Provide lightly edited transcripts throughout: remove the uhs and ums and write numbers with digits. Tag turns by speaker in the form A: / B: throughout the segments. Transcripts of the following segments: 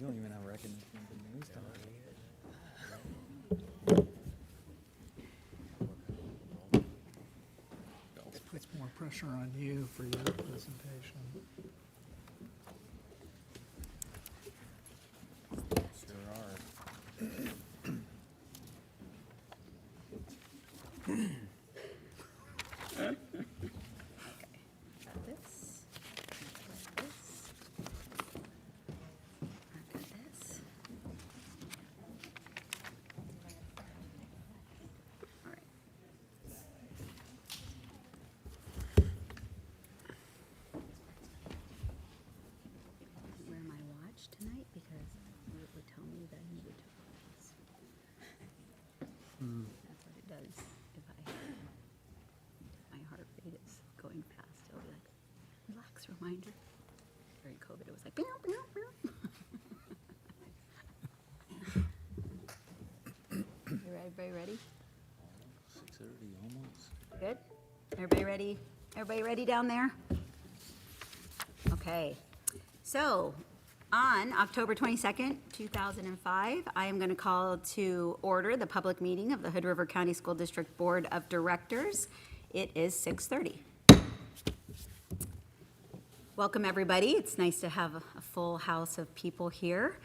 A: You don't even have recognition of the news time.
B: It puts more pressure on you for your presentation.
A: Sure are.
C: Got this. Got this. I've got this. All right. Wear my watch tonight because it would tell me that I needed to pause. That's what it does. If my heart rate is going fast, it'll be like, relax, reminder. During COVID, it was like, meow, meow, meow. Everybody ready?
A: 6:30 almost.
C: Good? Everybody ready? Everybody ready down there? Okay. So, on October 22nd, 2005, I am going to call to order the public meeting of the Hood River County School District Board of Directors. It is 6:30. Welcome, everybody. It's nice to have a full house of people here.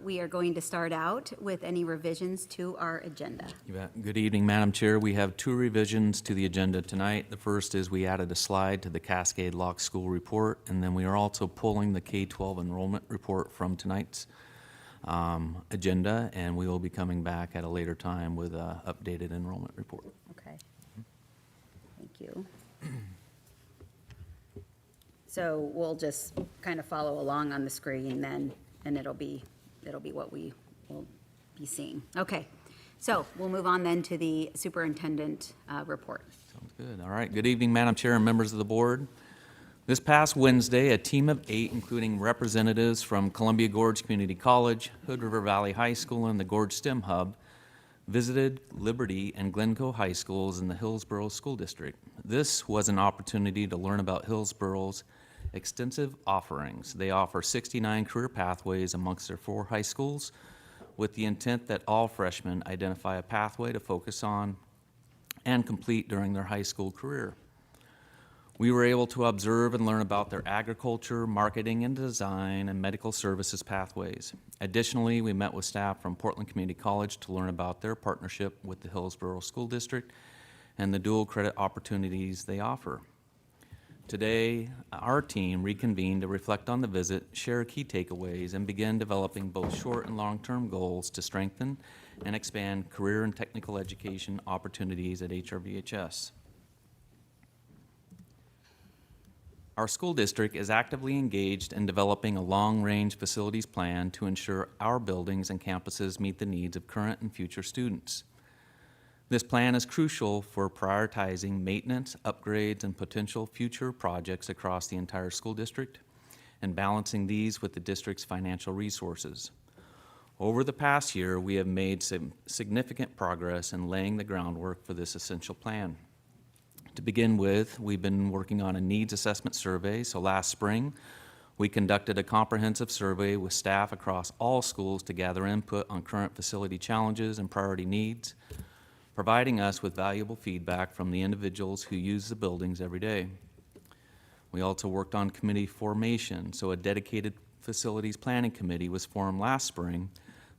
C: We are going to start out with any revisions to our agenda.
A: You bet. Good evening, Madam Chair. We have two revisions to the agenda tonight. The first is we added a slide to the Cascade Lock School report, and then we are also pulling the K-12 enrollment report from tonight's agenda, and we will be coming back at a later time with an updated enrollment report.
C: Okay. Thank you. So we'll just kind of follow along on the screen then, and it'll be what we will be seeing. Okay, so we'll move on then to the superintendent report.
A: Sounds good. All right. Good evening, Madam Chair and members of the board. This past Wednesday, a team of 8, including representatives from Columbia Gorge Community College, Hood River Valley High School, and the Gorge STEM Hub, visited Liberty and Glencoe High Schools in the Hillsborough School District. This was an opportunity to learn about Hillsborough's extensive offerings. They offer 69 career pathways amongst their 4 high schools, with the intent that all freshmen identify a pathway to focus on and complete during their high school career. We were able to observe and learn about their agriculture, marketing and design, and medical services pathways. Additionally, we met with staff from Portland Community College to learn about their partnership with the Hillsborough School District and the dual credit opportunities they offer. Today, our team reconvened to reflect on the visit, share key takeaways, and begin developing both short and long-term goals to strengthen and expand career and technical education opportunities at HRVHS. Our school district is actively engaged in developing a long-range facilities plan to ensure our buildings and campuses meet the needs of current and future students. This plan is crucial for prioritizing maintenance, upgrades, and potential future projects across the entire school district and balancing these with the district's financial resources. Over the past year, we have made some significant progress in laying the groundwork for this essential plan. To begin with, we've been working on a needs assessment survey. So last spring, we conducted a comprehensive survey with staff across all schools to gather input on current facility challenges and priority needs, providing us with valuable feedback from the individuals who use the buildings every day. We also worked on committee formation, so a dedicated facilities planning committee was formed last spring.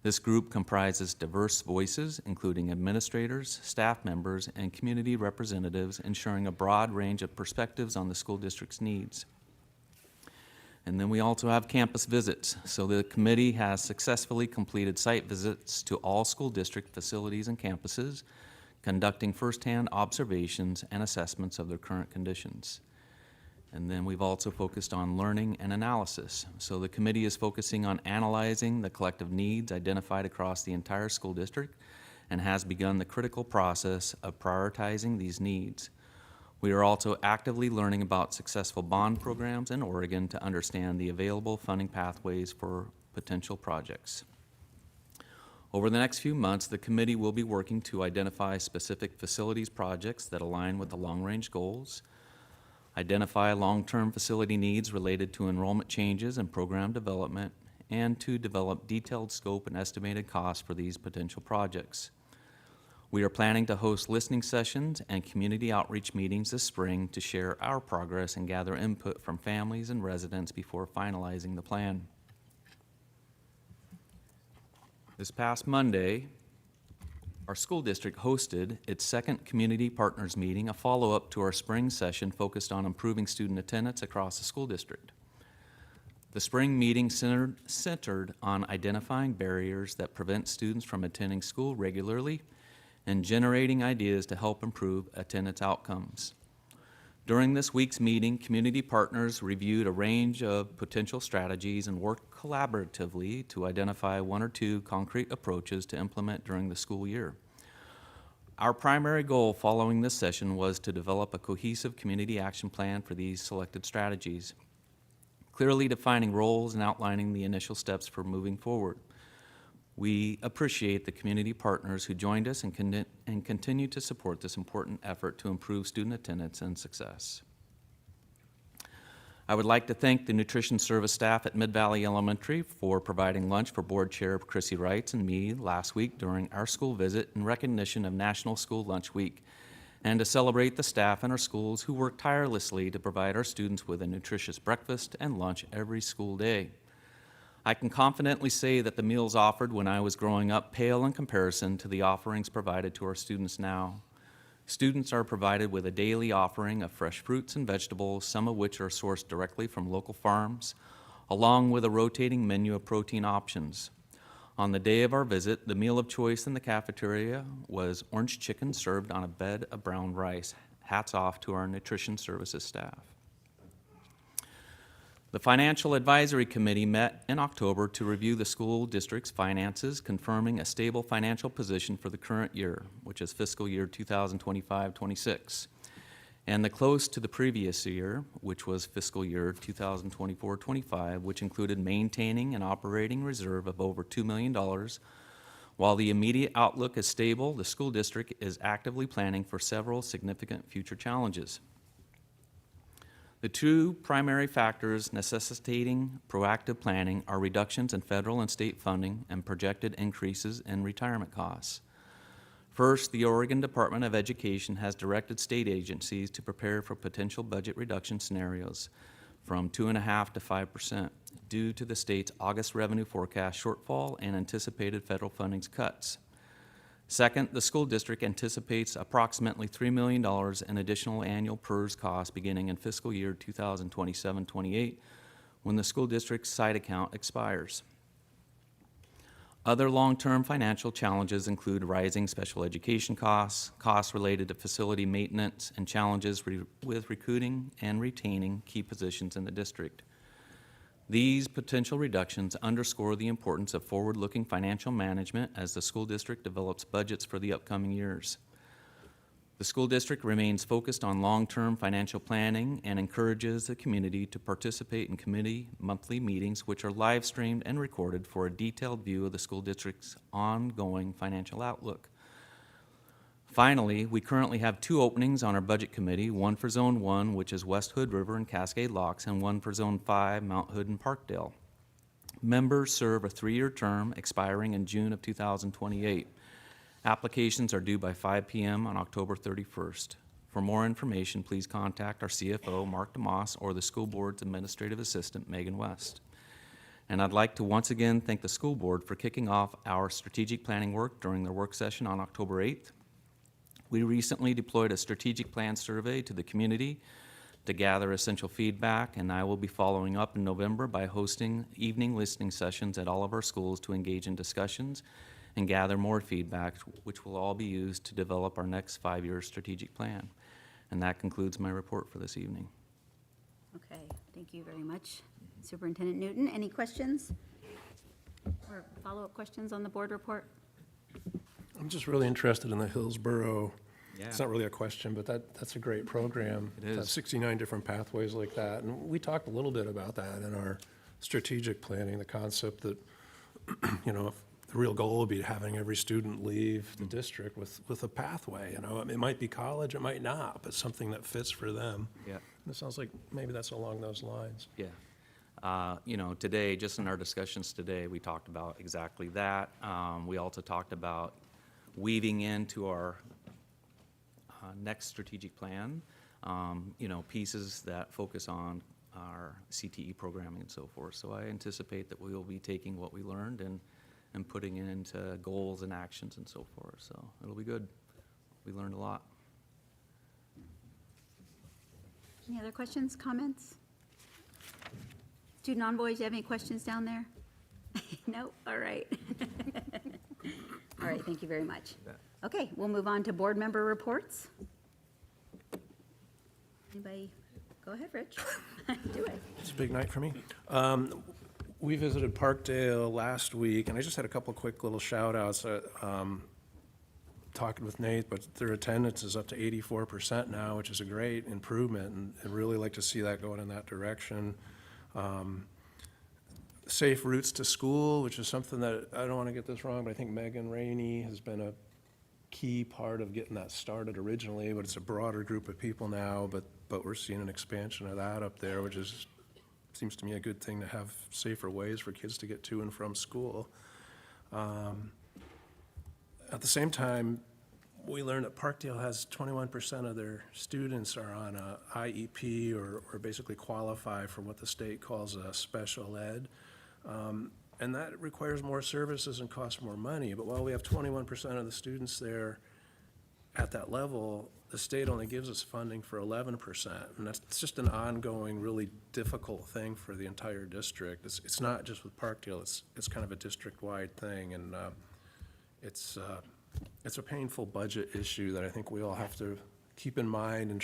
A: This group comprises diverse voices, including administrators, staff members, and community representatives, ensuring a broad range of perspectives on the school district's needs. And then we also have campus visits. So the committee has successfully completed site visits to all school district facilities and campuses, conducting firsthand observations and assessments of their current conditions. And then we've also focused on learning and analysis. So the committee is focusing on analyzing the collective needs identified across the entire school district and has begun the critical process of prioritizing these needs. We are also actively learning about successful bond programs in Oregon to understand the available funding pathways for potential projects. Over the next few months, the committee will be working to identify specific facilities projects that align with the long-range goals, identify long-term facility needs related to enrollment changes and program development, and to develop detailed scope and estimated costs for these potential projects. We are planning to host listening sessions and community outreach meetings this spring to share our progress and gather input from families and residents before finalizing the plan. This past Monday, our school district hosted its second Community Partners Meeting, a follow-up to our spring session focused on improving student attendance across the school district. The spring meeting centered on identifying barriers that prevent students from attending school regularly and generating ideas to help improve attendance outcomes. During this week's meeting, community partners reviewed a range of potential strategies and worked collaboratively to identify one or two concrete approaches to implement during the school year. Our primary goal following this session was to develop a cohesive community action plan for these selected strategies, clearly defining roles and outlining the initial steps for moving forward. We appreciate the community partners who joined us and continue to support this important effort to improve student attendance and success. I would like to thank the nutrition service staff at Mid-Valley Elementary for providing lunch for Board Chair Chrissy Wrights and me last week during our school visit in recognition of National School Lunch Week, and to celebrate the staff in our schools who work tirelessly to provide our students with a nutritious breakfast and lunch every school day. I can confidently say that the meals offered when I was growing up pale in comparison to the offerings provided to our students now. Students are provided with a daily offering of fresh fruits and vegetables, some of which are sourced directly from local farms, along with a rotating menu of protein options. On the day of our visit, the meal of choice in the cafeteria was orange chicken served on a bed of brown rice. Hats off to our nutrition services staff. The Financial Advisory Committee met in October to review the school district's finances, confirming a stable financial position for the current year, which is fiscal year 2025-26, and the close to the previous year, which was fiscal year 2024-25, which included maintaining an operating reserve of over $2 million. While the immediate outlook is stable, the school district is actively planning for several significant future challenges. The two primary factors necessitating proactive planning are reductions in federal and state funding and projected increases in retirement costs. First, the Oregon Department of Education has directed state agencies to prepare for potential budget reduction scenarios from 2.5% to 5% due to the state's August revenue forecast shortfall and anticipated federal funding cuts. Second, the school district anticipates approximately $3 million in additional annual PERS costs beginning in fiscal year 2027-28 when the school district's site account expires. Other long-term financial challenges include rising special education costs, costs related to facility maintenance, and challenges with recruiting and retaining key positions in the district. These potential reductions underscore the importance of forward-looking financial management as the school district develops budgets for the upcoming years. The school district remains focused on long-term financial planning and encourages the community to participate in committee monthly meetings, which are live-streamed and recorded for a detailed view of the school district's ongoing financial outlook. Finally, we currently have 2 openings on our budget committee, one for Zone 1, which is West Hood River and Cascade Locks, and one for Zone 5, Mount Hood and Parkdale. Members serve a 3-year term expiring in June of 2028. Applications are due by 5 p.m. on October 31st. For more information, please contact our CFO, Mark DeMoss, or the school board's administrative assistant, Megan West. And I'd like to once again thank the school board for kicking off our strategic planning work during their work session on October 8th. We recently deployed a strategic plan survey to the community to gather essential feedback, and I will be following up in November by hosting evening listening sessions at all of our schools to engage in discussions and gather more feedback, which will all be used to develop our next 5-year strategic plan. And that concludes my report for this evening.
C: Okay, thank you very much, Superintendent Newton. Any questions or follow-up questions on the board report?
D: I'm just really interested in the Hillsborough.
A: Yeah.
D: It's not really a question, but that's a great program.
A: It is.
D: 69 different pathways like that. And we talked a little bit about that in our strategic planning, the concept that, you know, the real goal would be having every student leave the district with a pathway. You know, it might be college, it might not, but something that fits for them.
A: Yeah.
D: And it sounds like maybe that's along those lines.
A: Yeah. You know, today, just in our discussions today, we talked about exactly that. We also talked about weaving into our next strategic plan, you know, pieces that focus on our CTE programming and so forth. So I anticipate that we will be taking what we learned and putting it into goals and actions and so forth. So it'll be good. We learned a lot.
C: Any other questions, comments? Student envoys, you have any questions down there? No? All right. All right, thank you very much. Okay, we'll move on to board member reports. Anybody? Go ahead, Rich. Do it.
D: It's a big night for me. We visited Parkdale last week, and I just had a couple of quick little shout outs. Talking with Nate, but their attendance is up to 84% now, which is a great improvement, and I'd really like to see that going in that direction. Safe routes to school, which is something that, I don't want to get this wrong, but I think Megan Rainey has been a key part of getting that started originally, but it's a broader group of people now, but we're seeing an expansion of that up there, which is, seems to me a good thing to have safer ways for kids to get to and from school. At the same time, we learned that Parkdale has 21% of their students are on a IEP or basically qualify for what the state calls a special ed. And that requires more services and costs more money. But while we have 21% of the students there at that level, the state only gives us funding for 11%. And that's just an ongoing, really difficult thing for the entire district. It's not just with Parkdale, it's kind of a district-wide thing. And it's a painful budget issue that I think we all have to keep in mind and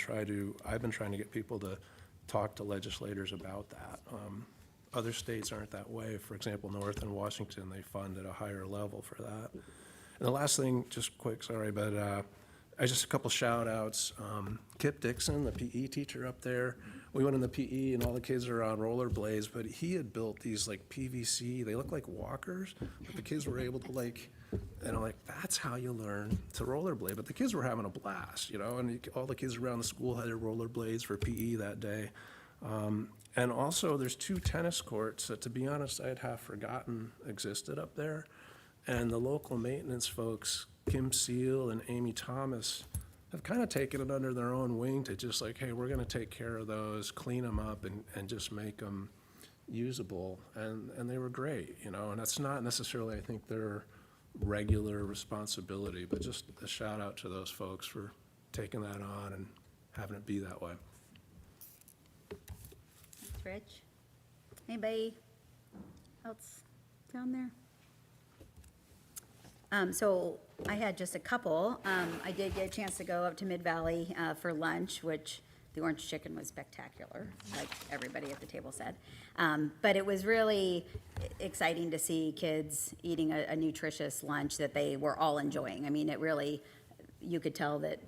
D: I've been trying to get people to talk to legislators about that. Other states aren't that way. For example, Northern Washington, they fund at a higher level for that. And the last thing, just quick, sorry, but just a couple shout outs. Kip Dixon, the PE teacher up there, we went in the PE and all the kids are on rollerblades, but he had built these like PVC, they look like walkers, but the kids were able to and I'm like, that's how you learn to rollerblade. But the kids were having a blast, you know, and all the kids around the school had their rollerblades for PE that day. And also, there's 2 tennis courts that, to be honest, I had half forgotten existed up there. And the local maintenance folks, Kim Seal and Amy Thomas, have kind of taken it under their own wing to just like, hey, we're going to take care of those, clean them up, and just make them usable. And they were great, you know, and that's not necessarily, I think, their regular responsibility, but just a shout out to those folks for taking that on and having it be that way.
C: Thanks, Rich. Anybody else down there? So I had just a couple. I did get a chance to go up to Mid-Valley for lunch, which the orange chicken was spectacular, like everybody at the table said. But it was really exciting to see kids eating a nutritious lunch that they were all enjoying. I mean, it really, you could tell that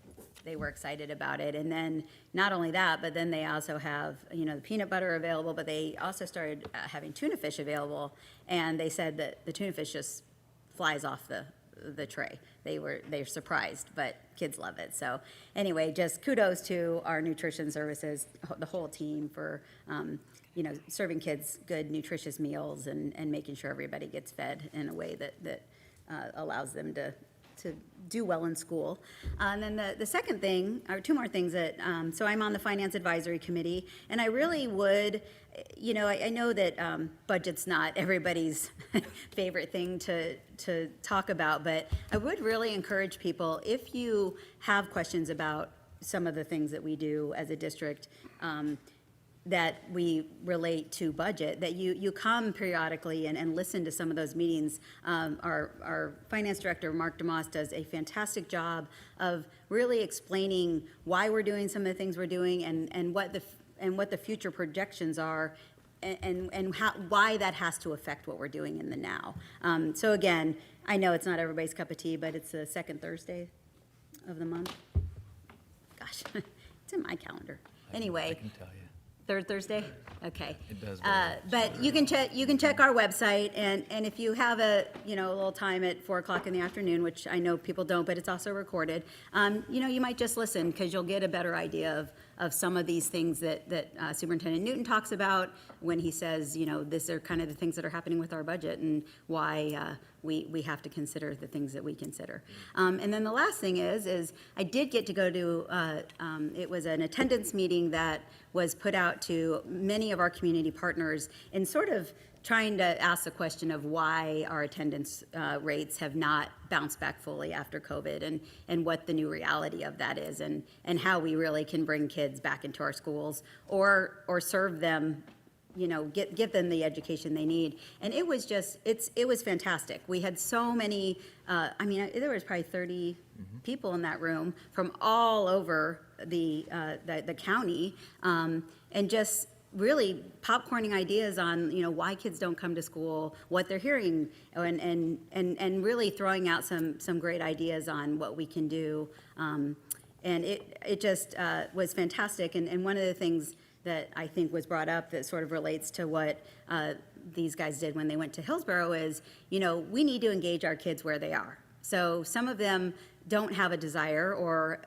C: they were excited about it. And then not only that, but then they also have, you know, the peanut butter available, but they also started having tuna fish available. And they said that the tuna fish just flies off the tray. They're surprised, but kids love it. So anyway, just kudos to our nutrition services, the whole team for, you know, serving kids good, nutritious meals and making sure everybody gets fed in a way that allows them to do well in school. And then the second thing, or 2 more things that, so I'm on the Finance Advisory Committee, and I really would, you know, I know that budget's not everybody's favorite thing to talk about, but I would really encourage people, if you have questions about some of the things that we do as a district, that we relate to budget, that you come periodically and listen to some of those meetings. Our finance director, Mark DeMoss, does a fantastic job of really explaining why we're doing some of the things we're doing and what the future projections are and why that has to affect what we're doing in the now. So again, I know it's not everybody's cup of tea, but it's the second Thursday of the month. Gosh, it's in my calendar. Anyway.
A: I can tell you.
C: Third Thursday? Okay.
A: It does.
C: But you can check our website, and if you have a little time at 4:00 in the afternoon, which I know people don't, but it's also recorded, you know, you might just listen, because you'll get a better idea of some of these things that Superintendent Newton talks about when he says, you know, these are kind of the things that are happening with our budget and why we have to consider the things that we consider. And then the last thing is I did get to go to, it was an attendance meeting that was put out to many of our community partners in sort of trying to ask the question of why our attendance rates have not bounced back fully after COVID and what the new reality of that is and how we really can bring kids back into our schools or serve them, you know, give them the education they need. And it was just, it was fantastic. We had so many, I mean, there was probably 30 people in that room from all over the county, and just really popcorning ideas on, you know, why kids don't come to school, what they're hearing, and really throwing out some great ideas on what we can do. And it just was fantastic. And one of the things that I think was brought up that sort of relates to what these guys did when they went to Hillsborough is, you know, we need to engage our kids where they are. So some of them don't have a desire or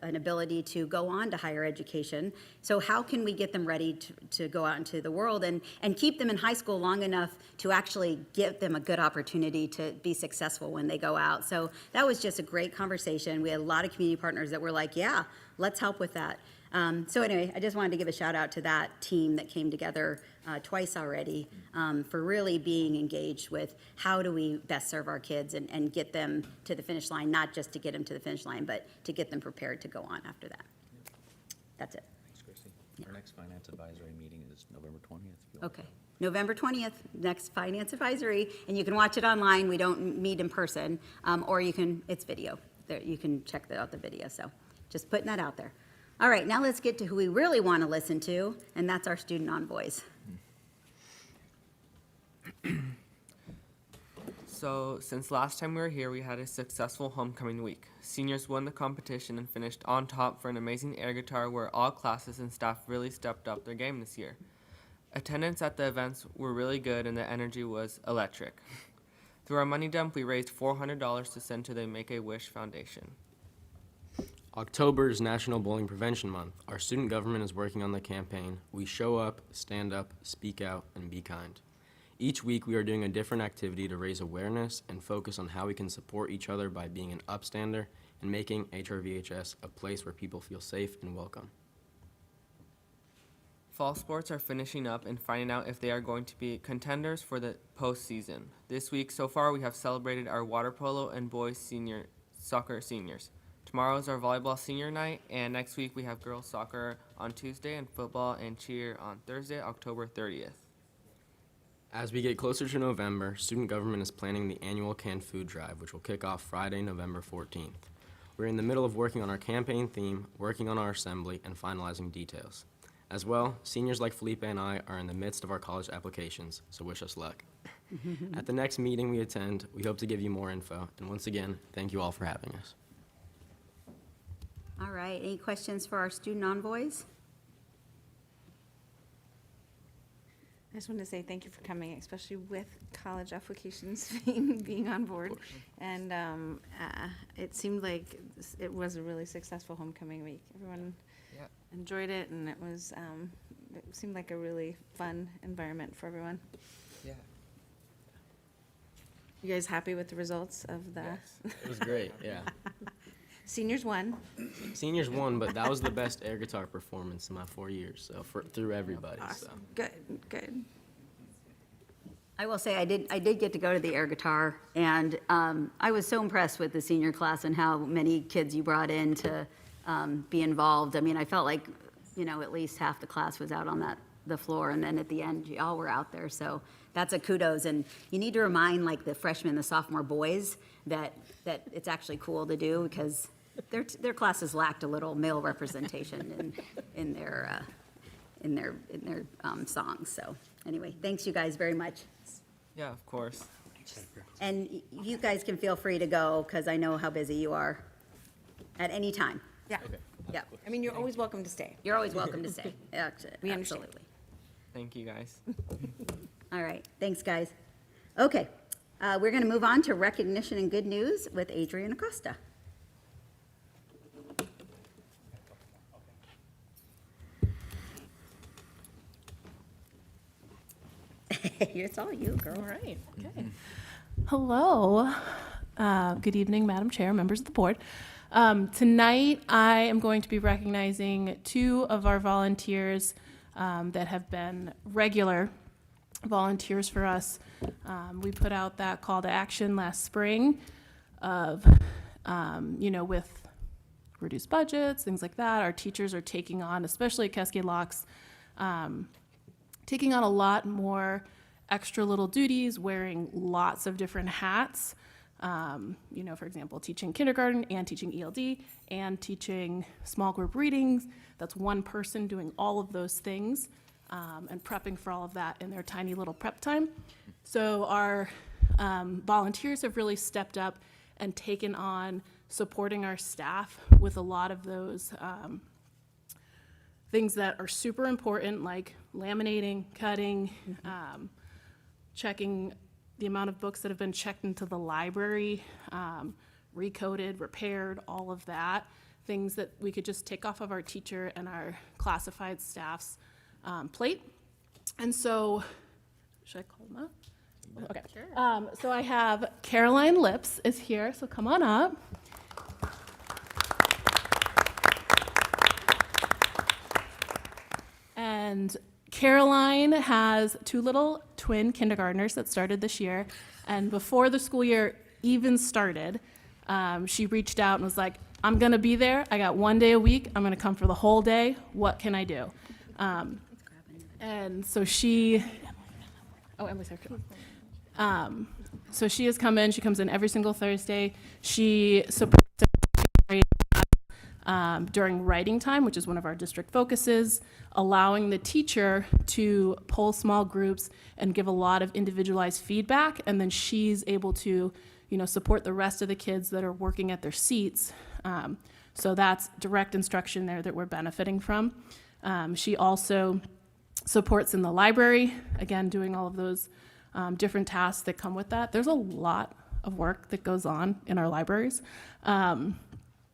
C: an ability to go on to higher education. So how can we get them ready to go out into the world and keep them in high school long enough to actually give them a good opportunity to be successful when they go out? So that was just a great conversation. We had a lot of community partners that were like, yeah, let's help with that. So anyway, I just wanted to give a shout out to that team that came together twice already for really being engaged with how do we best serve our kids and get them to the finish line, not just to get them to the finish line, but to get them prepared to go on after that. That's it.
A: Thanks, Chrissy. Our next finance advisory meeting is November 20th.
C: Okay. November 20th, next Finance Advisory, and you can watch it online. We don't meet in person, or you can, it's video. There, you can check out the video, so just putting that out there. All right, now let's get to who we really want to listen to, and that's our student envoys.
E: So, since last time we were here, we had a successful homecoming week. Seniors won the competition and finished on top for an amazing air guitar where all classes and staff really stepped up their game this year. Attendance at the events were really good and the energy was electric. Through our money dump, we raised $400 to send to the Make-A-Wish Foundation.
F: October is National Bullying Prevention Month. Our student government is working on the campaign, We Show Up, Stand Up, Speak Out, and Be Kind. Each week we are doing a different activity to raise awareness and focus on how we can support each other by being an upstander and making HRVHS a place where people feel safe and welcome.
E: Fall sports are finishing up and finding out if they are going to be contenders for the postseason. This week so far we have celebrated our water polo and boys senior soccer seniors. Tomorrow is our volleyball senior night, and next week we have girls soccer on Tuesday and football and cheer on Thursday, October 30th.
F: As we get closer to November, student government is planning the annual canned food drive, which will kick off Friday, November 14th. We're in the middle of working on our campaign theme, working on our assembly, and finalizing details. As well, seniors like Felipe and I are in the midst of our college applications, so wish us luck. At the next meeting we attend, we hope to give you more info, and once again, thank you all for having us.
C: All right, any questions for our student envoys?
G: I just wanted to say thank you for coming, especially with college applications being on board. And it seemed like it was a really successful homecoming week. Everyone
E: Yeah.
G: enjoyed it, and it was it seemed like a really fun environment for everyone.
E: Yeah.
G: You guys happy with the results of the
F: It was great, yeah.
G: seniors won?
F: Seniors won, but that was the best air guitar performance in my 4 years, so through everybody, so.
G: Awesome. Good, good.
C: I will say I did get to go to the air guitar, and I was so impressed with the senior class and how many kids you brought in to be involved. I mean, I felt like, you know, at least half the class was out on the floor, and then at the end, y'all were out there. So that's a kudos, and you need to remind like the freshmen, the sophomore boys that it's actually cool to do because their classes lacked a little male representation in their songs. So anyway, thanks you guys very much.
E: Yeah, of course.
C: And you guys can feel free to go because I know how busy you are at any time.
G: Yeah.
C: Yeah,
G: I mean, you're always welcome to stay.
C: you're always welcome to stay.
G: We understand.
C: Absolutely.
E: Thank you, guys.
C: All right, thanks, guys. Okay, we're going to move on to recognition and good news with Adrian Acosta. It's all you, girl.
H: All right, okay. Hello. Good evening, Madam Chair, members of the board. Tonight, I am going to be recognizing two of our volunteers that have been regular volunteers for us. We put out that call to action last spring of, with reduced budgets, things like that. Our teachers are taking on, especially at Cascade Locks, taking on a lot more extra little duties, wearing lots of different hats. For example, teaching kindergarten and teaching ELD and teaching small group readings. That's one person doing all of those things and prepping for all of that in their tiny little prep time. So our volunteers have really stepped up and taken on supporting our staff with a lot of those things that are super important, like laminating, cutting, checking the amount of books that have been checked into the library, recoded, repaired, all of that. Things that we could just take off of our teacher and our classified staff's plate. And so, should I call them up? Okay. Sure. So I have Caroline Lips is here, so come on up. And Caroline has two little twin kindergartners that started this year. And before the school year even started, she reached out and was like, I'm going to be there. I got 1 day a week. I'm going to come for the whole day. What can I do? And so she, Emily's here. So she has come in. She comes in every single Thursday. She supports during writing time, which is one of our district focuses, allowing the teacher to pull small groups and give a lot of individualized feedback, and then she's able to, support the rest of the kids that are working at their seats. So that's direct instruction there that we're benefiting from. She also supports in the library, again, doing all of those different tasks that come with that. There's a lot of work that goes on in our libraries.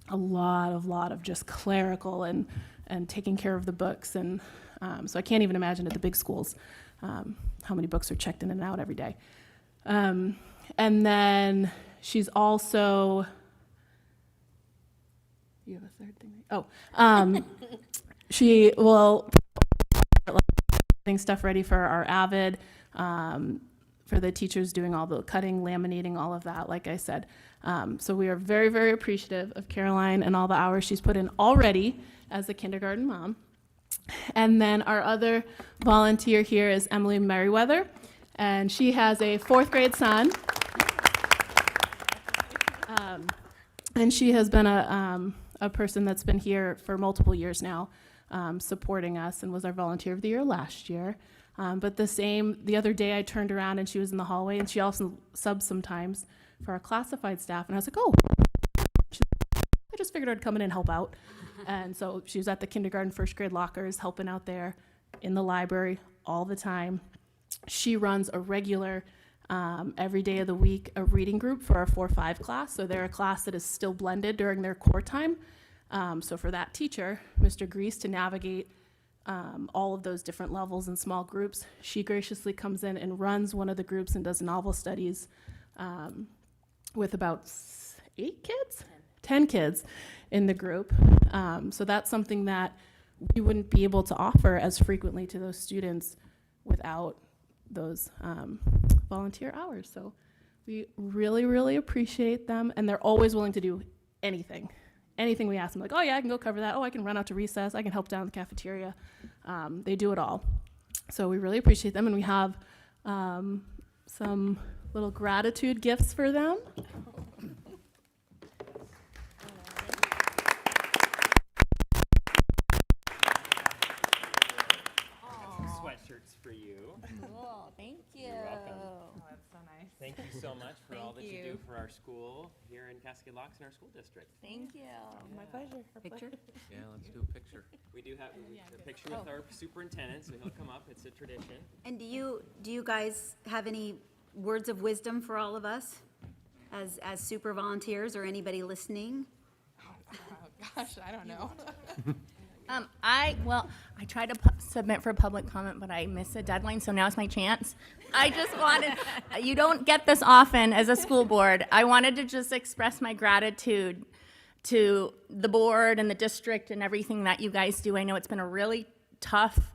H: A lot of just clerical and taking care of the books. And so I can't even imagine at the big schools how many books are checked in and out every day. And then she's also, you have a third thing? She will getting stuff ready for our Avid, for the teachers doing all the cutting, laminating, all of that, like I said. So we are very, very appreciative of Caroline and all the hours she's put in already as a kindergarten mom. And then our other volunteer here is Emily Merriweather, and she has a 4th grade son. And she has been a person that's been here for multiple years now, supporting us, and was our volunteer of the year last year. But the other day I turned around and she was in the hallway, and she also subs sometimes for our classified staff, and I was like, oh, I just figured I'd come in and help out. And so she was at the kindergarten, 1st grade lockers, helping out there in the library all the time. She runs a regular, every day of the week, a reading group for our 4-5 class. So they're a class that is still blended during their core time. So for that teacher, Mr. Grease, to navigate all of those different levels and small groups, she graciously comes in and runs one of the groups and does novel studies with about 10 kids in the group. So that's something that we wouldn't be able to offer as frequently to those students without those volunteer hours. So we really, really appreciate them, and they're always willing to do anything we ask them, like, oh yeah, I can go cover that. Oh, I can run out to recess. I can help down in the cafeteria. They do it all. So we really appreciate them, and we have some little gratitude gifts for them.
I: Sweatshirts for you.
G: Cool, thank you.
I: You're welcome.
H: Oh, that's so nice.
I: Thank you so much for all that
G: Thank
I: you
G: you.
I: do for our school here in Cascade Locks and our school district.
G: Thank you.
H: My pleasure.
C: Picture?
A: Yeah, let's do a picture.
I: We do have a picture with our superintendent, so he'll come up. It's a tradition.
C: And do you guys have any words of wisdom for all of us as super volunteers, or anybody listening?
H: Gosh, I don't know.
J: I tried to submit for public comment, but I missed the deadline, so now's my chance. I just wanted, you don't get this often as a school board. I wanted to just express my gratitude to the board and the district and everything that you guys do. I know it's been a really tough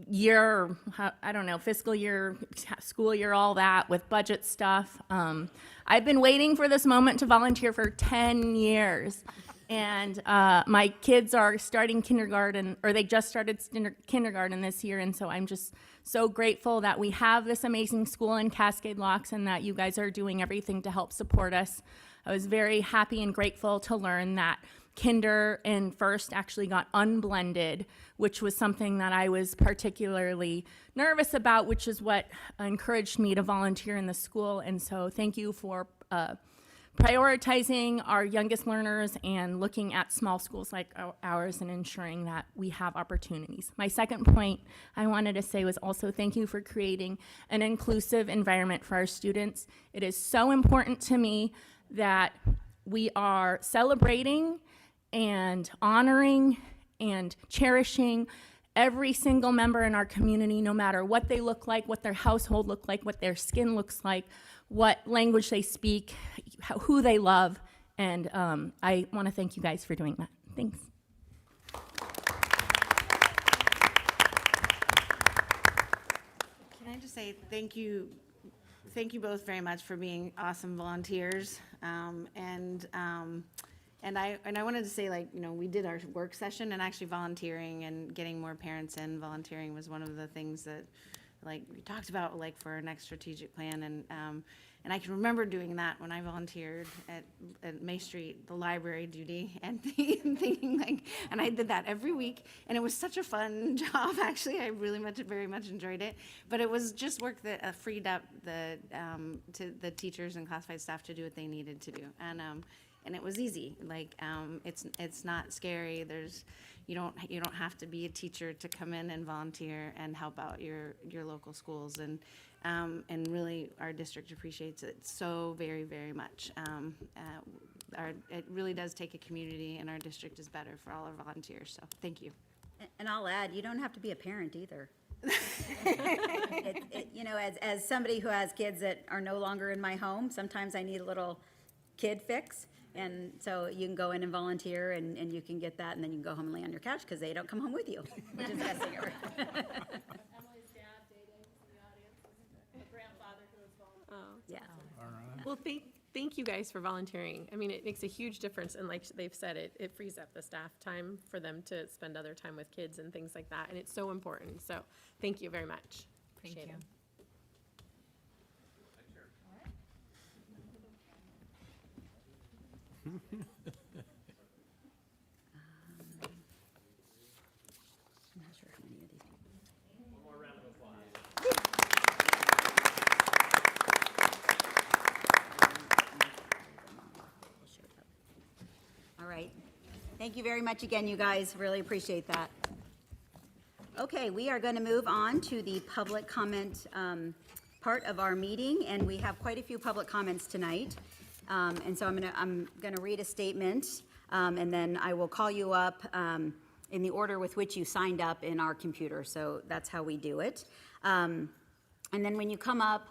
J: year, I don't know, fiscal year, school year, all that with budget stuff. I've been waiting for this moment to volunteer for 10 years. And my kids are starting kindergarten, or they just started kindergarten this year, and so I'm just so grateful that we have this amazing school in Cascade Locks and that you guys are doing everything to help support us. I was very happy and grateful to learn that kinder and first actually got unblended, which was something that I was particularly nervous about, which is what encouraged me to volunteer in the school. And so thank you for prioritizing our youngest learners and looking at small schools like ours and ensuring that we have opportunities. My second point I wanted to say was also thank you for creating an inclusive environment for our students. It is so important to me that we are celebrating and honoring and cherishing every single member in our community, no matter what they look like, what their household look like, what their skin looks like, what language they speak, who they love, and I want to thank you guys for doing that. Thanks.
G: Can I just say thank you both very much for being awesome volunteers. And I wanted to say, like, you know, we did our work session, and actually volunteering and getting more parents in volunteering was one of the things that, like, we talked about, like, for our next strategic plan. And I can remember doing that when I volunteered at May Street, the library duty, and thinking, like, and I did that every week, and it was such a fun job, actually. I really very much enjoyed it. But it was just work that freed up the teachers and classified staff to do what they needed to do. And it was easy. Like, it's not scary. You don't have to be a teacher to come in and volunteer and help out your local schools. And really, our district appreciates it so very, very much. It really does take a community, and our district is better for all our volunteers. So thank you.
C: And I'll add, you don't have to be a parent either. You know, as somebody who has kids that are no longer in my home, sometimes I need a little kid fix. And so you can go in and volunteer, and you can get that, and then you can go home and lay on your couch because they don't come home with you, which is Essinger.
H: Emily's dad dating in the audience, the grandfather who was volunteering.
C: Yeah.
K: Well, thank you guys for volunteering. I mean, it makes a huge difference, and like they've said, it frees up the staff time for them to spend other time with kids and things like that, and it's so important. So thank you very much. Appreciate it.
C: I'm not sure how many of these people.
I: One more round of applause.
C: All right. Thank you very much again, you guys. Really appreciate that. Okay, we are going to move on to the public comment part of our meeting, and we have quite a few public comments tonight. And so I'm gonna read a statement, and then I will call you up in the order with which you signed up in our computer. So that's how we do it. And then when you come up,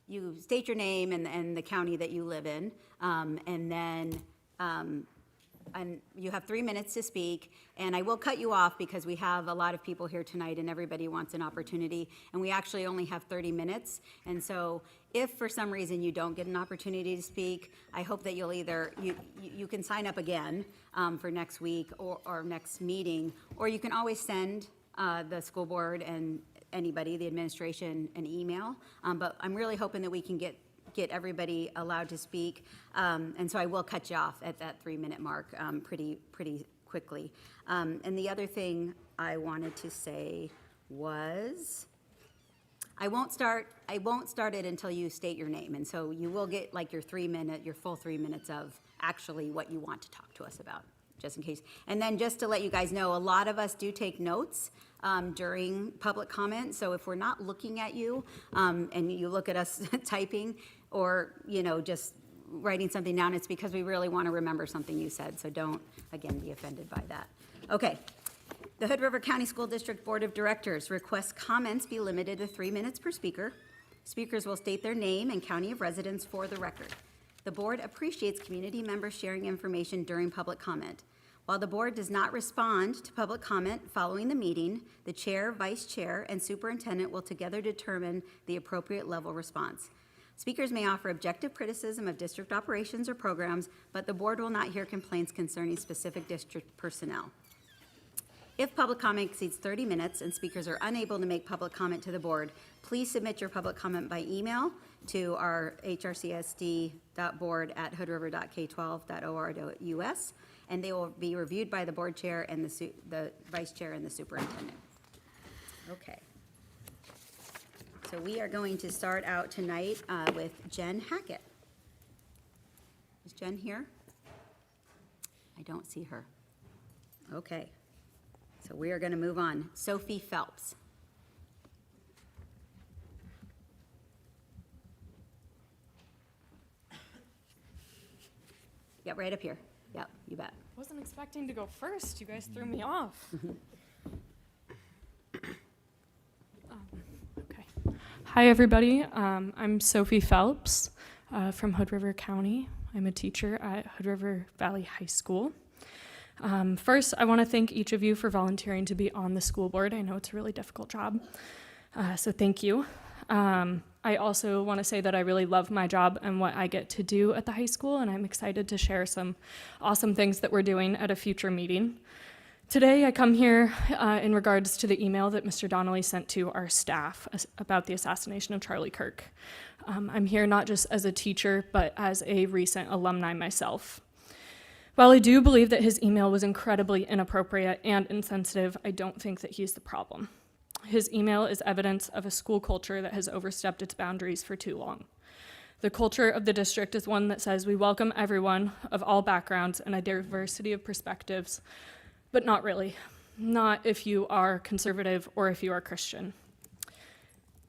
C: you state your name and the county that you live in, and then and you have 3 minutes to speak, and I will cut you off because we have a lot of people here tonight and everybody wants an opportunity, and we actually only have 30 minutes. And so if for some reason you don't get an opportunity to speak, I hope that you'll either, you can sign up again for next week or next meeting, or you can always send the school board and anybody, the administration, an email. But I'm really hoping that we can get everybody allowed to speak. And so I will cut you off at that 3-minute mark pretty quickly. And the other thing I wanted to say was, I won't start it until you state your name. And so you will get like your full 3 minutes of actually what you want to talk to us about, just in case. And then just to let you guys know, a lot of us do take notes during public comment. So if we're not looking at you and you look at us typing, or, you know, just writing something down, it's because we really want to remember something you said, so don't, again, be offended by that. Okay. The Hood River County School District Board of Directors requests comments be limited to 3 minutes per speaker. Speakers will state their name and county of residence for the record. The board appreciates community members sharing information during public comment. While the board does not respond to public comment following the meeting, the chair, vice chair, and superintendent will together determine the appropriate level response. Speakers may offer objective criticism of district operations or programs, but the board will not hear complaints concerning specific district personnel. If public comment exceeds 30 minutes and speakers are unable to make public comment to the board, please submit your public comment by email to our hrcsd.board@hoodriver.k12.or.us, and they will be reviewed by the board chair and the vice chair and the superintendent. Okay. So we are going to start out tonight with Jen Hackett. Is Jen here? I don't see her. Okay. So we are going to move on. Sophie Phelps. Yeah, right up here. Yep, you bet.
L: Wasn't expecting to go first. You guys threw me off. Okay. Hi, everybody. I'm Sophie Phelps from Hood River County. I'm a teacher at Hood River Valley High School. First, I want to thank each of you for volunteering to be on the school board. I know it's a really difficult job, so thank you. I also want to say that I really love my job and what I get to do at the high school, and I'm excited to share some awesome things that we're doing at a future meeting. Today, I come here in regards to the email that Mr. Donnelly sent to our staff about the assassination of Charlie Kirk. I'm here not just as a teacher, but as a recent alumni myself. While I do believe that his email was incredibly inappropriate and insensitive, I don't think that he's the problem. His email is evidence of a school culture that has overstepped its boundaries for too long. The culture of the district is one that says we welcome everyone of all backgrounds and a diversity of perspectives, but not really. Not if you are conservative or if you are Christian.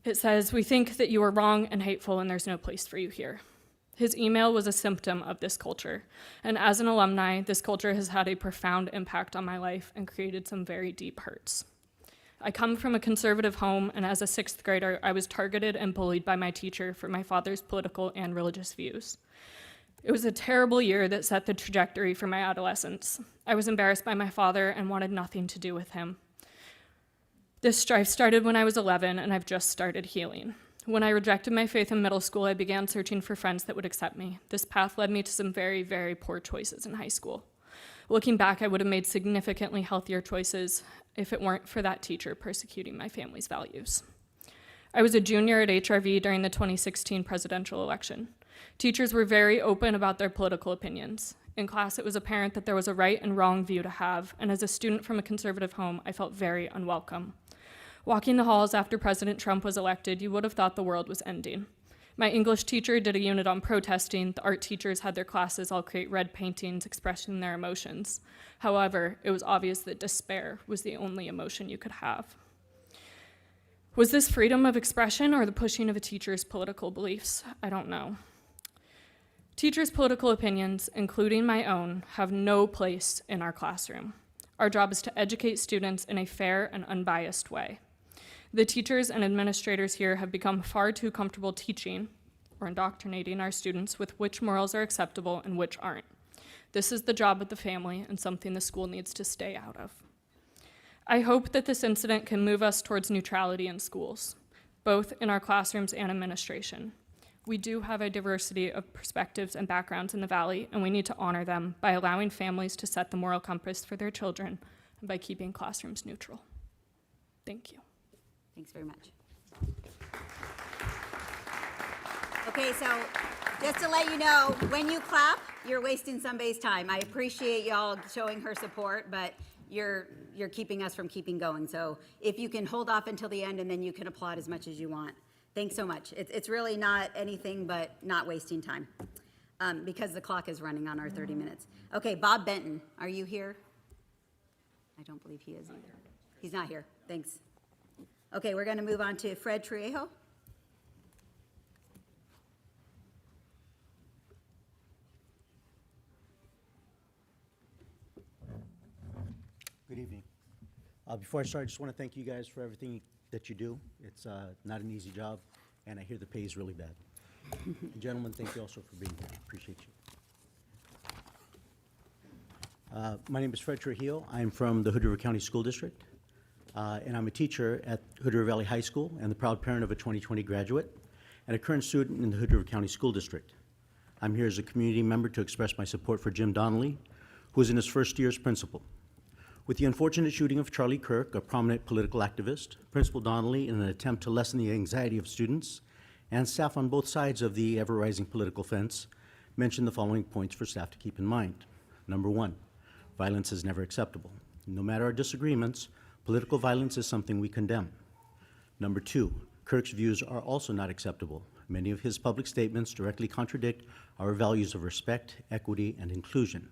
L: It says we think that you are wrong and hateful and there's no place for you here. His email was a symptom of this culture, and as an alumni, this culture has had a profound impact on my life and created some very deep hurts. I come from a conservative home, and as a 6th grader, I was targeted and bullied by my teacher for my father's political and religious views. It was a terrible year that set the trajectory for my adolescence. I was embarrassed by my father and wanted nothing to do with him. This strife started when I was 11, and I've just started healing. When I rejected my faith in middle school, I began searching for friends that would accept me. This path led me to some very, very poor choices in high school. Looking back, I would have made significantly healthier choices if it weren't for that teacher persecuting my family's values. I was a junior at HRV during the 2016 presidential election. Teachers were very open about their political opinions. In class, it was apparent that there was a right and wrong view to have, and as a student from a conservative home, I felt very unwelcome. Walking the halls after President Trump was elected, you would have thought the world was ending. My English teacher did a unit on protesting. The art teachers had their classes all create red paintings expressing their emotions. However, it was obvious that despair was the only emotion you could have. Was this freedom of expression or the pushing of a teacher's political beliefs? I don't know. Teachers' political opinions, including my own, have no place in our classroom. Our job is to educate students in a fair and unbiased way. The teachers and administrators here have become far too comfortable teaching or indoctrinating our students with which morals are acceptable and which aren't. This is the job of the family and something the school needs to stay out of. I hope that this incident can move us towards neutrality in schools, both in our classrooms and administration. We do have a diversity of perspectives and backgrounds in the Valley, and we need to honor them by allowing families to set the moral compass for their children and by keeping classrooms neutral. Thank you.
C: Thanks very much. Okay, so just to let you know, when you clap, you're wasting somebody's time. I appreciate y'all showing her support, but you're keeping us from keeping going. So if you can hold off until the end and then you can applaud as much as you want. Thanks so much. It's really not anything but not wasting time because the clock is running on our 30 minutes. Okay, Bob Benton, are you here? I don't believe he is either. He's not here. Thanks. Okay, we're going to move on to Fred Trejo.
M: evening. Before I start, I just want to thank you guys for everything that you do. It's not an easy job, and I hear the pay is really bad. And gentlemen, thank you also for being here. Appreciate you. My name is Fred Trujillo. I'm from the Hood River County School District, and I'm a teacher at Hood River Valley High School and the proud parent of a 2020 graduate and a current student in the Hood River County School District. I'm here as a community member to express my support for Jim Donnelly, who is in his first year as principal. With the unfortunate shooting of Charlie Kirk, a prominent political activist, Principal Donnelly, in an attempt to lessen the anxiety of students and staff on both sides of the ever-rising political fence, mentioned the following points for staff to keep in mind. Number one, violence is never acceptable. No matter our disagreements, political violence is something we condemn. Number two, Kirk's views are also not acceptable. Many of his public statements directly contradict our values of respect, equity, and inclusion.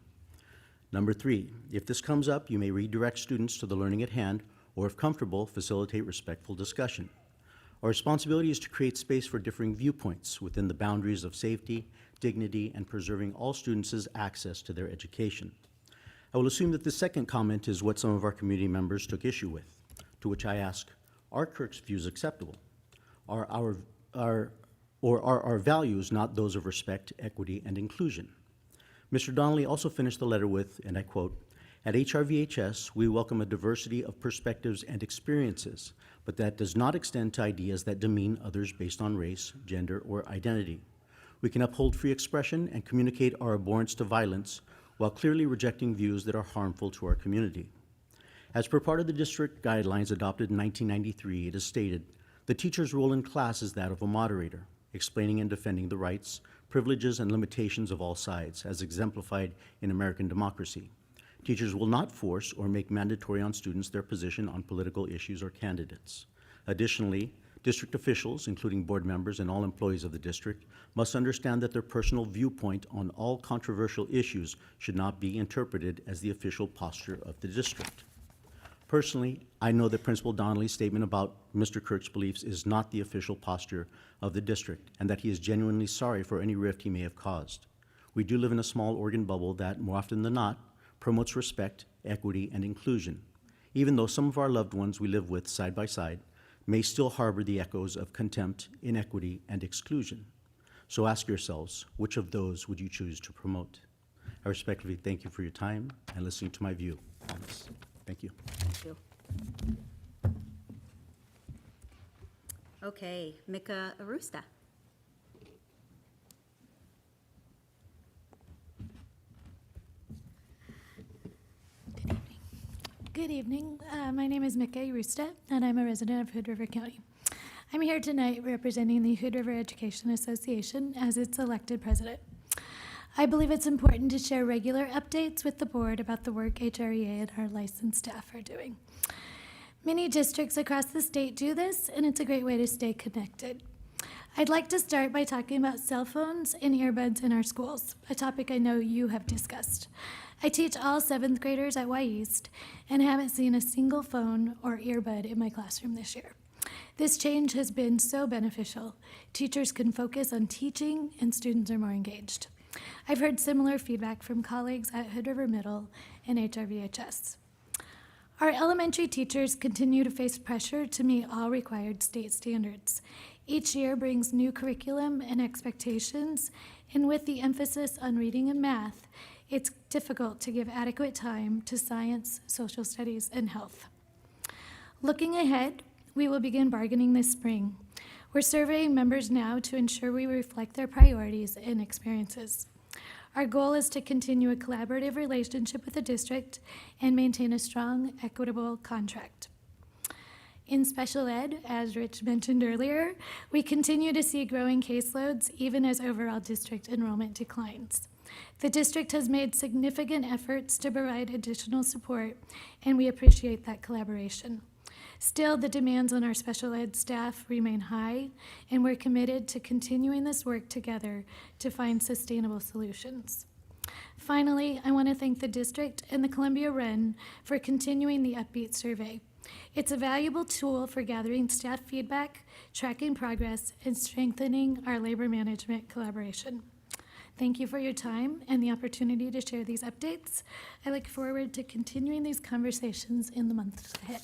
M: Number three, if this comes up, you may redirect students to the learning at hand, or if comfortable, facilitate respectful discussion. Our responsibility is to create space for differing viewpoints within the boundaries of safety, dignity, and preserving all students' access to their education. I will assume that the second comment is what some of our community members took issue with, to which I ask, are Kirk's views acceptable? Are our values not those of respect, equity, and inclusion? Mr. Donnelly also finished the letter with, and I quote, "At HRVHS, we welcome a diversity of perspectives and experiences, but that does not extend to ideas that demean others based on race, gender, or identity. We can uphold free expression and communicate our abhorrence to violence while clearly rejecting views that are harmful to our community." As per part of the district guidelines adopted in 1993, it is stated, "The teacher's role in class is that of a moderator, explaining and defending the rights, privileges, and limitations of all sides, as exemplified in American democracy. Teachers will not force or make mandatory on students their position on political issues or candidates. Additionally, district officials, including board members and all employees of the district, must understand that their personal viewpoint on all controversial issues should not be interpreted as the official posture of the district. Personally, I know that Principal Donnelly's statement about Mr. Kirk's beliefs is not the official posture of the district, and that he is genuinely sorry for any rift he may have caused. We do live in a small Oregon bubble that, more often than not, promotes respect, equity, and inclusion, even though some of our loved ones we live with side by side may still harbor the echoes of contempt, inequity, and exclusion. So ask yourselves, which of those would you choose to promote? I respectfully thank you for your time and listening to my view on this. Thank you.
C: Thank you. Okay, Mika Arusta.
N: Good evening. My name is Mika Arusta, and I'm a resident of Hood River County. I'm here tonight representing the Hood River Education Association as its elected president. I believe it's important to share regular updates with the board about the work HREA and our licensed staff are doing. Many districts across the state do this, and it's a great way to stay connected. I'd like to start by talking about cell phones and earbuds in our schools, a topic I know you have discussed. I teach all 7th graders at Y East and haven't seen a single phone or earbud in my classroom this year. This change has been so beneficial. Teachers can focus on teaching and students are more engaged. I've heard similar feedback from colleagues at Hood River Middle and HRVHS. Our elementary teachers continue to face pressure to meet all required state standards. Each year brings new curriculum and expectations, and with the emphasis on reading and math, it's difficult to give adequate time to science, social studies, and health. Looking ahead, we will begin bargaining this spring. We're surveying members now to ensure we reflect their priorities and experiences. Our goal is to continue a collaborative relationship with the district and maintain a strong, equitable contract. In special ed, as Rich mentioned earlier, we continue to see growing caseloads even as overall district enrollment declines. The district has made significant efforts to provide additional support, and we appreciate that collaboration. Still, the demands on our special ed staff remain high, and we're committed to continuing this work together to find sustainable solutions. Finally, I want to thank the district and the Columbia Run for continuing the Upbeat survey. It's a valuable tool for gathering staff feedback, tracking progress, and strengthening our labor management collaboration. Thank you for your time and the opportunity to share these updates. I look forward to continuing these conversations in the months ahead.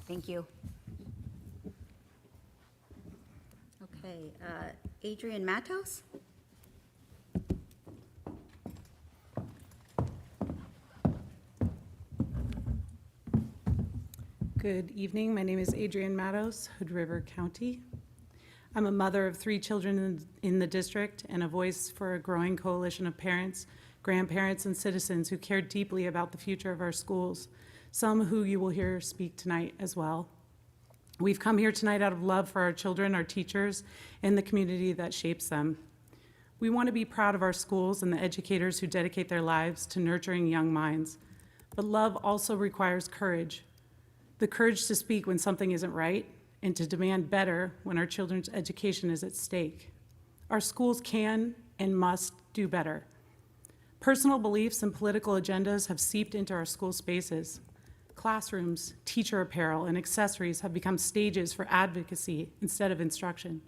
C: Thank you. Okay, Adrian Matos?
O: Good evening. My name is Adrienne Matos, Hood River County. I'm a mother of 3 children in the district and a voice for a growing coalition of parents, grandparents, and citizens who care deeply about the future of our schools, some who you will hear speak tonight as well. We've come here tonight out of love for our children, our teachers, and the community that shapes them. We want to be proud of our schools and the educators who dedicate their lives to nurturing young minds. But love also requires courage. The courage to speak when something isn't right and to demand better when our children's education is at stake. Our schools can and must do better. Personal beliefs and political agendas have seeped into our school spaces. Classrooms, teacher apparel, and accessories have become stages for advocacy instead of instruction.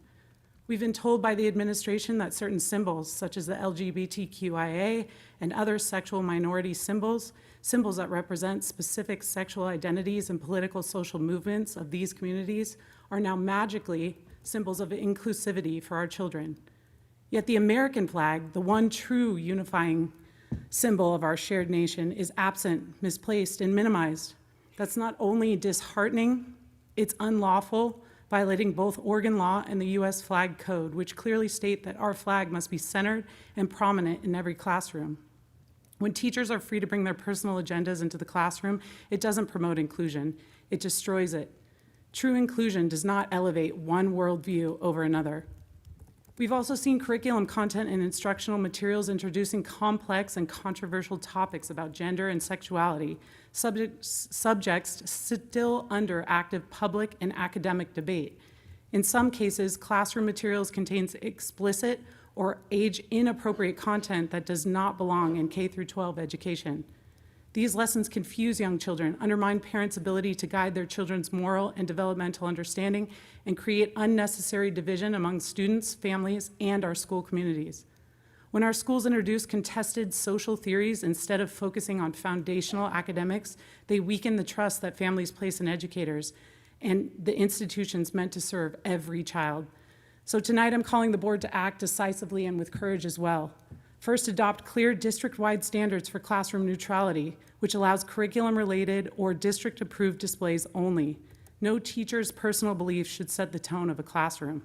O: We've been told by the administration that certain symbols, such as the LGBTQIA and other sexual minority symbols that represent specific sexual identities and political social movements of these communities, are now magically symbols of inclusivity for our children. Yet the American flag, the one true unifying symbol of our shared nation, is absent, misplaced, and minimized. That's not only disheartening, it's unlawful, violating both Oregon law and the U.S. Flag Code, which clearly state that our flag must be centered and prominent in every classroom. When teachers are free to bring their personal agendas into the classroom, it doesn't promote inclusion, it destroys it. True inclusion does not elevate one worldview over another. We've also seen curriculum content and instructional materials introducing complex and controversial topics about gender and sexuality, subjects still under active public and academic debate. In some cases, classroom materials contains explicit or age-inappropriate content that does not belong in K-12 education. These lessons confuse young children, undermine parents' ability to guide their children's moral and developmental understanding, and create unnecessary division among students, families, and our school communities. When our schools introduce contested social theories instead of focusing on foundational academics, they weaken the trust that families place in educators and the institutions meant to serve every child. So tonight I'm calling the board to act decisively and with courage as well. First, adopt clear district-wide standards for classroom neutrality, which allows curriculum-related or district-approved displays only. No teacher's personal beliefs should set the tone of a classroom.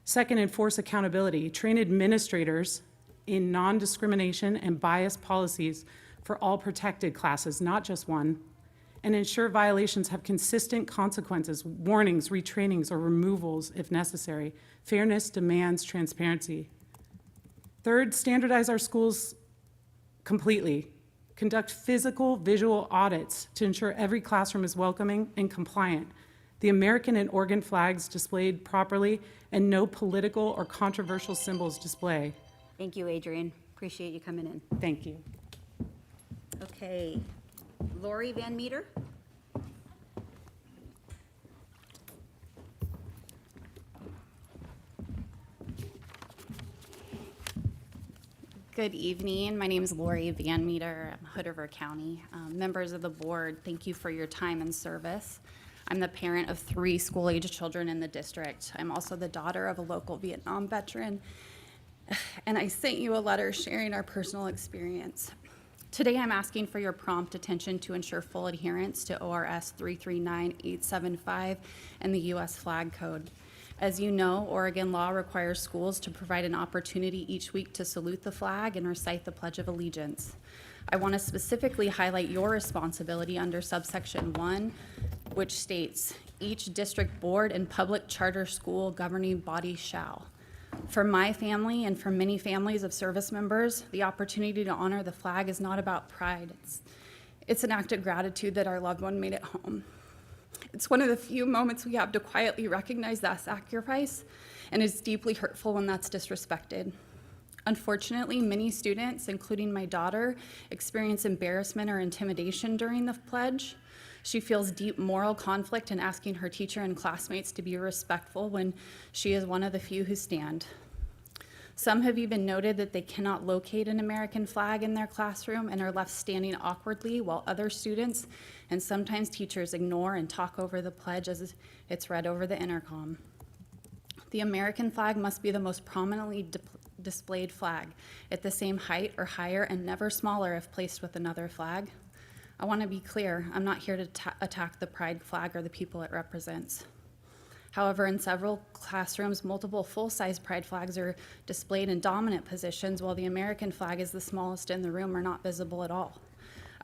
O: Second, enforce accountability. Train administrators in non-discrimination and bias policies for all protected classes, not just one, and ensure violations have consistent consequences, warnings, retrainings, or removals if necessary. Fairness demands transparency. Third, standardize our schools completely. Conduct physical, visual audits to ensure every classroom is welcoming and compliant. The American and Oregon flags displayed properly, and no political or controversial symbols display.
C: Thank you, Adrian. Appreciate you coming in.
O: Thank you.
C: Okay, Lori Van Meter?
P: Good evening. My name is Lori Van Meter. I'm Hood River County. Members of the board, thank you for your time and service. I'm the parent of 3 school-age children in the district. I'm also the daughter of a local Vietnam veteran, and I sent you a letter sharing our personal experience. Today, I'm asking for your prompt attention to ensure full adherence to ORS 339875 and the U.S. Flag Code. As you know, Oregon law requires schools to provide an opportunity each week to salute the flag and recite the Pledge of Allegiance. I want to specifically highlight your responsibility under subsection 1, which states, each district board and public charter school governing body shall. For my family and for many families of service members, the opportunity to honor the flag is not about pride. It's an act of gratitude that our loved one made it home. It's one of the few moments we have to quietly recognize that sacrifice, and it's deeply hurtful when that's disrespected. Unfortunately, many students, including my daughter, experience embarrassment or intimidation during the pledge. She feels deep moral conflict in asking her teacher and classmates to be respectful when she is one of the few who stand. Some have even noted that they cannot locate an American flag in their classroom and are left standing awkwardly while other students and sometimes teachers ignore and talk over the pledge as it's read over the intercom. The American flag must be the most prominently displayed flag, at the same height or higher and never smaller if placed with another flag. I want to be clear, I'm not here to attack the pride flag or the people it represents. However, in several classrooms, multiple full-size pride flags are displayed in dominant positions while the American flag is the smallest in the room or not visible at all.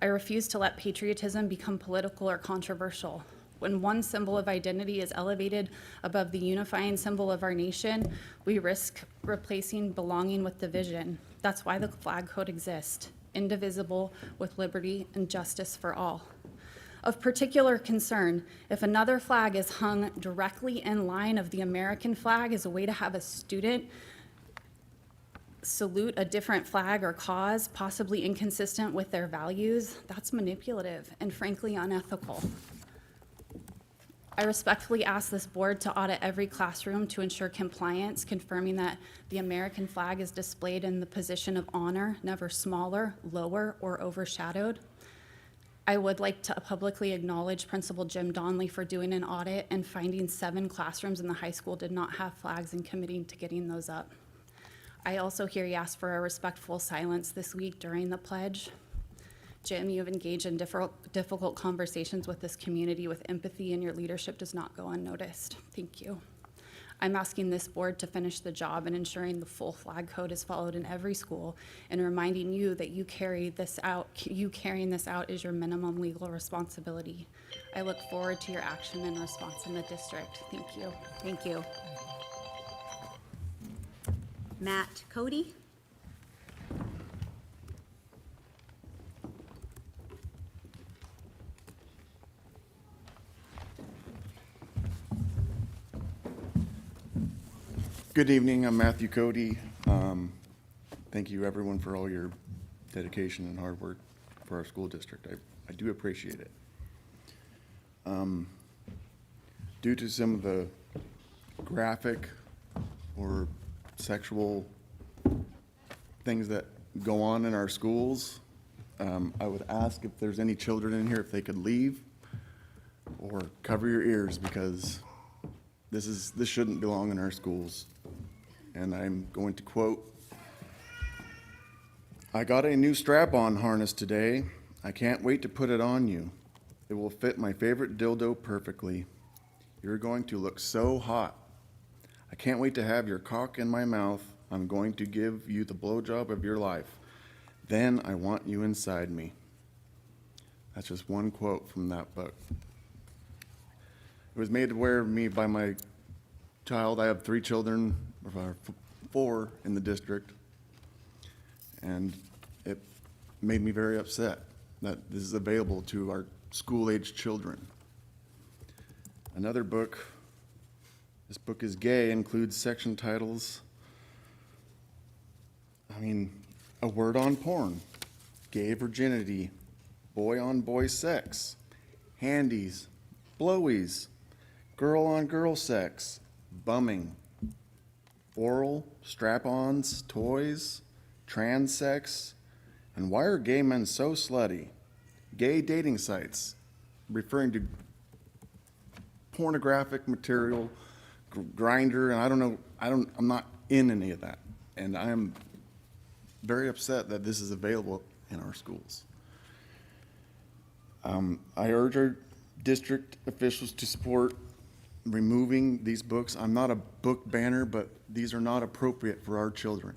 P: I refuse to let patriotism become political or controversial. When one symbol of identity is elevated above the unifying symbol of our nation, we risk replacing belonging with division. That's why the flag code exists, indivisible with liberty and justice for all. Of particular concern, if another flag is hung directly in line of the American flag as a way to have a student salute a different flag or cause, possibly inconsistent with their values, that's manipulative and frankly unethical. I respectfully ask this board to audit every classroom to ensure compliance, confirming that the American flag is displayed in the position of honor, never smaller, lower, or overshadowed. I would like to publicly acknowledge Principal Jim Donnelly for doing an audit and finding 7 classrooms in the high school did not have flags and committing to getting those up. I also hear you ask for a respectful silence this week during the pledge. Jim, you have engaged in difficult conversations with this community with empathy, and your leadership does not go unnoticed. Thank you. I'm asking this board to finish the job in ensuring the full flag code is followed in every school and reminding you that you carrying this out is your minimum legal responsibility. I look forward to your action and response in the district. Thank you.
C: Thank you. Matt Cody?
Q: Good evening, I'm Matthew Cody. Thank you everyone for all your dedication and hard work for our school district. I do appreciate it. Due to some of the graphic or sexual things that go on in our schools, I would ask if there's any children in here if they could leave or cover your ears, because this shouldn't belong in our schools. And I'm going to quote, "I got a new strap-on harness today. I can't wait to put it on you. It will fit my favorite dildo perfectly. You're going to look so hot. I can't wait to have your cock in my mouth. I'm going to give you the blowjob of your life. Then I want you inside me." That's just one quote from that book. It was made aware of me by my child. I have 3 children, or 4 in the district, and it made me very upset that this is available to our school-age children. Another book, this book is gay, includes section titles. A word on porn, gay virginity, boy on boy sex, handies, blowies, girl on girl sex, bumming, oral, strap-ons, toys, trans sex, and why are gay men so slutty? Gay dating sites, referring to pornographic material, Grindr, and I'm not in any of that. And I am very upset that this is available in our schools. I urge our district officials to support removing these books. I'm not a book banner, but these are not appropriate for our children.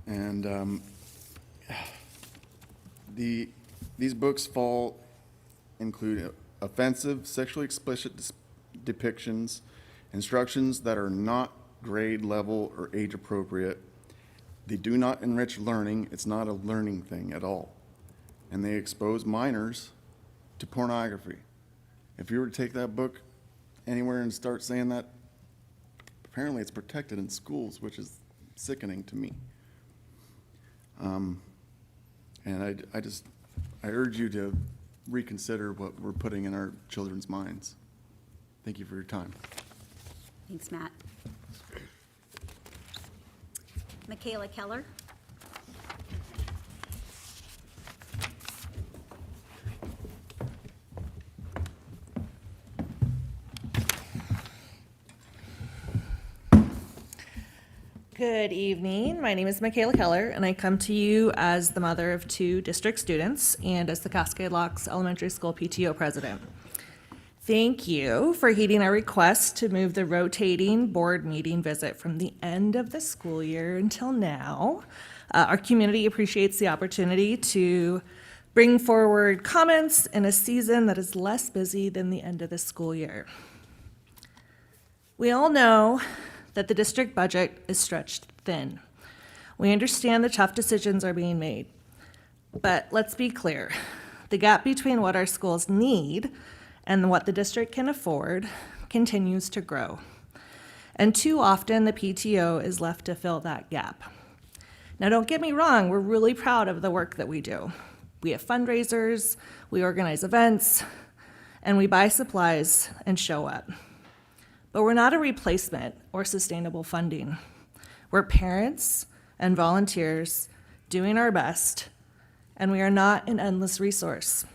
Q: And these books include offensive, sexually explicit depictions, instructions that are not grade level or age appropriate. They do not enrich learning. It's not a learning thing at all. And they expose minors to pornography. If you were to take that book anywhere and start saying that, apparently it's protected in schools, which is sickening to me. And I urge you to reconsider what we're putting in our children's minds. Thank you for your time.
C: Thanks, Matt. Michaela Keller.
R: Good evening. My name is Michaela Keller, and I come to you as the mother of 2 district students and as the Cascade Locks Elementary School PTO president. Thank you for heeding our request to move the rotating board meeting visit from the end of the school year until now. Our community appreciates the opportunity to bring forward comments in a season that is less busy than the end of the school year. We all know that the district budget is stretched thin. We understand the tough decisions are being made. But let's be clear, the gap between what our schools need and what the district can afford continues to grow. And too often, the PTO is left to fill that gap. Now, don't get me wrong, we're really proud of the work that we do. We have fundraisers, we organize events, and we buy supplies and show up. But we're not a replacement or sustainable funding. We're parents and volunteers doing our best, and we are not an endless resource.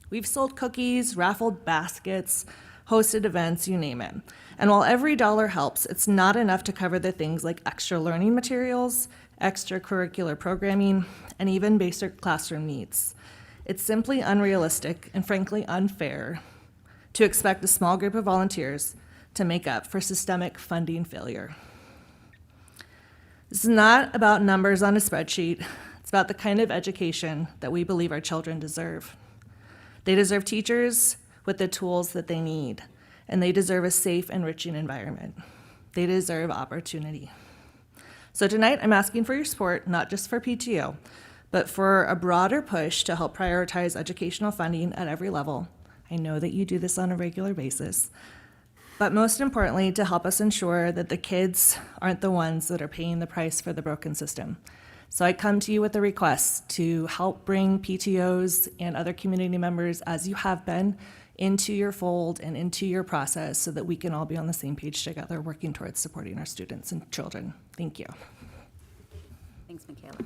R: We've sold cookies, raffled baskets, hosted events, you name it. And while every dollar helps, it's not enough to cover the things like extra learning materials, extracurricular programming, and even basic classroom needs. It's simply unrealistic and frankly unfair to expect a small group of volunteers to make up for systemic funding failure. This is not about numbers on a spreadsheet. It's about the kind of education that we believe our children deserve. They deserve teachers with the tools that they need, and they deserve a safe, enriching environment. They deserve opportunity. So tonight, I'm asking for your support, not just for PTO, but for a broader push to help prioritize educational funding at every level. I know that you do this on a regular basis, but most importantly, to help us ensure that the kids aren't the ones that are paying the price for the broken system. So I come to you with a request to help bring PTOs and other community members, as you have been, into your fold and into your process so that we can all be on the same page together, working towards supporting our students and children. Thank you.
C: Thanks, Michaela.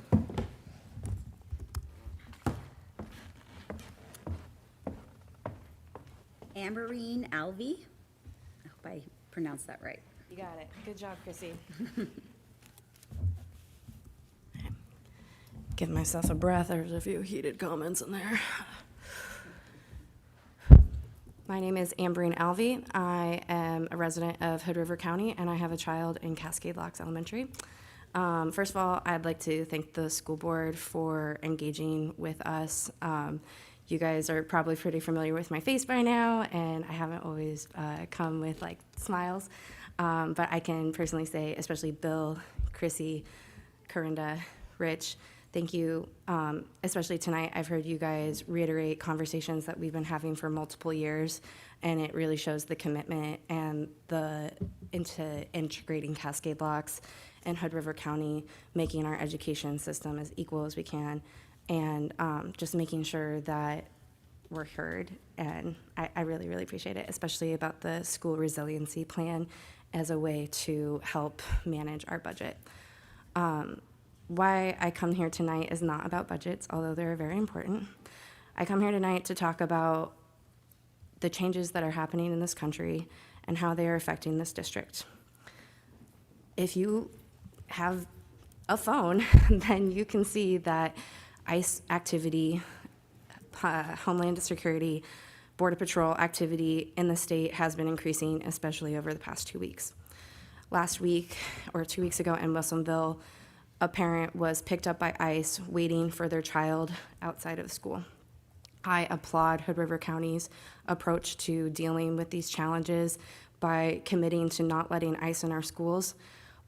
C: Amberine Alvey. I hope I pronounced that right.
G: You got it. Good job, Chrissy.
S: Give myself a breath. There's a few heated comments in there. My name is Amberine Alvey. I am a resident of Hood River County, and I have a child in Cascade Locks Elementary. First of all, I'd like to thank the school board for engaging with us. You guys are probably pretty familiar with my face by now, and I haven't always come with like smiles. But I can personally say, especially Bill, Chrissy, Corinda, Rich, thank you. Especially tonight, I've heard you guys reiterate conversations that we've been having for multiple years, and it really shows the commitment and into integrating Cascade Locks and Hood River County, making our education system as equal as we can, and just making sure that we're heard. And I really, really appreciate it, especially about the school resiliency plan as a way to help manage our budget. Why I come here tonight is not about budgets, although they're very important. I come here tonight to talk about the changes that are happening in this country and how they are affecting this district. If you have a phone, then you can see that ICE activity, Homeland Security, Border Patrol activity in the state has been increasing, especially over the past 2 weeks. Last week, or 2 weeks ago in Wilsonville, a parent was picked up by ICE waiting for their child outside of school. I applaud Hood River County's approach to dealing with these challenges by committing to not letting ICE in our schools.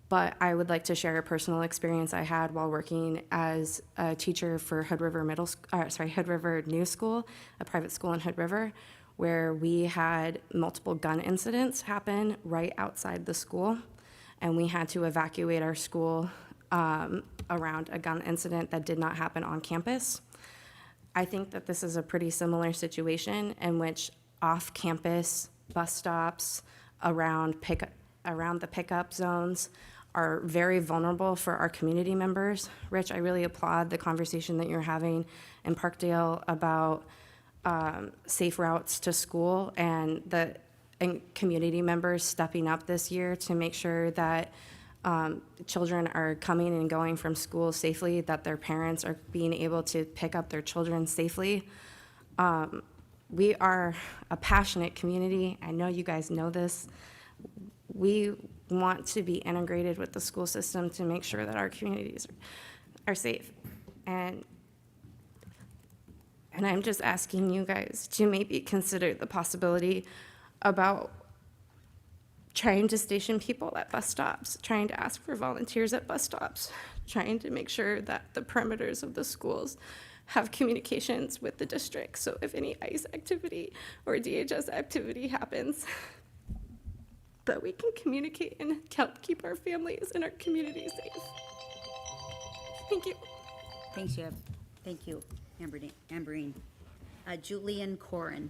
S: But I would like to share a personal experience I had while working as a teacher for Hood River Hood River New School, a private school in Hood River, where we had multiple gun incidents happen right outside the school, and we had to evacuate our school around a gun incident that did not happen on campus. I think that this is a pretty similar situation in which off-campus bus stops around the pickup zones are very vulnerable for our community members. Rich, I really applaud the conversation that you're having in Parkdale about safe routes to school and community members stepping up this year to make sure that children are coming and going from school safely, that their parents are being able to pick up their children safely. We are a passionate community. I know you guys know this. We want to be integrated with the school system to make sure that our communities are safe. And I'm just asking you guys to maybe consider the possibility about trying to station people at bus stops, trying to ask for volunteers at bus stops, trying to make sure that the perimeters of the schools have communications with the district. So if any ICE activity or DHS activity happens, that we can communicate and help keep our families and our community safe. Thank you.
C: Thanks, Jeb. Thank you, Amberine. Julian Corin.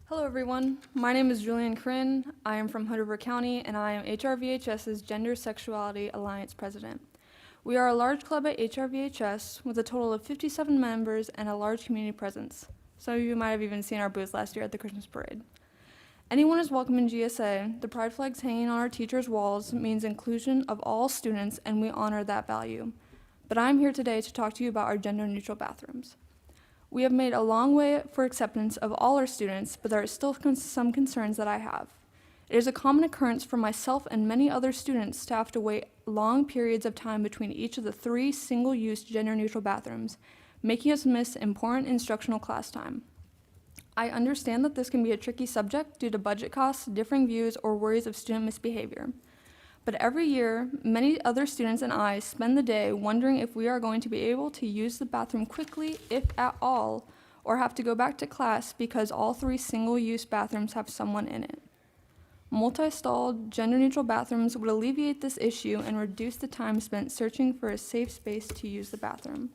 T: Hello everyone, my name is Julian Corinne. I am from Hood River County and I am HRVHS's Gender Sexuality Alliance President. We are a large club at HRVHS with a total of 57 members and a large community presence. Some of you might have even seen our booth last year at the Christmas parade. Anyone is welcome in GSA. The pride flags hanging on our teachers' walls means inclusion of all students and we honor that value. But I'm here today to talk to you about our gender neutral bathrooms. We have made a long way for acceptance of all our students, but there are still some concerns that I have. It is a common occurrence for myself and many other students to have to wait long periods of time between each of the 3 single-use gender-neutral bathrooms, making us miss important instructional class time. I understand that this can be a tricky subject due to budget costs, differing views, or worries of student misbehavior. But every year, many other students and I spend the day wondering if we are going to be able to use the bathroom quickly, if at all, or have to go back to class because all 3 single-use bathrooms have someone in it. Multi-stalled, gender-neutral bathrooms would alleviate this issue and reduce the time spent searching for a safe space to use the bathroom.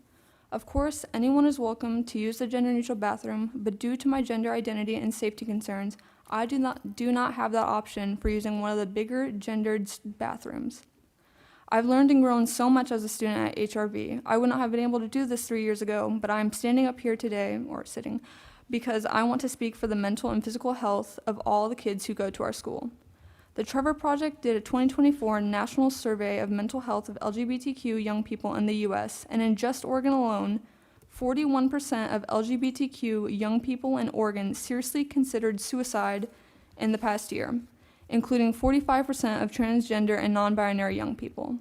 T: Of course, anyone is welcome to use the gender-neutral bathroom, but due to my gender identity and safety concerns, I do not have that option for using one of the bigger gendered bathrooms. I've learned and grown so much as a student at HRV. I would not have been able to do this 3 years ago, but I'm standing up here today, or sitting, because I want to speak for the mental and physical health of all the kids who go to our school. The Trevor Project did a 2024 national survey of mental health of LGBTQ young people in the U.S., and in just Oregon alone, 41% of LGBTQ young people in Oregon seriously considered suicide in the past year, including 45% of transgender and non-binary young people,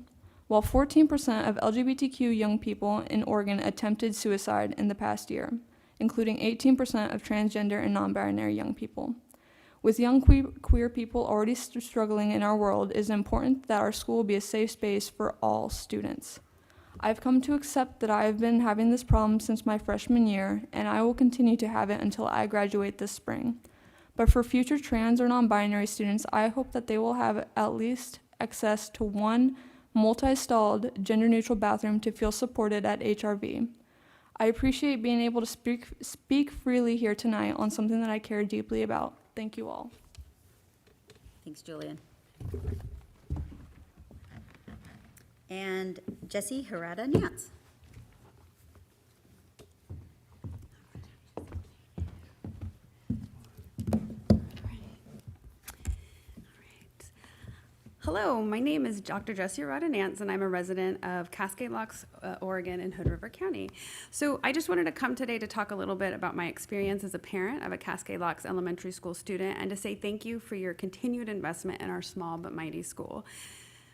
T: while 14% of LGBTQ young people in Oregon attempted suicide in the past year, including 18% of transgender and non-binary young people. With young queer people already struggling in our world, it is important that our school be a safe space for all students. I've come to accept that I have been having this problem since my freshman year, and I will continue to have it until I graduate this spring. But for future trans or non-binary students, I hope that they will have at least access to one multi-stalled, gender-neutral bathroom to feel supported at HRV. I appreciate being able to speak freely here tonight on something that I care deeply about. Thank you all.
C: Thanks, Julian. And Jesse Harada Nance.
U: Hello, my name is Dr. Jessie Nance, and I'm a resident of Cascade Locks, Oregon in Hood River County. So I just wanted to come today to talk a little bit about my experience as a parent of a Cascade Locks elementary school student and to say thank you for your continued investment in our small but mighty school.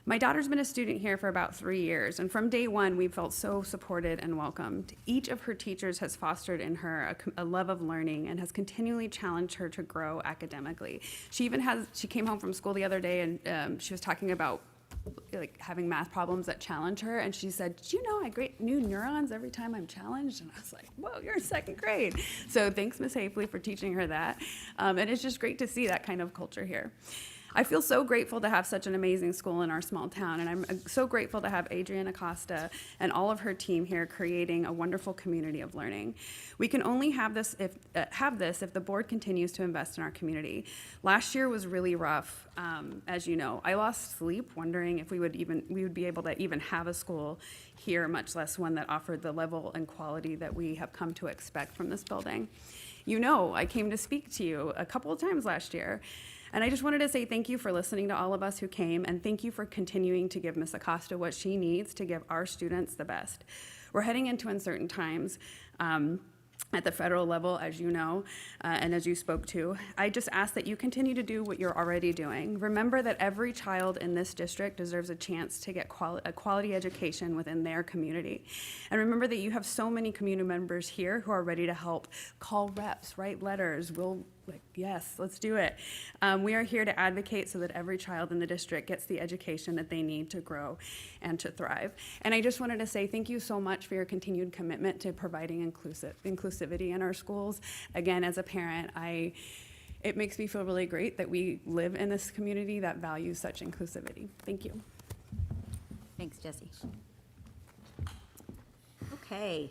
U: My daughter's been a student here for about 3 years, and from day one, we felt so supported and welcomed. Each of her teachers has fostered in her a love of learning and has continually challenged her to grow academically. She came home from school the other day and she was talking about like having math problems that challenge her, and she said, "Did you know I get new neurons every time I'm challenged?" And I was like, "Whoa, you're in 2nd grade." So thanks, Ms. Hapley, for teaching her that. And it's just great to see that kind of culture here. I feel so grateful to have such an amazing school in our small town, and I'm so grateful to have Adrienne Acosta and all of her team here creating a wonderful community of learning. We can only have this if the board continues to invest in our community. Last year was really rough, as you know. I lost sleep wondering if we would be able to even have a school here, much less one that offered the level and quality that we have come to expect from this building. You know, I came to speak to you a couple of times last year. And I just wanted to say thank you for listening to all of us who came, and thank you for continuing to give Ms. Acosta what she needs to give our students the best. We're heading into uncertain times at the federal level, as you know, and as you spoke to. I just ask that you continue to do what you're already doing. Remember that every child in this district deserves a chance to get a quality education within their community. And remember that you have so many community members here who are ready to help. Call reps, write letters. Yes, let's do it. We are here to advocate so that every child in the district gets the education that they need to grow and to thrive. And I just wanted to say thank you so much for your continued commitment to providing inclusivity in our schools. Again, as a parent, it makes me feel really great that we live in this community that values such inclusivity. Thank you.
C: Thanks, Jessie. Okay.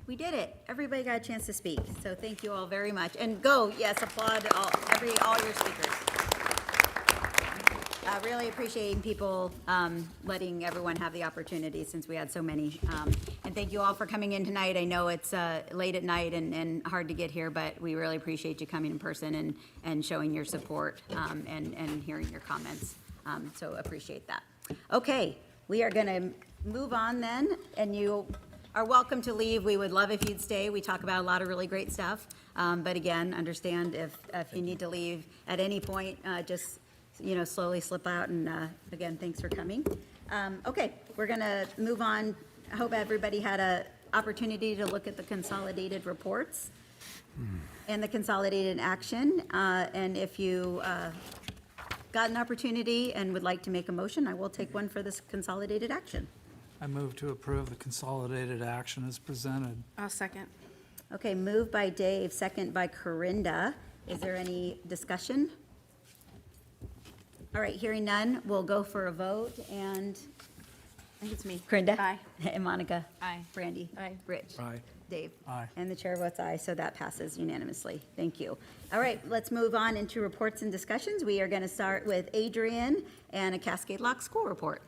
C: We did it. Everybody got a chance to speak. So thank you all very much. And yes, applaud all your speakers. Really appreciating people letting everyone have the opportunity since we had so many. And thank you all for coming in tonight. I know it's late at night and hard to get here, but we really appreciate you coming in person and showing your support and hearing your comments. So appreciate that. Okay, we are going to move on then, and you are welcome to leave. We would love if you'd stay. We talk about a lot of really great stuff. But again, understand if you need to leave at any point, just slowly slip out. And again, thanks for coming. Okay, we're gonna move on. I hope everybody had an opportunity to look at the consolidated reports and the consolidated action. And if you got an opportunity and would like to make a motion, I will take one for this consolidated action.
B: I move to approve the consolidated action as presented.
G: I'll second.
C: Okay, moved by Dave, second by Corinda. Is there any discussion? All right, hearing none, we'll go for a vote, and
G: I think it's me.
C: Corinda?
G: Aye.
C: And Monica?
G: Aye.
C: Brandy?
G: Aye.
C: Rich?
B: Aye.
C: Dave?
B: Aye.
C: And the chair votes aye, so that passes unanimously. Thank you. All right, let's move on into reports and discussions. We are going to start with Adrienne and a Cascade Lock School report.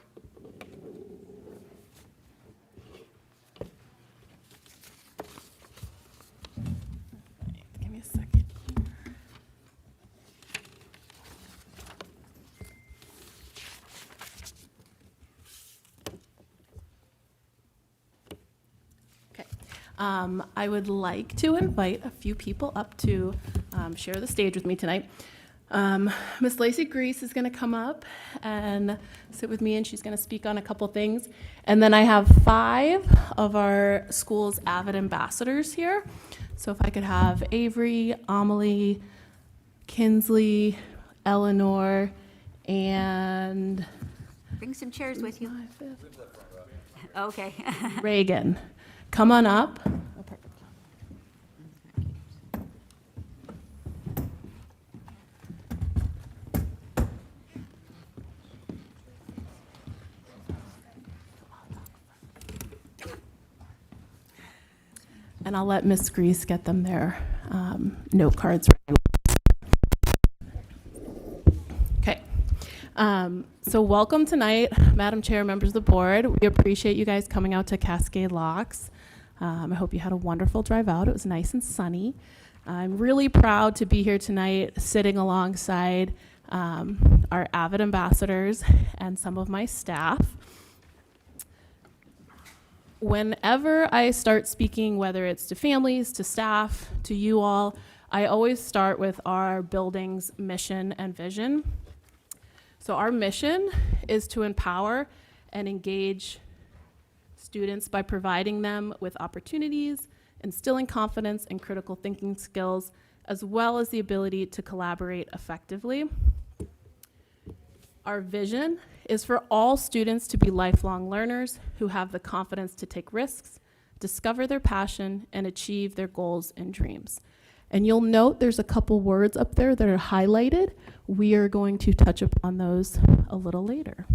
H: Give me a second. Okay. I would like to invite a few people up to share the stage with me tonight. Miss Lacey Grease is going to come up and sit with me, and she's going to speak on a couple things. And then I have 5 of our school's avid ambassadors here. So if I could have Avery, Amelie, Kinsley, Eleanor, and
C: Bring some chairs with you. Okay.
H: Reagan, come on up. And I'll let Miss Grease get them their note cards ready. Okay. So welcome tonight, Madam Chair, members of the board. We appreciate you guys coming out to Cascade Locks. I hope you had a wonderful drive out. It was nice and sunny. I'm really proud to be here tonight sitting alongside our avid ambassadors and some of my staff. Whenever I start speaking, whether it's to families, to staff, to you all, I always start with our building's mission and vision. So our mission is to empower and engage students by providing them with opportunities, instilling confidence and critical thinking skills, as well as the ability to collaborate effectively. Our vision is for all students to be lifelong learners who have the confidence to take risks, discover their passion, and achieve their goals and dreams. And you'll note there's a couple words up there that are highlighted. We are going to touch upon those a little later.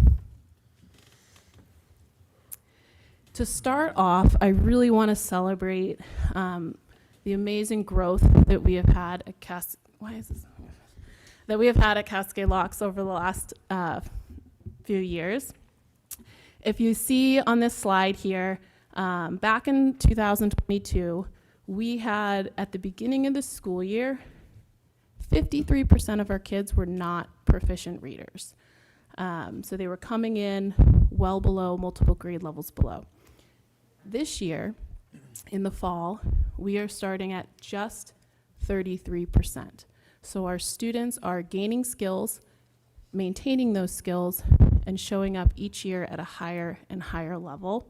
H: To start off, I really want to celebrate the amazing growth that we have had at Cascade Locks over the last few years. If you see on this slide here, back in 2022, we had, at the beginning of the school year, 53% of our kids were not proficient readers. So they were coming in well below, multiple grade levels below. This year, in the fall, we are starting at just 33%. So our students are gaining skills, maintaining those skills, and showing up each year at a higher and higher level.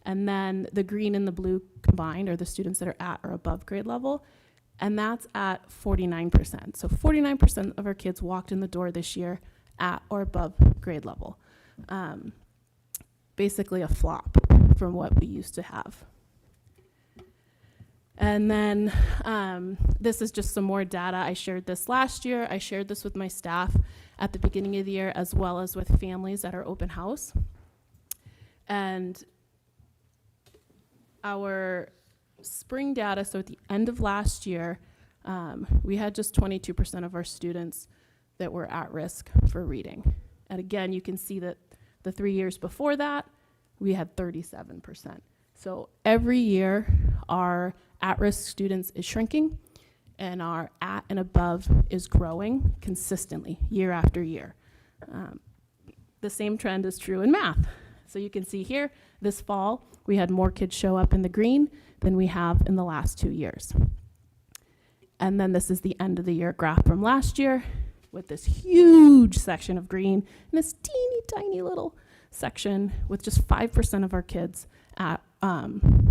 H: And then the green and the blue combined are the students that are at or above grade level, and that's at 49%. So 49% of our kids walked in the door this year at or above grade level. Basically a flop from what we used to have. And then this is just some more data. I shared this last year. I shared this with my staff at the beginning of the year, as well as with families at our open house. And our spring data, so at the end of last year, we had just 22% of our students that were at risk for reading. And again, you can see that the 3 years before that, we had 37%. So every year, our at-risk students is shrinking, and our at and above is growing consistently year after year. The same trend is true in math. So you can see here, this fall, we had more kids show up in the green than we have in the last 2 years. And then this is the end of the year graph from last year with this huge section of green and this teeny tiny little section with just 5% of our kids at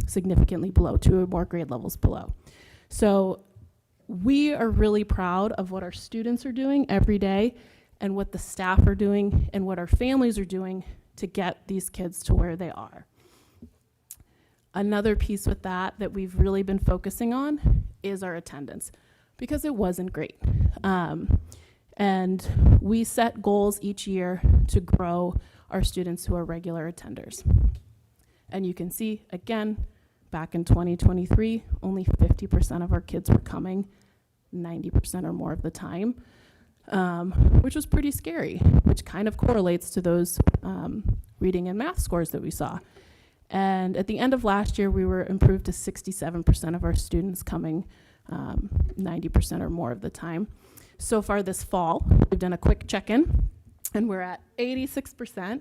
H: significantly below, 2 or more grade levels below. So we are really proud of what our students are doing every day and what the staff are doing and what our families are doing to get these kids to where they are. Another piece with that we've really been focusing on is our attendance, because it wasn't great. And we set goals each year to grow our students who are regular attenders. And you can see, again, back in 2023, only 50% of our kids were coming 90% or more of the time, which was pretty scary, which kind of correlates to those reading and math scores that we saw. And at the end of last year, we were improved to 67% of our students coming 90% or more of the time. So far this fall, we've done a quick check-in, and we're at 86%.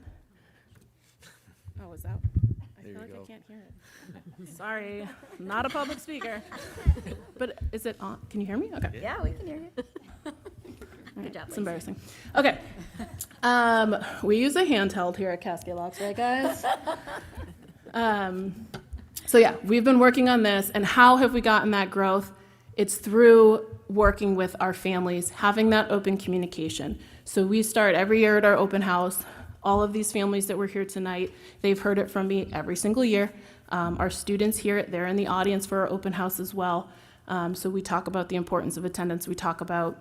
H: Oh, is that? I feel like I can't hear it. Sorry, not a public speaker. But is it on? Can you hear me? Okay.
C: Yeah, we can hear you. Good job,
H: It's
C: Lacey.
H: embarrassing. Okay. We use a handheld here at Cascade Locks, right, guys? So yeah, we've been working on this, and how have we gotten that growth? It's through working with our families, having that open communication. So we start every year at our open house. All of these families that were here tonight, they've heard it from me every single year. Our students hear it. They're in the audience for our open house as well. So we talk about the importance of attendance. We talk about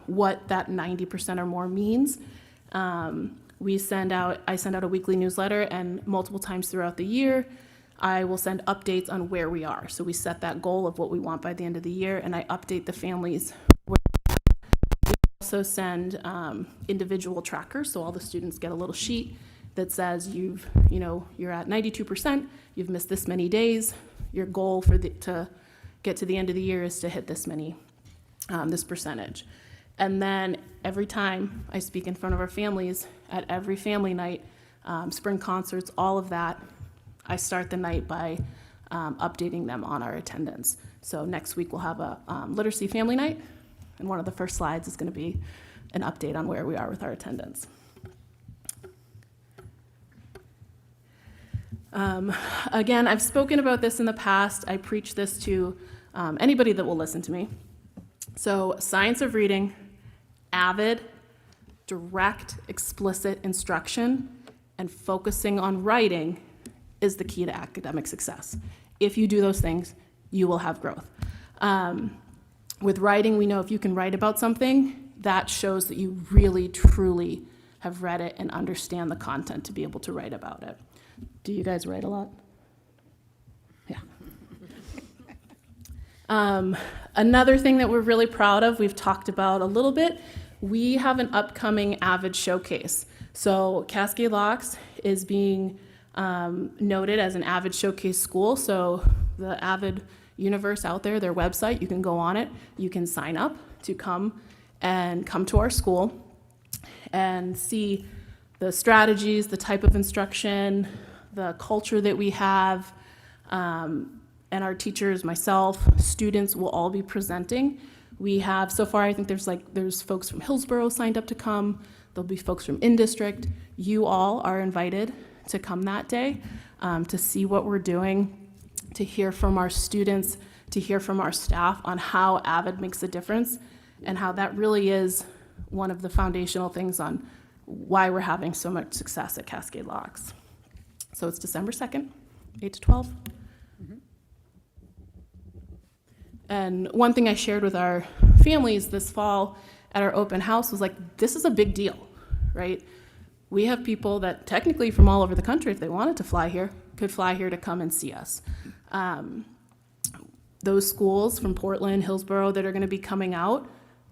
H: what that 90% or more means. I send out a weekly newsletter, and multiple times throughout the year, I will send updates on where we are. So we set that goal of what we want by the end of the year, and I update the families. We also send individual trackers, so all the students get a little sheet that says you're at 92%, you've missed this many days. Your goal to get to the end of the year is to hit this percentage. And then every time I speak in front of our families, at every family night, spring concerts, all of that, I start the night by updating them on our attendance. So next week we'll have a literacy family night, and one of the first slides is going to be an update on where we are with our attendance. Again, I've spoken about this in the past. I preach this to anybody that will listen to me. So science of reading, avid, direct, explicit instruction, and focusing on writing is the key to academic success. If you do those things, you will have growth. With writing, we know if you can write about something, that shows that you really, truly have read it and understand the content to be able to write about it. Do you guys write a lot? Yeah. Another thing that we're really proud of, we've talked about a little bit, we have an upcoming AVID showcase. So Cascade Locks is being noted as an AVID showcase school. So the AVID universe out there, their website, you can go on it, you can sign up to come to our school and see the strategies, the type of instruction, the culture that we have, and our teachers, myself, students will all be presenting. We have, so far, I think there's folks from Hillsborough signed up to come. There'll be folks from in-district. You all are invited to come that day to see what we're doing, to hear from our students, to hear from our staff on how AVID makes a difference and how that really is one of the foundational things on why we're having so much success at Cascade Locks. So it's December 2nd, 8 to 12. And one thing I shared with our families this fall at our open house was like, this is a big deal, right? We have people that technically from all over the country, if they wanted to fly here, could fly here to come and see us. Those schools from Portland, Hillsborough that are going to be coming out,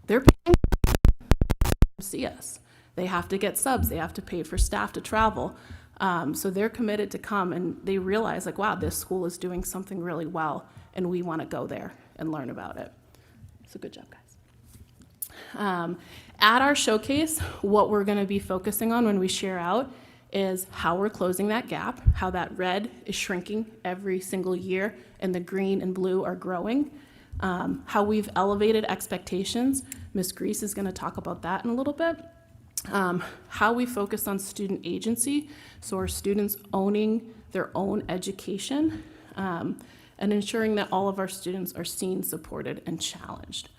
H: they're paying to see us. They have to get subs. They have to pay for staff to travel. So they're committed to come, and they realize, like, wow, this school is doing something really well, and we want to go there and learn about it. So good job, guys. At our showcase, what we're going to be focusing on when we share out is how we're closing that gap, how that red is shrinking every single year, and the green and blue are growing, how we've elevated expectations. Ms. Grease is going to talk about that in a little bit. How we focus on student agency, so our students owning their own education, and ensuring that all of our students are seen, supported, and challenged.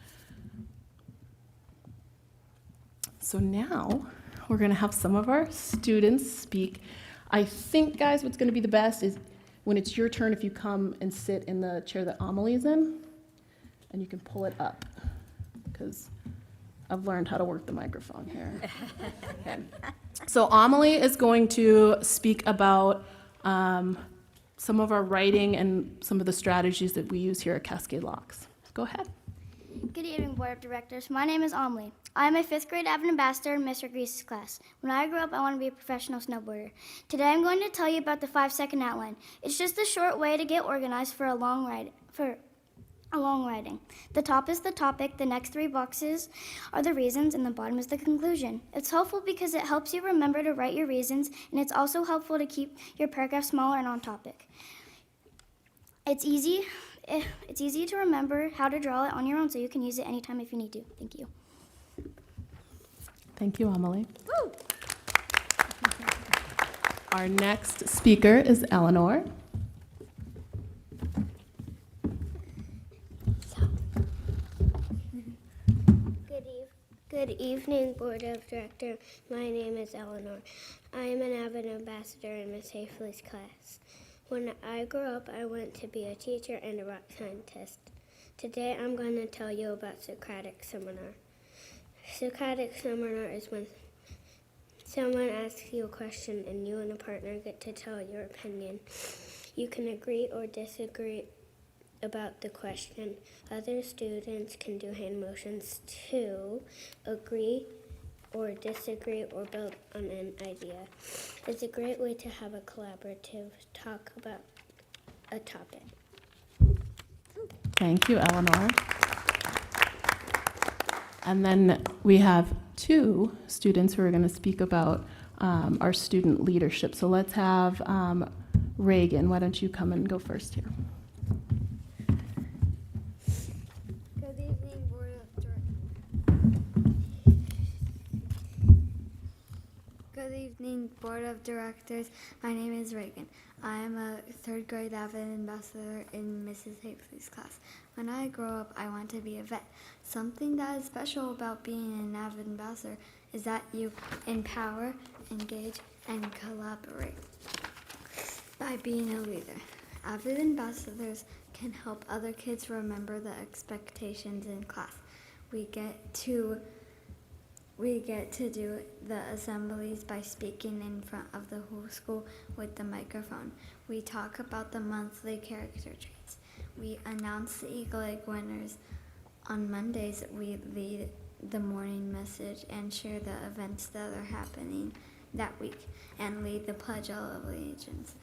H: So now we're going to have some of our students speak. I think, guys, what's going to be the best is when it's your turn, if you come and sit in the chair that Amelie's in, and you can pull it up, because I've learned how to work the microphone here. Okay. So Amelie is going to speak about some of our writing and some of the strategies that we use here at Cascade Locks. Go ahead.
D: Good evening, Board of Directors. My name is Amelie. I am a 5th grade AVID ambassador in Mr. Grease's class. When I grow up, I want to be a professional snowboarder. Today, I'm going to tell you about the 5-second outline. It's just a short way to get organized for a long writing. The top is the topic, the next 3 boxes are the reasons, and the bottom is the conclusion. It's helpful because it helps you remember to write your reasons, and it's also helpful to keep your paragraph smaller and on topic. It's easy to remember how to draw it on your own, so you can use it anytime if you need to. Thank you.
H: Thank you, Amelie.
D: Woo!
H: Our next speaker is Eleanor.
V: Good evening, Board of Directors. My name is Eleanor. I am an AVID ambassador in Miss Hafley's class. When I grew up, I wanted to be a teacher and a rock scientist. Today, I'm going to tell you about Socratic seminar. Socratic seminar is when someone asks you a question and you and a partner get to tell your opinion. You can agree or disagree about the question. Other students can do hand motions to agree or disagree or build on an idea. It's a great way to have a collaborative talk about a topic.
H: Thank you, Eleanor. And then we have 2 students who are going to speak about our student leadership. So let's have Reagan. Why don't you come and go first here?
V: Good evening, Board of Directors. Good evening, Board of Directors. My name is Reagan. I am a 3rd grade AVID ambassador in Mrs. Hafley's class. When I grow up, I want to be a vet. Something that is special about being an AVID ambassador is that you empower, engage, and collaborate by being a leader. Avid ambassadors can help other kids remember the expectations in class. We get to do the assemblies by speaking in front of the whole school with the microphone. We talk about the monthly character traits. We announce the Eagle Egg winners. On Mondays, we lead the morning message and share the events that are happening that week and lead the Pledge of Allegiance.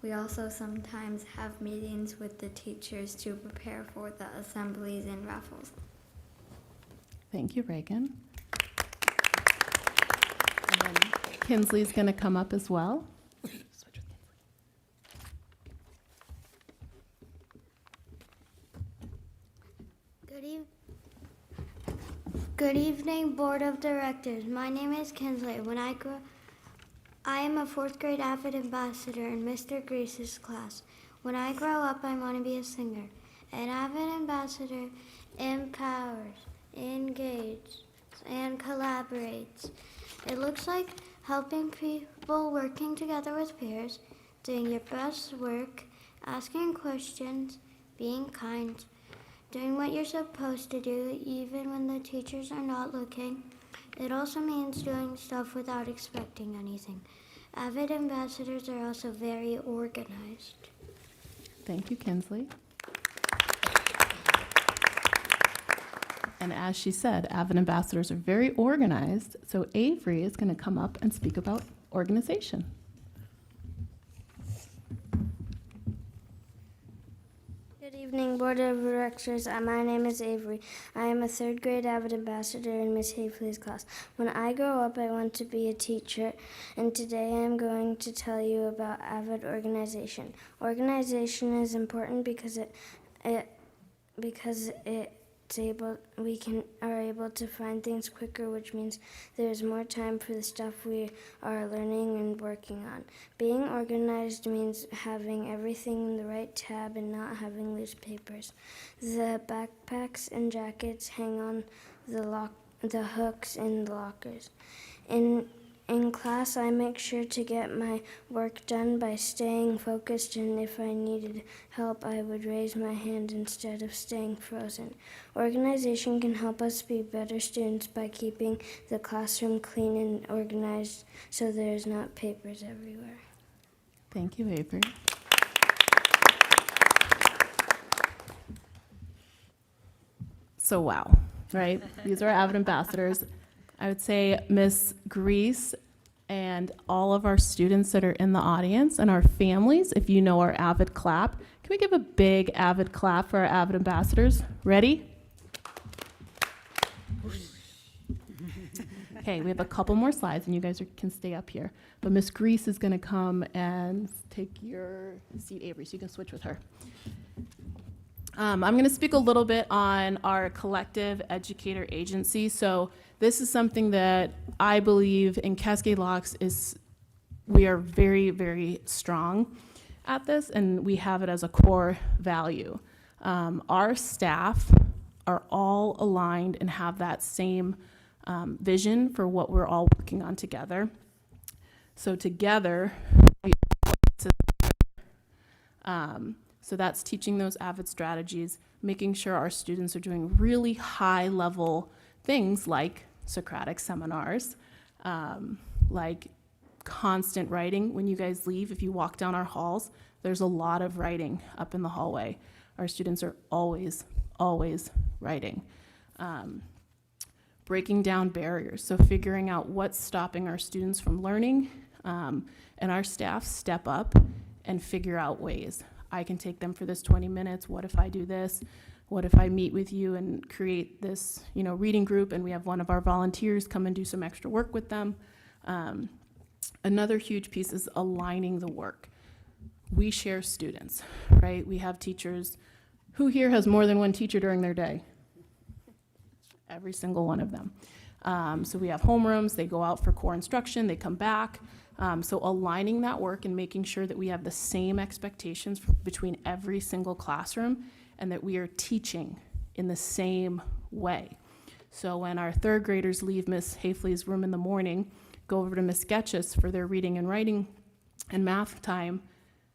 V: We also sometimes have meetings with the teachers to prepare for the assemblies and raffles.
H: Thank you, Reagan. And then Kinsley's going to come up as well.
V: Good evening, Board of Directors. My name is Kinsley. I am a 4th grade Avid ambassador in Mr. Grease's class. When I grow up, I want to be a singer. An Avid ambassador empowers, engages, and collaborates. It looks like helping people, working together with peers, doing your best work, asking questions, being kind, doing what you're supposed to do even when the teachers are not looking. It also means doing stuff without expecting anything. Avid ambassadors are also very organized.
H: Thank you, Kinsley. And as she said, Avid ambassadors are very organized, so Avery is going to come up and speak about organization.
V: Good evening, Board of Directors. My name is Avery. I am a 3rd grade Avid ambassador in Miss Hafley's class. When I grow up, I want to be a teacher, and today I'm going to tell you about Avid organization. Organization is important because we are able to find things quicker, which means there's more time for the stuff we are learning and working on. Being organized means having everything in the right tab and not having loose papers. The backpacks and jackets hang on the hooks in the lockers. In class, I make sure to get my work done by staying focused, and if I needed help, I would raise my hand instead of staying frozen. Organization can help us be better students by keeping the classroom clean and organized so there's not papers everywhere.
H: Thank you, Avery. So wow, right? These are Avid ambassadors. I would say Miss Grease and all of our students that are in the audience and our families, if you know our Avid clap, can we give a big Avid clap for our Avid ambassadors? Ready? Okay, we have a couple more slides and you guys can stay up here. But Miss Grease is gonna come and take your seat, Avery, so you can switch with her. I'm going to speak a little bit on our collective educator agency. So this is something that I believe in Cascade Locks we are very, very strong at this, and we have it as a core value. Our staff are all aligned and have that same vision for what we're all working on together. So together, so that's teaching those Avid strategies, making sure our students are doing really high level things like Socratic seminars, like constant writing. When you guys leave, if you walk down our halls, there's a lot of writing up in the hallway. Our students are always, always writing. Breaking down barriers, so figuring out what's stopping our students from learning, and our staff step up and figure out ways. I can take them for this 20 minutes. What if I do this? What if I meet with you and create this, reading group, and we have one of our volunteers come and do some extra work with them? Another huge piece is aligning the work. We share students, right? We have teachers. Who here has more than one teacher during their day? Every single one of them. So we have homerooms. They go out for core instruction. They come back. So aligning that work and making sure that we have the same expectations between every single classroom and that we are teaching in the same way. So when our 3rd graders leave Miss Hafley's room in the morning, go over to Miss Getch's for their reading and writing and math time,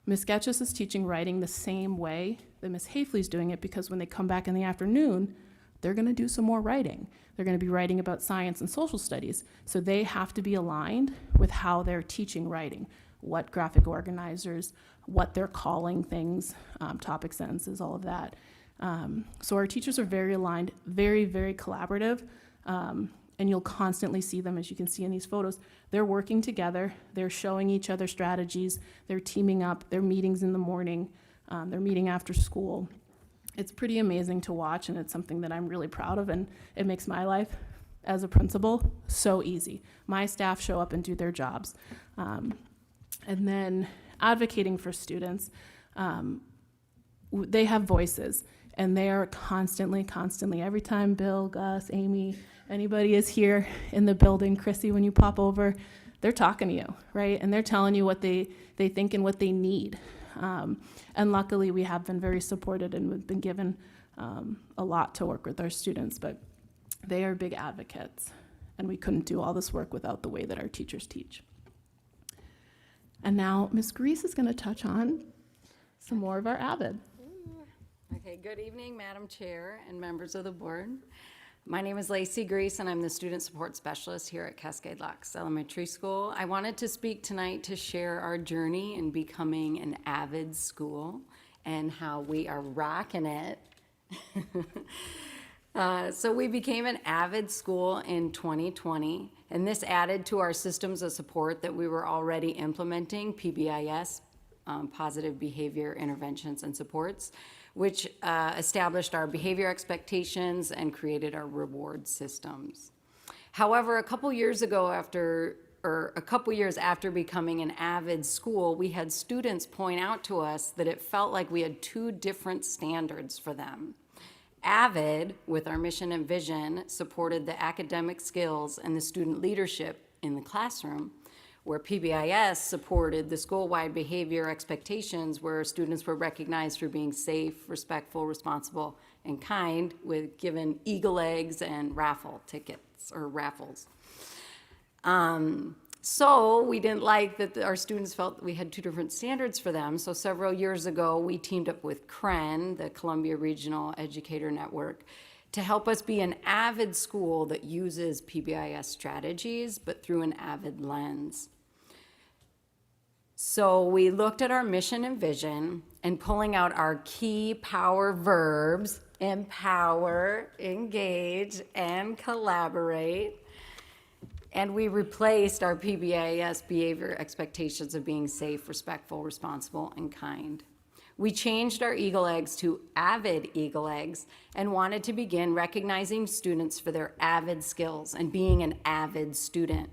H: Ms. Getchus is teaching writing the same way that Ms. Hafley's doing it, because when they come back in the afternoon, they're going to do some more writing. They're going to be writing about science and social studies. So they have to be aligned with how they're teaching writing, what graphic organizers, what they're calling things, topic sentences, all of that. So our teachers are very aligned, very, very collaborative. And you'll constantly see them, as you can see in these photos. They're working together, they're showing each other strategies, they're teaming up, they're meetings in the morning, they're meeting after school. It's pretty amazing to watch, and it's something that I'm really proud of, and it makes my life as a principal so easy. My staff show up and do their jobs. And then advocating for students, they have voices, and they are constantly, every time Bill, Gus, Amy, anybody is here in the building, Chrissy, when you pop over, they're talking to you, right? And they're telling you what they think and what they need. And luckily, we have been very supported, and we've been given a lot to work with our students, but they are big advocates, and we couldn't do all this work without the way that our teachers teach. And now Ms. Grease is going to touch on some more of our AVID.
E: Okay, good evening, Madam Chair and members of the board. My name is Lacey Grease, and I'm the Student Support Specialist here at Cascade Locks Elementary School. I wanted to speak tonight to share our journey in becoming an AVID school and how we are rocking it. So we became an AVID school in 2020, and this added to our systems of support that we were already implementing, PBIS, Positive Behavior Interventions and Supports, which established our behavior expectations and created our reward systems. However, a couple years after becoming an AVID school, we had students point out to us that it felt like we had two different standards for them. AVID, with our mission and vision, supported the academic skills and the student leadership in the classroom, where PBIS supported the school-wide behavior expectations, where students were recognized for being safe, respectful, responsible, and kind, with given eagle eggs and raffle tickets or raffles. So we didn't like that our students felt we had two different standards for them. So several years ago, we teamed up with CREN, the Columbia Regional Educator Network, to help us be an AVID school that uses PBIS strategies, but through an AVID lens. So we looked at our mission and vision and pulling out our key power verbs: empower, engage, and collaborate. And we replaced our PBIS behavior expectations of being safe, respectful, responsible, and kind. We changed our eagle eggs to AVID eagle eggs and wanted to begin recognizing students for their AVID skills and being an AVID student.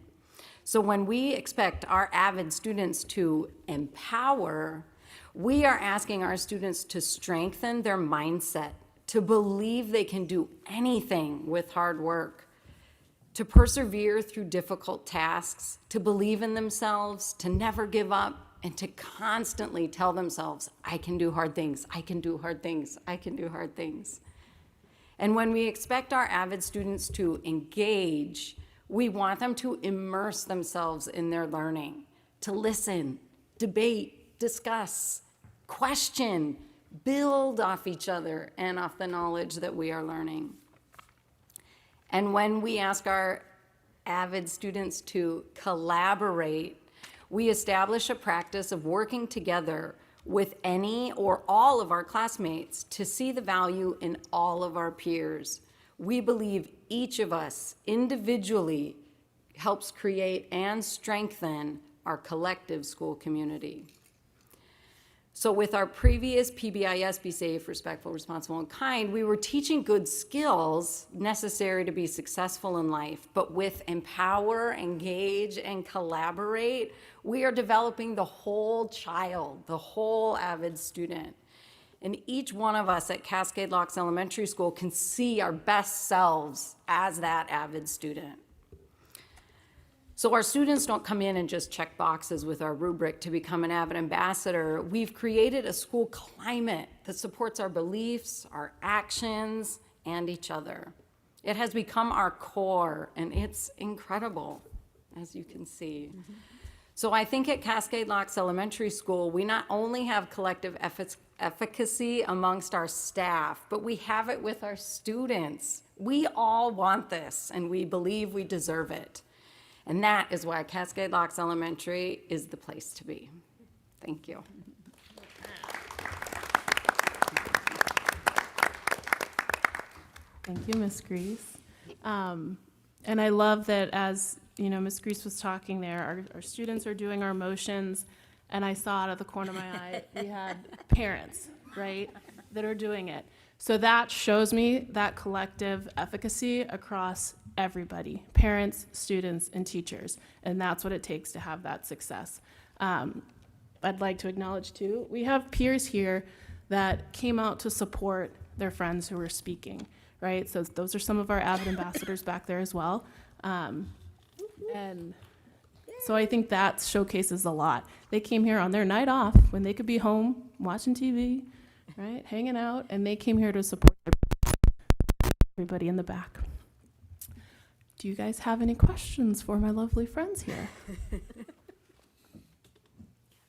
E: So when we expect our AVID students to empower, we are asking our students to strengthen their mindset, to believe they can do anything with hard work, to persevere through difficult tasks, to believe in themselves, to never give up, and to constantly tell themselves, I can do hard things, I can do hard things, I can do hard things. And when we expect our AVID students to engage, we want them to immerse themselves in their learning, to listen, debate, discuss, question, build off each other and off the knowledge that we are learning. And when we ask our AVID students to collaborate, we establish a practice of working together with any or all of our classmates to see the value in all of our peers. We believe each of us individually helps create and strengthen our collective school community. So with our previous PBIS, be safe, respectful, responsible, and kind, we were teaching good skills necessary to be successful in life. But with empower, engage, and collaborate, we are developing the whole child, the whole AVID student. And each one of us at Cascade Locks Elementary School can see our best selves as that AVID student. So our students don't come in and just check boxes with our rubric to become an AVID ambassador. We've created a school climate that supports our beliefs, our actions, and each other. It has become our core, and it's incredible, as you can see. So I think at Cascade Locks Elementary School, we not only have collective efficacy amongst our staff, but we have it with our students. We all want this, and we believe we deserve it. And that is why Cascade Locks Elementary is the place to be. Thank you.
H: Thank you, Ms. Grease. And I love that as, you know, Ms. Grease was talking there, our students are doing our motions, and I saw out of the corner of my eye, we had parents, right, that are doing it. So that shows me that collective efficacy across everybody, parents, students, and teachers, and that's what it takes to have that success. I'd like to acknowledge, too, we have peers here that came out to support their friends who were speaking, right? So those are some of our avid ambassadors back there as well. And so I think that showcases a lot. They came here on their night off when they could be home watching TV, right, hanging out, and they came here to support everybody in the back. Do you guys have any questions for my lovely friends here?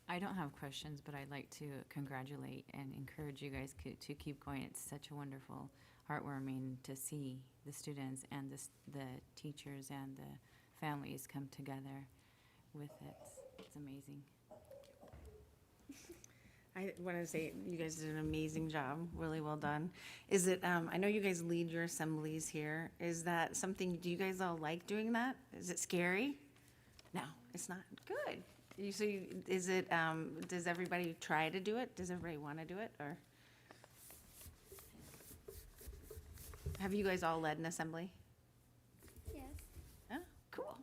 A: I don't have questions, but I'd like to congratulate and encourage you guys to keep going. It's such a wonderful, heartwarming to see the students and the teachers and the families come together with it. It's amazing.
G: I want to say you guys did an amazing job, really well done. Is it, I know you guys lead your assemblies here. Is that something, do you guys all like doing that? Is it scary? No, it's not. Good. Is it, does everybody try to do it? Does everybody want to do it, or? Have you guys all led an assembly?
V: Yes.
G: Oh, cool.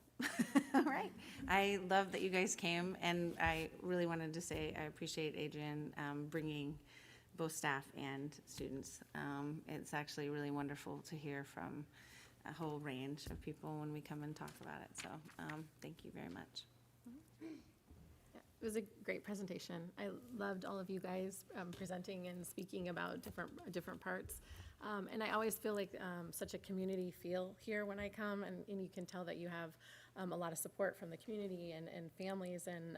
G: All right. I love that you guys came, and I really wanted to say I appreciate Adrian bringing both staff and students. It's actually really wonderful to hear from a whole range of people when we come and talk about it. So thank you very much.
K: It was a great presentation. I loved all of you guys presenting and speaking about different parts. And I always feel like such a community feel here when I come, and you can tell that you have a lot of support from the community and families, and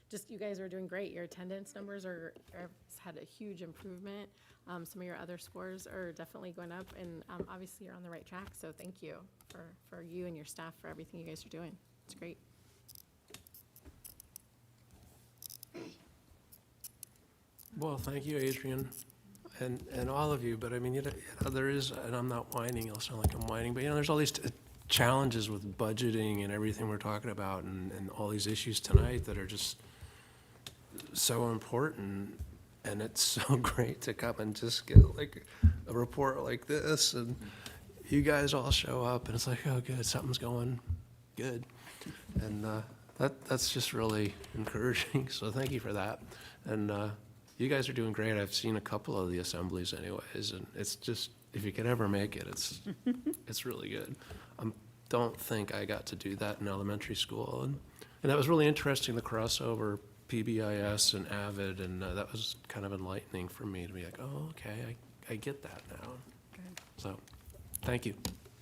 K: just you guys are doing great. Your attendance numbers have had a huge improvement. Some of your other scores are definitely going up, and obviously you're on the right track. So thank you for you and your staff for everything you guys are doing. It's great.
F: Well, thank you, Adrian, and all of you, but I mean, you know, there is, and I'm not whining, it'll sound like I'm whining, but you know, there's all these challenges with budgeting and everything we're talking about, and all these issues tonight that are just so important, and it's so great to come and just get like a report like this, and you guys all show up, and it's like, oh, good, something's going good, and that's just really encouraging, so thank you for that, and you guys are doing great. I've seen a couple of the assemblies anyways, and it's just, if you could ever make it, it's really good. I don't think I got to do that in elementary school, and that was really interesting, the crossover PBIS and AVID, and that was kind of enlightening for me to be like, oh, okay, I get that now. So, thank you.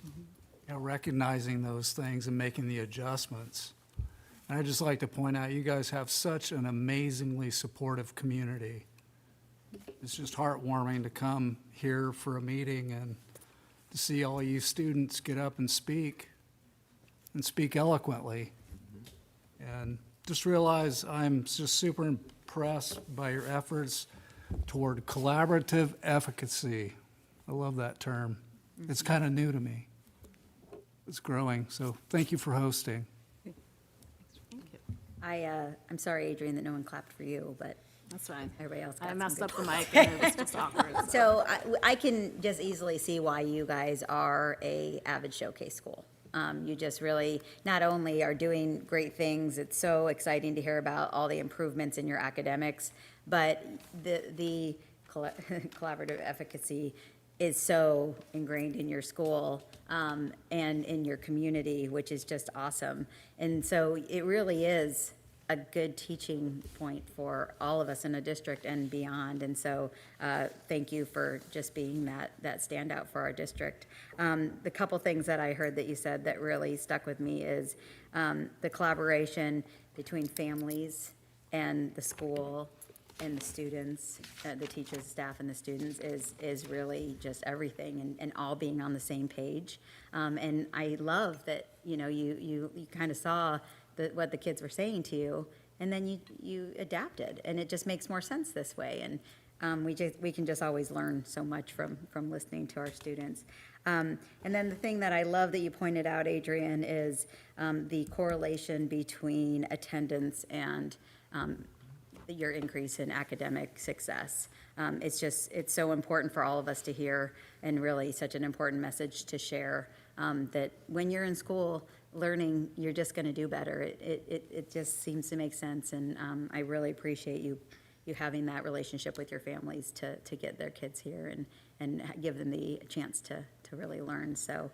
B: You know, recognizing those things and making the adjustments. And I'd just like to point out, you guys have such an amazingly supportive community. It's just heartwarming to come here for a meeting and to see all you students get up and speak eloquently. And just realize I'm just super impressed by your efforts toward collaborative efficacy. I love that term. It's kind of new to me. It's growing, so thank you for hosting.
C: I'm sorry, Adrian, that no one clapped for you, but
E: That's fine.
C: everybody else got
E: I
C: some
E: messed
C: good
E: up the
C: ones.
E: mic and it was just awkward.
C: So I can just easily see why you guys are a avid showcase school. You just really not only are doing great things, it's so exciting to hear about all the improvements in your academics, but the collaborative efficacy is so ingrained in your school and in your community, which is just awesome. And so it really is a good teaching point for all of us in a district and beyond. And so thank you for just being that standout for our district. The couple things that I heard that you said that really stuck with me is the collaboration between families and the school and the students, the teachers, staff, and the students is really just everything, and all being on the same page. And I love that, you kind of saw what the kids were saying to you, and then you adapted, and it just makes more sense this way. And we can just always learn so much from listening to our students. And then the thing that I love that you pointed out, Adrian, is the correlation between attendance and your increase in academic success. It's so important for all of us to hear, and really such an important message to share, that when you're in school learning, you're just going to do better. It just seems to make sense, and I really appreciate you having that relationship with your families to get their kids here and give them the chance to really learn. So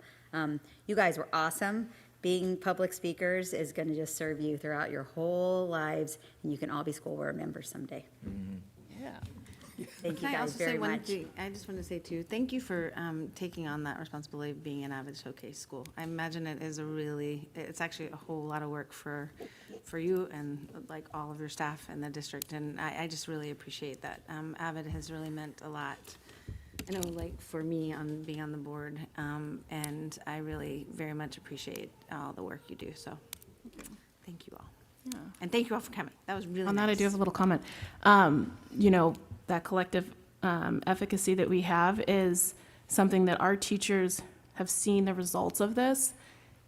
C: you guys were awesome. Being public speakers is going to just serve you throughout your whole lives, and you can all be school board members someday.
G: Yeah.
C: Thank you
G: Can I
C: guys
G: also say
C: very
G: one
C: much.
G: thing? I just want to say too, thank you for taking on that responsibility of being an Avid Showcase school. I imagine it's actually a whole lot of work for you and like all of your staff in the district, and I just really appreciate that. Avid has really meant a lot. I know, like, for me on being on the board, and I really very much appreciate all the work you do, so thank you all.
H: Yeah.
G: And thank you all for coming. That was really nice.
H: On that, I do have a little comment. That collective efficacy that we have is something that our teachers have seen the results of this,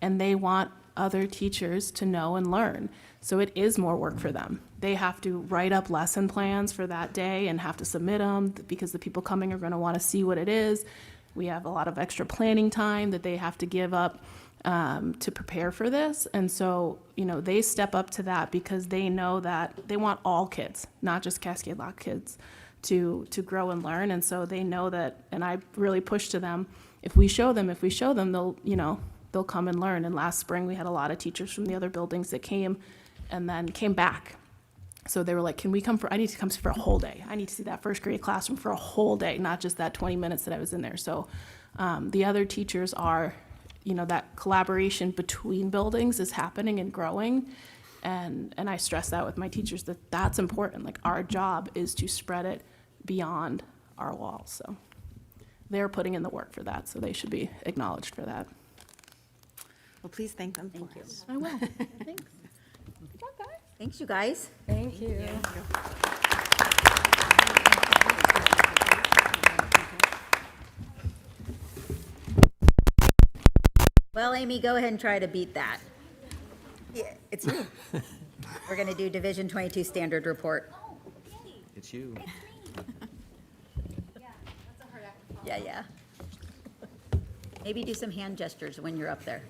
H: and they want other teachers to know and learn. So it is more work for them. They have to write up lesson plans for that day and have to submit them because the people coming are going to want to see what it is. We have a lot of extra planning time that they have to give up to prepare for this. And so, they step up to that because they know that they want all kids, not just Cascade Lock kids, to grow and learn. And so they know that, and I really push to them, if we show them, they'll come and learn. And last spring, we had a lot of teachers from the other buildings that came and then came back. So they were like, I need to come for a whole day. I need to see that first grade classroom for a whole day, not just that 20 minutes that I was in there. So the other teachers are, that collaboration between buildings is happening and growing. And I stress that with my teachers, that's important. Like, our job is to spread it beyond our walls. So they're putting in the work for that, so they should be acknowledged for that.
G: Well, please thank them for us.
H: I will.
C: Thanks. Good job, guys. Thanks, you guys.
E: Thank you.
C: Well, Amy, go ahead and try to beat that. Yeah, it's you. We're going to do Division 22 standard report.
I: It's you.
C: Yeah. Maybe do some hand gestures when you're up there.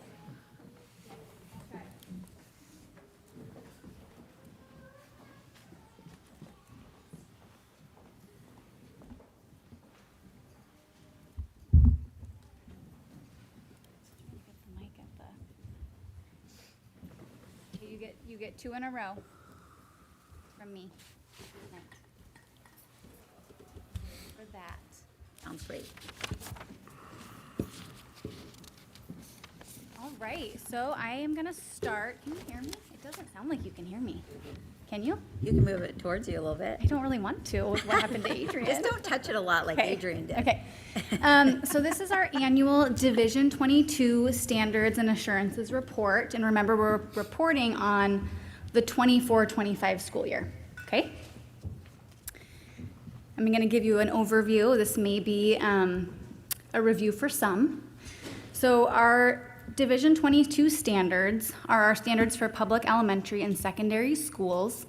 U: You get 2 in a row from me. For that.
C: Sounds great.
U: All right, so I am gonna start. Can you hear me? It doesn't sound like you can hear me. Can you?
C: You can move it towards you a little bit.
U: I don't really want to with what happened to Adrian.
C: Just don't touch it a lot like
U: Okay.
C: Adrian did.
U: Okay. So this is our annual Division 22 Standards and Assurances Report. And remember, we're reporting on the 24-25 school year. Okay? I'm going to give you an overview. This may be a review for some. So our Division 22 standards are our standards for public elementary and secondary schools.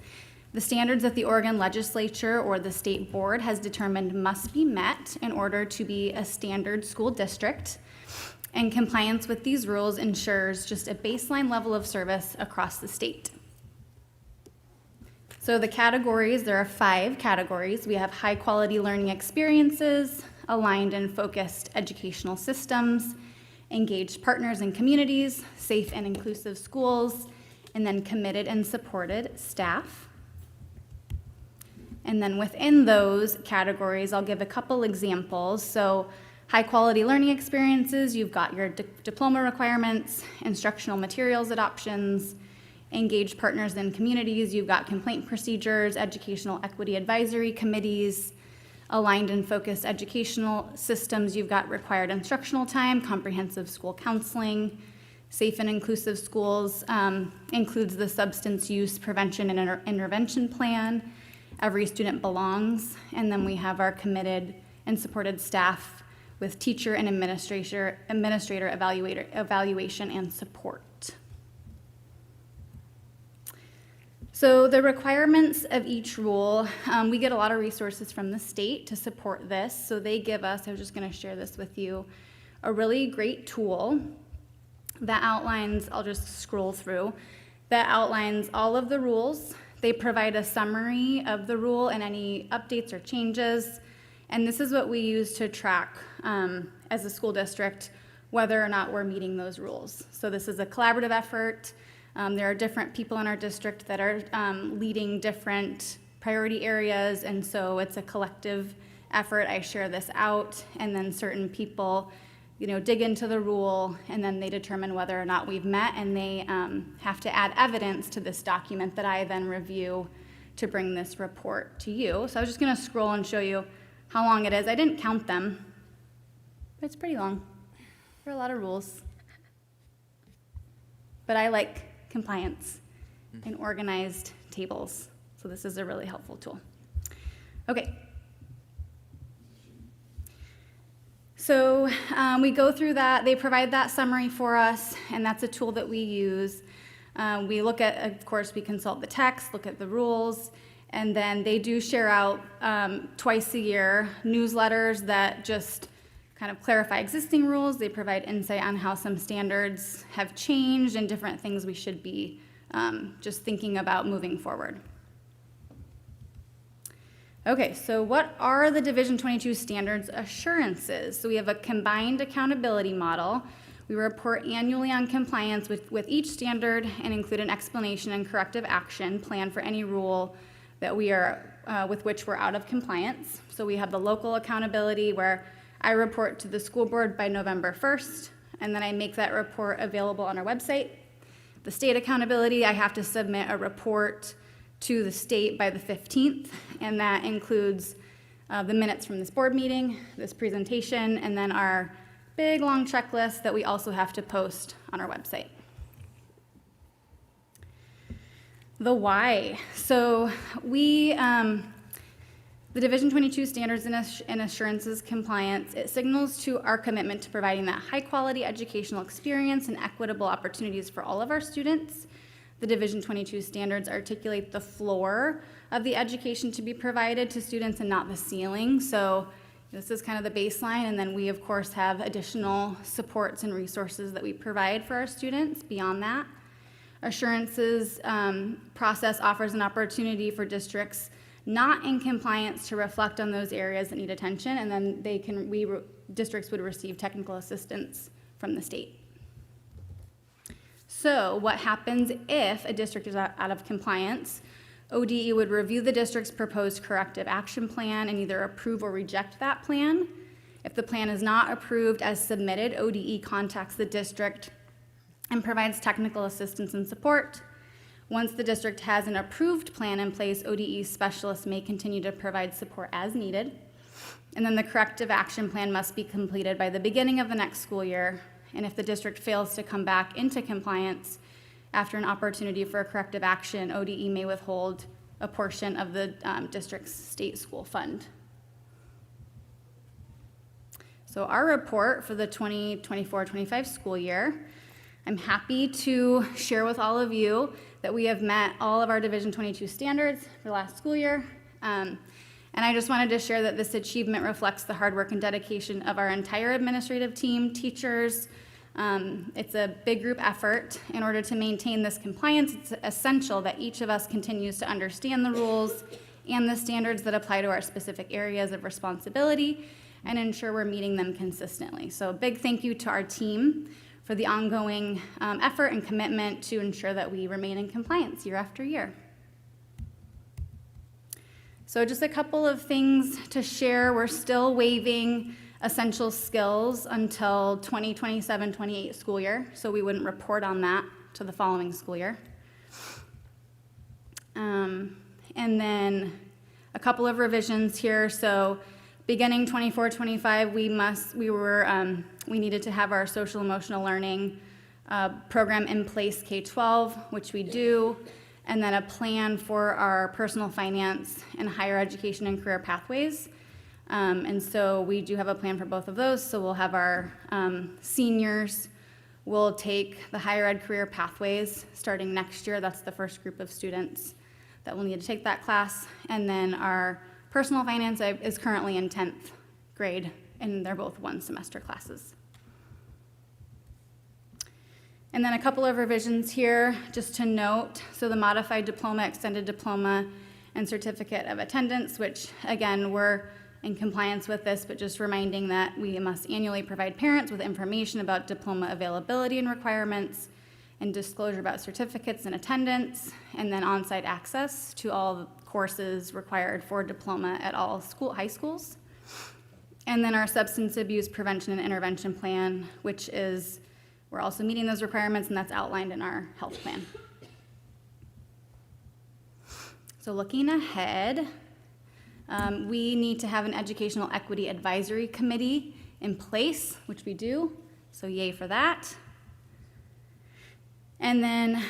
U: The standards that the Oregon legislature or the state board has determined must be met in order to be a standard school district. And compliance with these rules ensures just a baseline level of service across the state. So the categories, there are 5 categories. We have high quality learning experiences, aligned and focused educational systems, engaged partners and communities, safe and inclusive schools, and then committed and supported staff. And then within those categories, I'll give a couple examples. So high quality learning experiences, you've got your diploma requirements, instructional materials adoptions, engaged partners in communities. You've got complaint procedures, educational equity advisory committees, aligned and focused educational systems. You've got required instructional time, comprehensive school counseling. Safe and inclusive schools includes the substance use prevention and intervention plan. Every student belongs. And then we have our committed and supported staff with teacher and administrator evaluation and support. So the requirements of each rule, we get a lot of resources from the state to support this. So they give us, I was just gonna share this with you, a really great tool that outlines, I'll just scroll through, that outlines all of the rules. They provide a summary of the rule and any updates or changes. And this is what we use to track as a school district whether or not we're meeting those rules. So this is a collaborative effort. There are different people in our district that are leading different priority areas, and so it's a collective effort. I share this out, and then certain people, dig into the rule, and then they determine whether or not we've met, and they have to add evidence to this document that I then review to bring this report to you. So I was just gonna scroll and show you how long it is. I didn't count them, but it's pretty long. There are a lot of rules. But I like compliance and organized tables, so this is a really helpful tool. Okay. So we go through that. They provide that summary for us, and that's a tool that we use. We look at, of course, we consult the text, look at the rules, and then they do share out twice a year newsletters that just kind of clarify existing rules. They provide insight on how some standards have changed and different things we should be just thinking about moving forward. Okay, so what are the Division 22 standards assurances? So we have a combined accountability model. We report annually on compliance with each standard and include an explanation and corrective action plan for any rule that we are, with which we're out of compliance. So we have the local accountability where I report to the school board by November 1st, and then I make that report available on our website. The state accountability, I have to submit a report to the state by the 15th, and that includes the minutes from this board meeting, this presentation, and then our big long checklist that we also have to post on our website. The why. So we, the Division 22 Standards and Assurances Compliance, it signals to our commitment to providing that high-quality educational experience and equitable opportunities for all of our students. The Division 22 standards articulate the floor of the education to be provided to students and not the ceiling. So this is kind of the baseline, and then we, of course, have additional supports and resources that we provide for our students beyond that. Assurances process offers an opportunity for districts not in compliance to reflect on those areas that need attention, and then districts would receive technical assistance from the state. So what happens if a district is out of compliance? ODE would review the district's proposed corrective action plan and either approve or reject that plan. If the plan is not approved as submitted, ODE contacts the district and provides technical assistance and support. Once the district has an approved plan in place, ODE specialists may continue to provide support as needed. And then the corrective action plan must be completed by the beginning of the next school year. And if the district fails to come back into compliance after an opportunity for a corrective action, ODE may withhold a portion of the district's state school fund. So our report for the 2024-25 school year, I'm happy to share with all of you that we have met all of our Division 22 standards for the last school year. And I just wanted to share that this achievement reflects the hard work and dedication of our entire administrative team, teachers. It's a big group effort. In order to maintain this compliance, it's essential that each of us continues to understand the rules and the standards that apply to our specific areas of responsibility and ensure we're meeting them consistently. So a big thank you to our team for the ongoing effort and commitment to ensure that we remain in compliance year after year. So just a couple of things to share. We're still waiving essential skills until 2027-28 school year, so we wouldn't report on that to the following school year. And then a couple of revisions here. So beginning 24-25, we needed to have our social emotional learning program in place K-12, which we do, and then a plan for our personal finance and higher education and career pathways. And so we do have a plan for both of those. So we'll have our seniors will take the higher ed career pathways starting next year. That's the first group of students that will need to take that class. And then our personal finance is currently in 10th grade, and they're both one semester classes. And then a couple of revisions here, just to note. So the modified diploma, extended diploma, and certificate of attendance, which again, we're in compliance with this, but just reminding that we must annually provide parents with information about diploma availability and requirements, and disclosure about certificates and attendance, and then on-site access to all courses required for diploma at all high schools. And then our substance abuse prevention and intervention plan, which is, we're also meeting those requirements, and that's outlined in our health plan. So looking ahead, we need to have an educational equity advisory committee in place, which we do, so yay for that. And then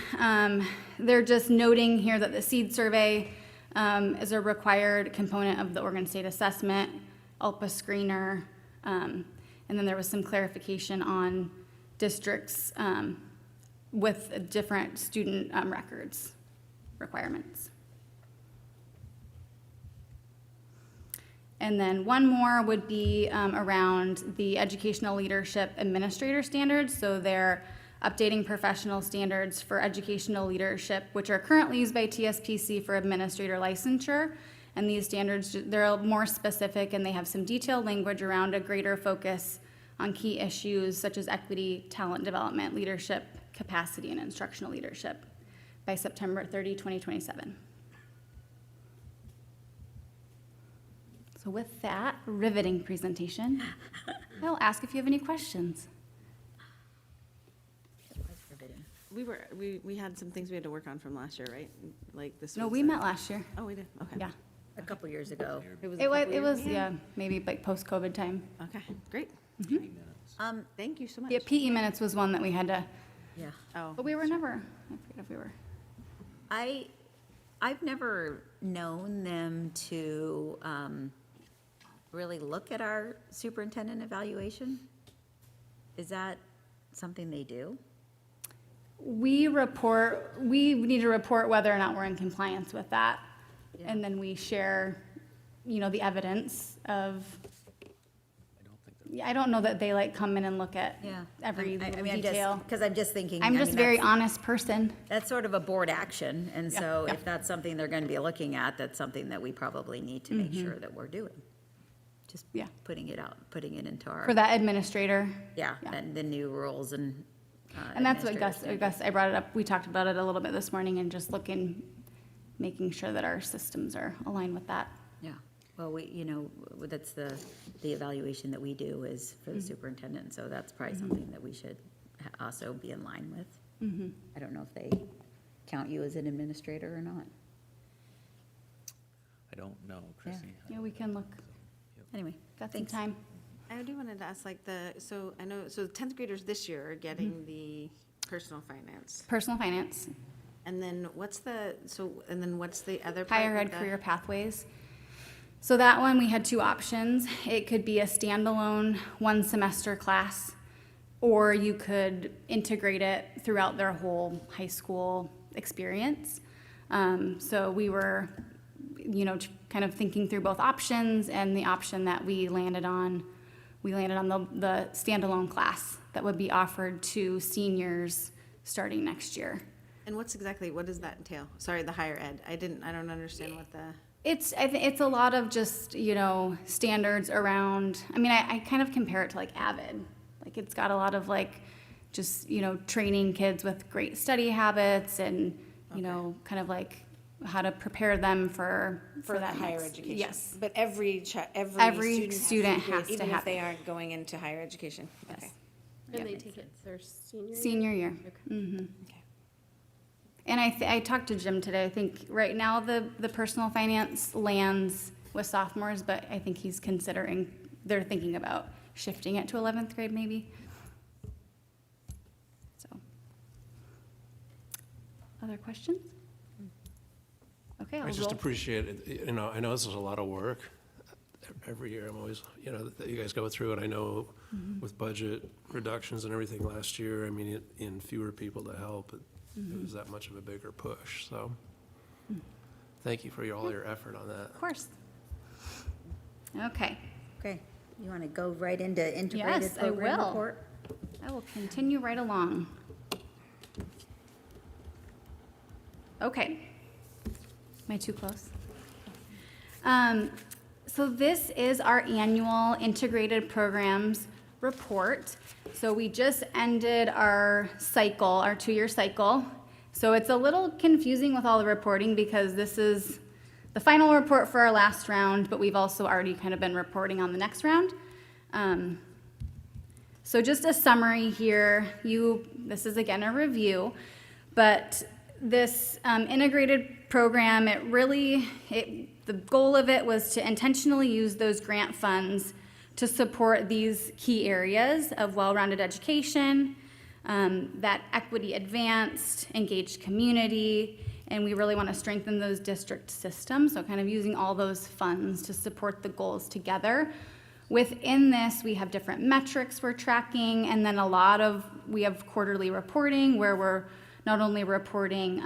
U: they're just noting here that the SEED survey is a required component of the Oregon State Assessment, ALPA screener, and then there was some clarification on districts with different student records requirements. And then one more would be around the educational leadership administrator standards. So they're updating professional standards for educational leadership, which are currently used by TSPC for administrator licensure. And these standards, they're more specific, and they have some detailed language around a greater focus on key issues such as equity, talent development, leadership, capacity, and instructional leadership by September 30, 2027. So with that riveting presentation, I'll ask if you have any questions.
G: We had some things we had to work on from last year, right? Like this.
C: No,
G: was
C: we
G: a-
C: met last year.
G: Oh, we did, okay.
C: Yeah, a couple years ago.
G: It was.
C: It was, yeah, maybe like post-COVID time.
G: Okay, great. Thank you so much.
C: Yeah, PE minutes was one that we had to,
I: Yeah.
G: Oh.
C: but we were never, I forget if we were.
I: I've never known them to really look at our superintendent evaluation. Is that something they do?
C: We need to report whether or not we're in compliance with that. And then we share, the evidence of, I don't know that they like come in and look at
I: Yeah.
C: every
I: I
C: little
I: mean,
C: detail.
I: Because I'm just thinking.
C: I'm
I: I
C: just
I: mean,
C: very
I: that's-
C: honest person.
I: That's sort of a board action, and
C: Yeah,
I: so
C: yeah.
I: if that's something they're going to be looking at, that's something that we probably need to make
C: Mhm.
I: sure that we're doing. Just
C: Yeah.
I: putting it into our.
C: For that administrator.
I: Yeah, and the new rules and.
C: And that's what
I: administrative
C: I brought it up, we talked about it a little bit this morning, and just making sure that our systems are aligned with that.
I: Yeah, well, that's the evaluation that we do is for the
C: Mhm.
I: superintendent, so that's probably
C: Mhm.
I: something that we should also be in line with.
C: Mhm.
I: I don't know if they count you as an administrator or not.
J: I don't know, Chrissy.
C: Yeah, we can look.
I: Anyway,
C: got some
I: thanks.
C: time.
G: I do wanted to ask, so I know, so 10th graders this year are getting the personal finance.
C: Personal finance.
G: And then what's the other part?
C: Higher
G: with
C: ed
G: the-
C: career pathways. So that one, we had two options. It could be a standalone one semester class, or you could integrate it throughout their whole high school experience. So we were, kind of thinking through both options, and the option that we landed on the standalone class that would be offered to seniors starting next year.
G: And what does that entail? Sorry, the higher ed. I don't understand what the.
C: It's a lot of just, standards around, I kind of compare it to like Avid. Like it's got a lot of just, training kids with great study habits and, kind of like how to prepare them for
G: that higher
C: next-
G: education.
C: Yes.
G: But every
C: student has to
G: even
C: have
G: if they
C: it.
G: aren't going into higher education. Okay.
K: And they take it their senior year?
C: Senior year.
K: Okay.
C: Mhm.
U: And I talked to Jim today. I think right now the personal finance lands with sophomores, but I think they're thinking about shifting it to 11th grade maybe. So, other questions? Okay,
F: I just appreciate it. You know, I know this is a lot of work. Every year, I'm always, you know, that you guys go through it. I know with budget reductions and everything last year, I mean, in fewer people to help, it was that much of a bigger push. So thank you for all your effort on that.
U: Of course. Okay.
I: Okay, you want to go right into integrated
U: Yes, I
I: program
U: will.
I: report?
U: I will continue right along. Okay. Am I too close? So this is our annual integrated programs report. So we just ended our cycle, our 2-year cycle. So it's a little confusing with all the reporting because this is the final report for our last round, but we've also already kind of been reporting on the next round. So just a summary here. This is again a review, but this integrated program, the goal of it was to intentionally use those grant funds to support these key areas of well-rounded education, that equity advanced, engaged community, and we really want to strengthen those district systems, so kind of using all those funds to support the goals together. Within this, we have different metrics we're tracking, and then we have quarterly reporting where we're not only reporting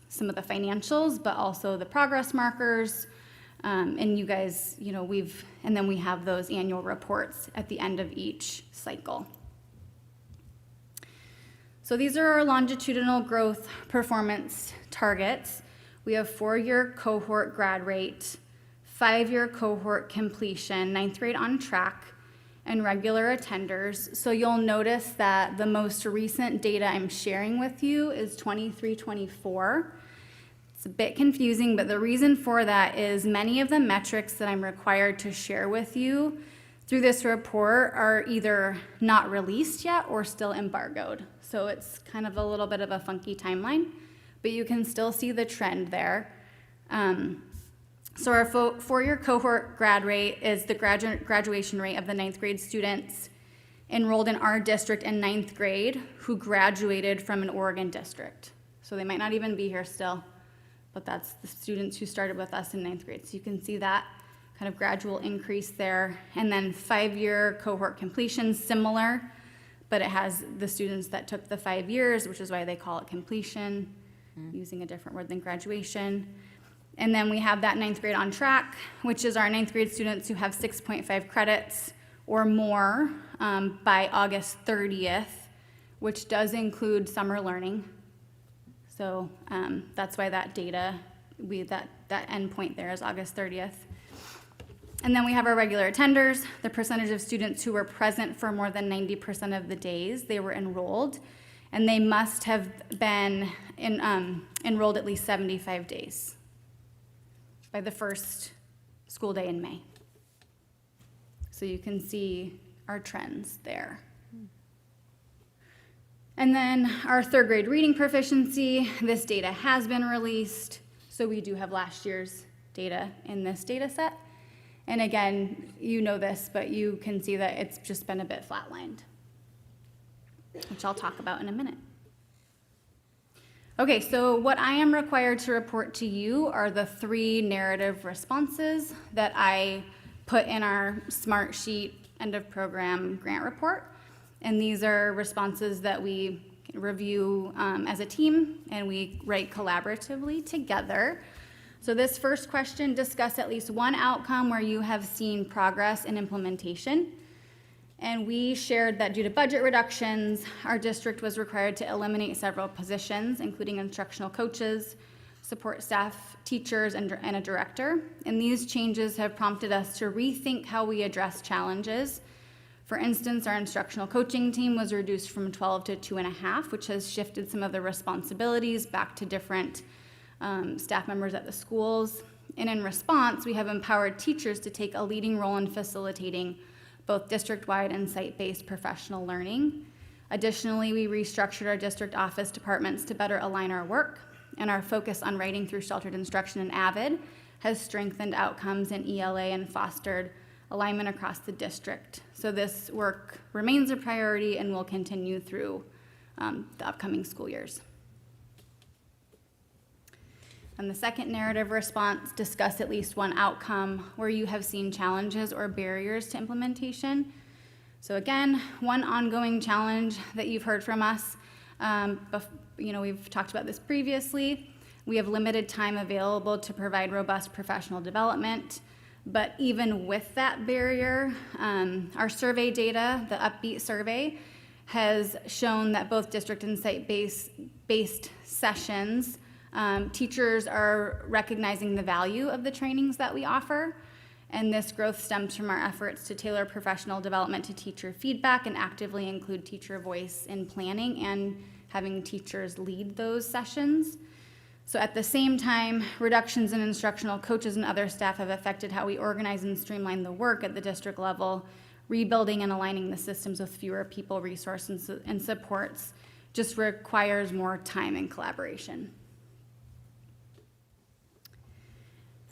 U: some of the financials, but also the progress markers. And you guys, and then we have those annual reports at the end of each cycle. So these are our longitudinal growth performance targets. We have 4-year cohort grad rate, 5-year cohort completion, 9th grade on track, and regular attenders. So you'll notice that the most recent data I'm sharing with you is 23-24. It's a bit confusing, but the reason for that is many of the metrics that I'm required to share with you through this report are either not released yet or still embargoed. So it's kind of a little bit of a funky timeline, but you can still see the trend there. So our 4-year cohort grad rate is the graduation rate of the 9th grade students enrolled in our district in 9th grade who graduated from an Oregon district. So they might not even be here still, but that's the students who started with us in 9th grade. So you can see that kind of gradual increase there. And then 5-year cohort completion, similar, but it has the students that took the 5 years, which is why they call it completion, using a different word than graduation. And then we have that 9th grade on track, which is our 9th grade students who have 6.5 credits or more by August 30th, which does include summer learning. So that's why that data, that endpoint there is August 30th. And then we have our regular attenders, the percentage of students who were present for more than 90% of the days they were enrolled, and they must have been enrolled at least 75 days by the first school day in May. So you can see our trends there. And then our 3rd grade reading proficiency, this data has been released. So we do have last year's data in this data set. And again, you know this, but you can see that it's just been a bit flatlined, which I'll talk about in a minute. Okay, so what I am required to report to you are the 3 narrative responses that I put in our Smart Sheet end of program grant report. And these are responses that we review as a team and we write collaboratively together. So this first question, discuss at least one outcome where you have seen progress in implementation. And we shared that due to budget reductions, our district was required to eliminate several positions, including instructional coaches, support staff, teachers, and a director. And these changes have prompted us to rethink how we address challenges. For instance, our instructional coaching team was reduced from 12 to 2.5, which has shifted some of the responsibilities back to different staff members at the schools. And in response, we have empowered teachers to take a leading role in facilitating both district-wide and site-based professional learning. Additionally, we restructured our district office departments to better align our work. and our focus on writing through sheltered instruction in AVID has strengthened outcomes in ELA and fostered alignment across the district. So this work remains a priority and will continue through the upcoming school years. And the second narrative response, discuss at least one outcome where you have seen challenges or barriers to implementation. So again, one ongoing challenge that you've heard from us, we've talked about this previously. We have limited time available to provide robust professional development. But even with that barrier, our survey data, the Upbeat survey, has shown that both district and site-based sessions, teachers are recognizing the value of the trainings that we offer. And this growth stems from our efforts to tailor professional development to teacher feedback and actively include teacher voice in planning and having teachers lead those sessions. So at the same time, reductions in instructional coaches and other staff have affected how we organize and streamline the work at the district level. Rebuilding and aligning the systems with fewer people, resources, and supports just requires more time and collaboration.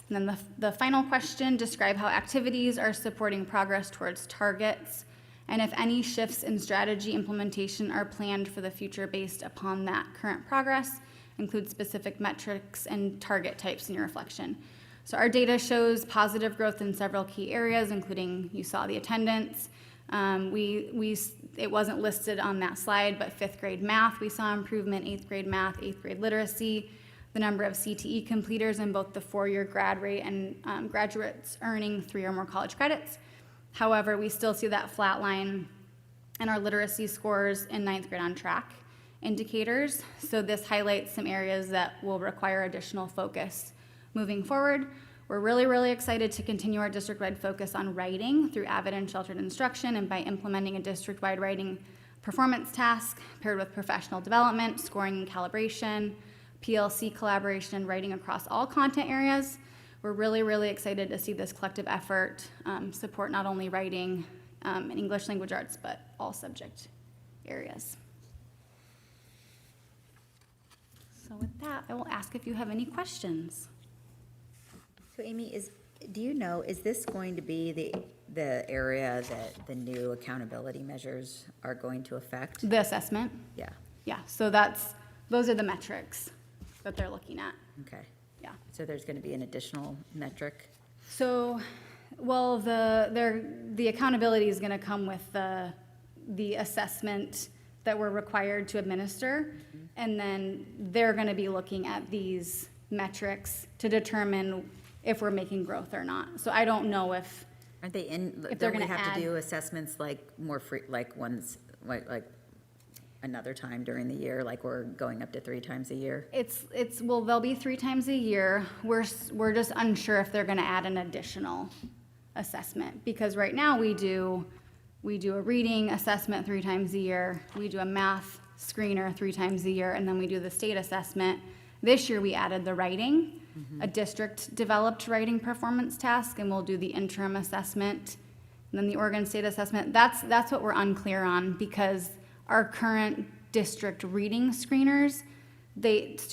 U: And then the final question, describe how activities are supporting progress towards targets, and if any shifts in strategy implementation are planned for the future based upon that current progress. Include specific metrics and target types in your reflection. So our data shows positive growth in several key areas, including, you saw the attendance. It wasn't listed on that slide, but 5th grade math, we saw improvement, 8th grade math, 8th grade literacy, the number of CTE completers in both the 4-year grad rate and graduates earning 3 or more college credits. However, we still see that flat line in our literacy scores in 9th grade on track indicators. So this highlights some areas that will require additional focus moving forward. We're really, really excited to continue our district-wide focus on writing through AVID and sheltered instruction and by implementing a district-wide writing performance task paired with professional development, scoring and calibration, PLC collaboration, and writing across all content areas. We're really, really excited to see this collective effort support not only writing and English language arts, but all subject areas. So with that, I will ask if you have any questions.
C: So Amy, is this going to be the area that the new accountability measures are going to affect?
U: The assessment?
C: Yeah.
U: Yeah, so those are the metrics that they're looking at.
C: Okay.
U: Yeah.
C: So there's going to be an additional metric?
U: So, well, the accountability is going to come with the assessment that we're required to administer, and then they're going to be looking at these metrics to determine if we're making growth or not. So I don't know if
C: Aren't they in?
U: If they're
C: don't we
U: gonna
C: have
U: add-
C: to do assessments like more free, like ones like another time during the year, like we're going up to 3 times a year?
U: well, they'll be 3 times a year. We're just unsure if they're going to add an additional assessment, because right now we do a reading assessment 3 times a year. We do a math screener 3 times a year, and then we do the state assessment. This year we added the writing, a district-developed writing performance task, and we'll do the interim assessment, and then the Oregon State assessment. That's what we're unclear on, because our current district reading screeners, there's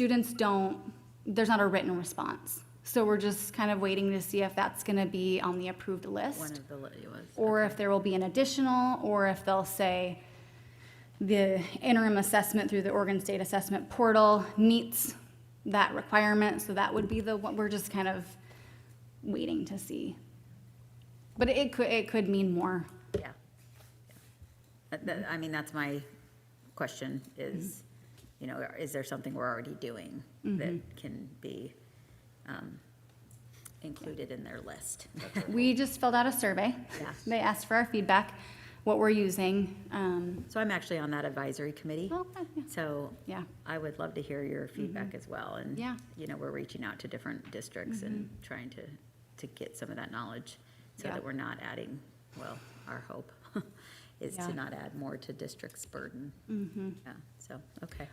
U: not a written response. So we're just kind of waiting to see if that's going to be on the approved list.
C: One of the was.
U: Or if there will be an additional, or if they'll say the interim assessment through the Oregon State Assessment Portal meets that requirement, so that would be the one. We're just kind of waiting to see. But it could mean more.
C: Yeah. I mean, that's my question is, is there something we're already doing that can be included in their list?
U: We just filled out a survey.
C: Yeah.
U: They asked for our feedback, what we're using.
C: So I'm actually on that advisory committee.
U: Oh, yeah.
C: So
U: Yeah.
C: I would love to hear your feedback as well. And,
U: Yeah.
C: we're reaching out to different districts and trying to get some of that knowledge so
U: Yeah.
C: that we're not adding, well, our hope is
U: Yeah.
C: to not add more to districts' burden. Yeah, so, okay.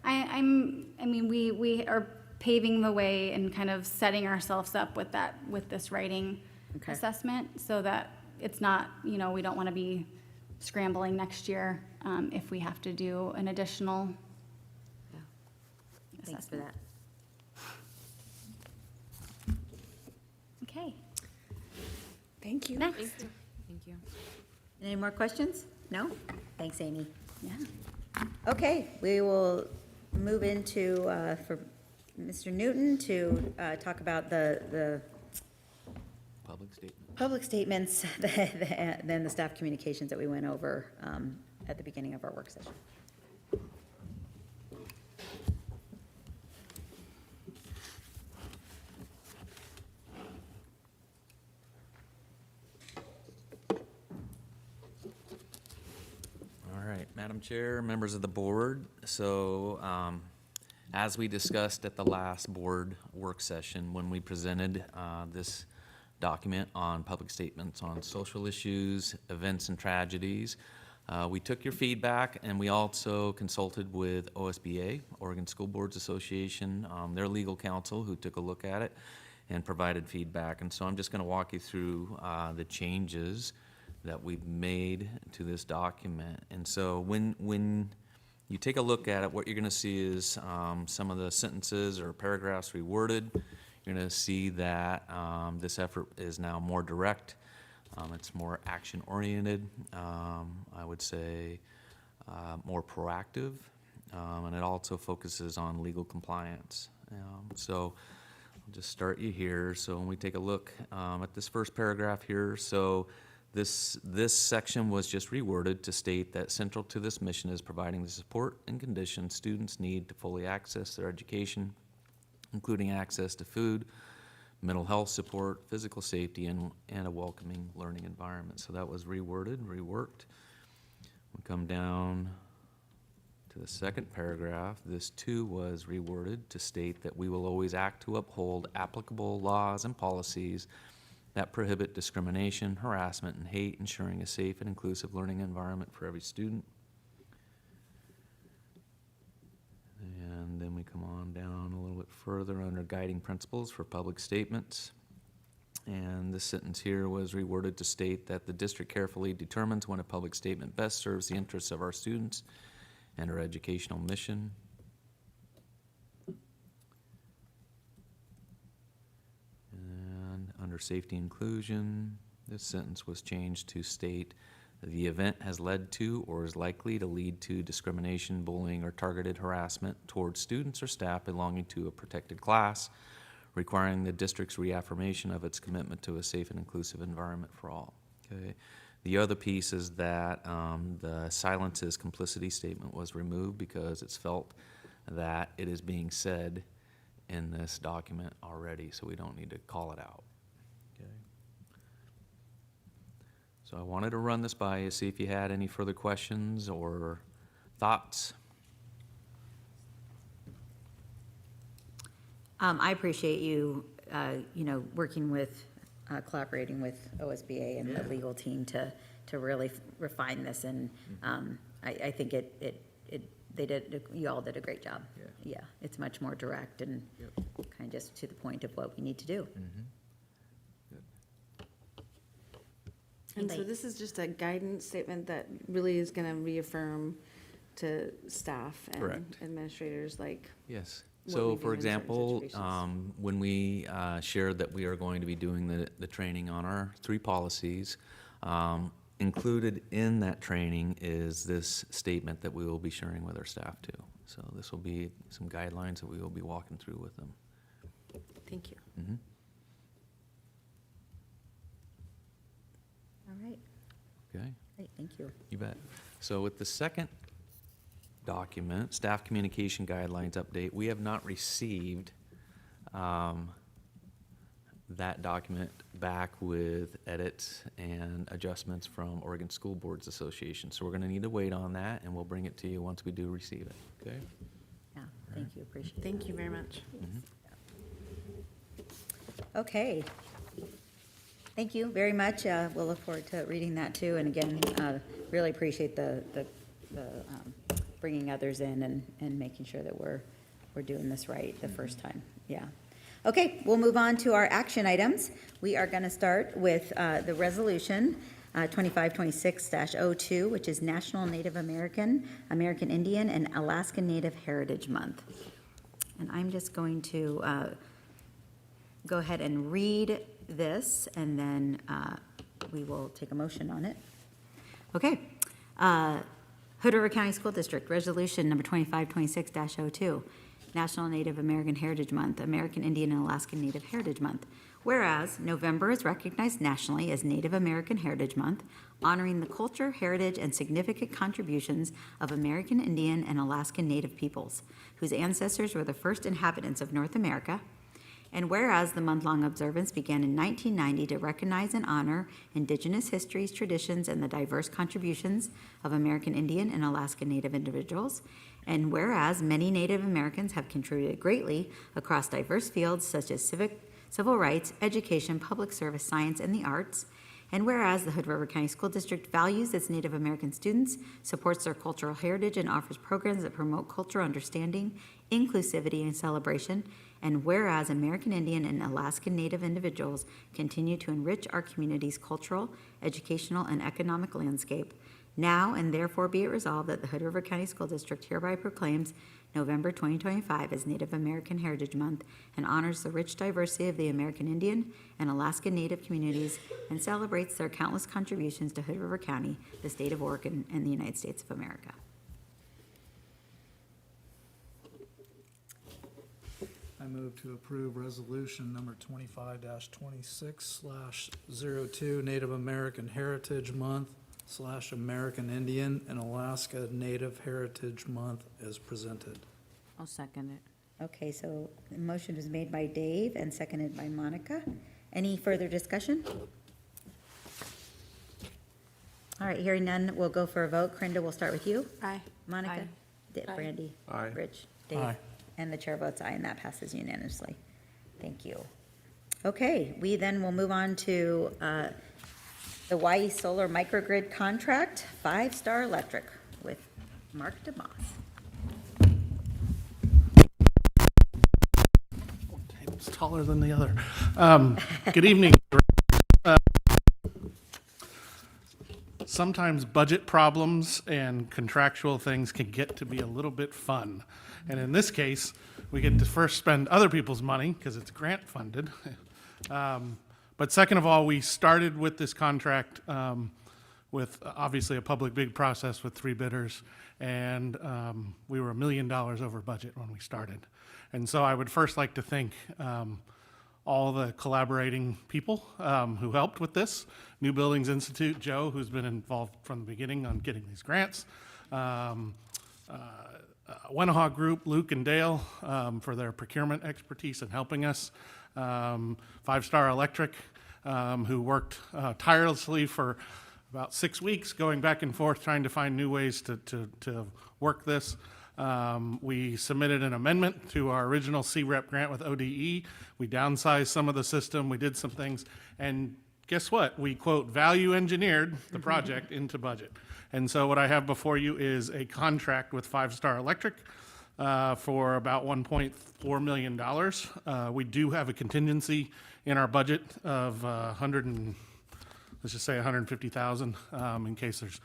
U: We are paving the way and kind of setting ourselves up with this writing
C: Okay.
U: assessment, so that it's not, we don't want to be scrambling next year if we have to do an additional
C: Thanks for
U: assessment.
C: Okay.
G: Thank you.
C: Next.
A: Thank you.
C: Any more questions? No? Thanks, Amy. Yeah. Okay, we will move into, for Mr. Newton to talk about the
J: Public statement.
C: public statements, then the staff communications that we went over at the beginning of our work session.
J: All right, Madam Chair, members of the board. So, as we discussed at the last board work session, when we presented this document on public statements on social issues, events, and tragedies, we took your feedback, and we also consulted with OSBA, Oregon School Boards Association, their legal counsel, who took a look at it and provided feedback. And so I'm just going to walk you through the changes that we've made to this document. And so when you take a look at it, what you're going to see is some of the sentences or paragraphs reworded. You're going to see that this effort is now more direct. It's more action-oriented. I would say more proactive, and it also focuses on legal compliance. So I'll just start you here. So when we take a look at this first paragraph here, so this section was just reworded to state that central to this mission is providing the support and conditions students need to fully access their education, including access to food, mental health support, physical safety, and a welcoming learning environment. So that was reworded, reworked. We come down to the second paragraph. This too was reworded to state that we will always act to uphold applicable laws and policies that prohibit discrimination, harassment, and hate, ensuring a safe and inclusive learning environment for every student. And then we come on down a little bit further under guiding principles for public statements. And this sentence here was reworded to state that the district carefully determines when a public statement best serves the interests of our students and our educational mission. And under safety inclusion, this sentence was changed to state the event has led to or is likely to lead to discrimination, bullying, or targeted harassment towards students or staff belonging to a protected class, requiring the district's reaffirmation of its commitment to a safe and inclusive environment for all. Okay. The other piece is that the silence is complicity statement was removed because it's felt that it is being said in this document already, so we don't need to call it out. Okay. So I wanted to run this by you, see if you had any further questions or thoughts.
C: I appreciate you, working with, collaborating with OSBA and the legal team to really refine this, and I think you all did a great job. Yeah, it's much more direct and kind of just to the point of what we need to do.
G: And so this is just a guidance statement that really is going to reaffirm to staff and
J: Correct.
G: administrators, like.
J: Yes.
G: what
J: So,
G: we do
J: for
G: in certain
J: example,
G: situations.
J: when we shared that we are going to be doing the training on our 3 policies, included in that training is this statement that we will be sharing with our staff too. So this will be some guidelines that we will be walking through with them.
G: Thank you.
J: Mhm.
C: All right,
J: Okay.
C: great, thank you.
J: You bet. So with the second document, Staff Communication Guidelines Update, we have not received that document back with edits and adjustments from Oregon School Boards Association. So we're going to need to wait on that, and we'll bring it to you once we do receive it, okay?
C: Yeah, thank you, appreciate it.
G: Thank you very much.
C: Okay. Thank you very much. We'll look forward to reading that too. And again, really appreciate the bringing others in and making sure that we're doing this right the first time. Yeah. Okay, we'll move on to our action items. We are going to start with the resolution 2526-02, which is National Native American, American Indian, and Alaskan Native Heritage Month. And I'm just going to go ahead and read this, and then we will take a motion on it. Okay. Hood River County School District, Resolution Number 2526-02, National Native American Heritage Month, American Indian and Alaskan Native Heritage Month. Whereas November is recognized nationally as Native American Heritage Month, honoring the culture, heritage, and significant contributions of American Indian and Alaskan Native peoples, whose ancestors were the first inhabitants of North America. And whereas the month-long observance began in 1990 to recognize and honor Indigenous histories, traditions, and the diverse contributions of American Indian and Alaska Native individuals. And whereas many Native Americans have contributed greatly across diverse fields such as civil rights, education, public service, science, and the arts. And whereas the Hood River County School District values its Native American students, supports their cultural heritage, and offers programs that promote cultural understanding, inclusivity, and celebration. And whereas American Indian and Alaskan Native individuals continue to enrich our community's cultural, educational, and economic landscape, now and therefore be it resolved that the Hood River County School District hereby proclaims November 2025 as Native American Heritage Month and honors the rich diversity of the American Indian and Alaskan Native communities and celebrates their countless contributions to Hood River County, the state of Oregon, and the United States of America.
B: I move to approve resolution number 25-26/02, Native American Heritage Month / American Indian and Alaska Native Heritage Month as presented.
A: I'll second it.
C: Okay, so the motion was made by Dave and seconded by Monica. Any further discussion? All right, hearing none, we'll go for a vote. Corinda, we'll start with you.
A: Aye.
C: Monica?
A: Aye.
C: Brandy?
F: Aye.
C: Rich? Dave?
B: Aye.
C: And the chair votes aye, and that passes unanimously. Thank you. Okay, we then will move on to the Hawaii Solar Microgrid Contract, 5 Star Electric with Mark DeMoss.
L: It's taller than the other. Good evening. Sometimes budget problems and contractual things can get to be a little bit fun. And in this case, we get to first spend other people's money because it's grant funded. But second of all, we started with this contract with obviously a public bid process with 3 bidders, and we were $1 million over budget when we started. And so I would first like to thank all the collaborating people who helped with this. New Buildings Institute, Joe, who's been involved from the beginning on getting these grants. Wenaha Group, Luke and Dale, for their procurement expertise and helping us. 5 Star Electric, who worked tirelessly for about 6 weeks, going back and forth, trying to find new ways to work this. We submitted an amendment to our original CREP grant with ODE. We downsized some of the system. We did some things. And guess what? We, quote, value engineered the project into budget. And so what I have before you is a contract with 5 Star Electric for about $1.4 million. We do have a contingency in our budget of let's just say $150,000 in case there's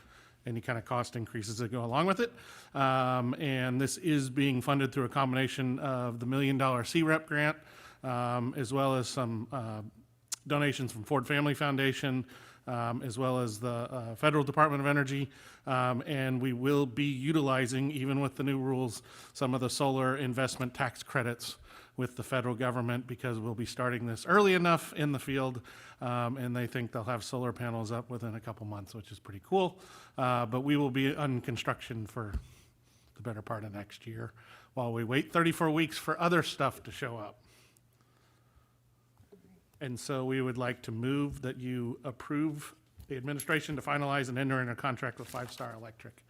L: any kind of cost increases that go along with it. And this is being funded through a combination of the $1 million CREP grant, as well as some donations from Ford Family Foundation, as well as the Federal Department of Energy. And we will be utilizing, even with the new rules, some of the solar investment tax credits with the federal government, because we'll be starting this early enough in the field, and they think they'll have solar panels up within a couple months, which is pretty cool. But we will be on construction for the better part of next year while we wait 34 weeks for other stuff to show up. And so we would like to move that you approve the administration to finalize and enter in a contract with 5 Star Electric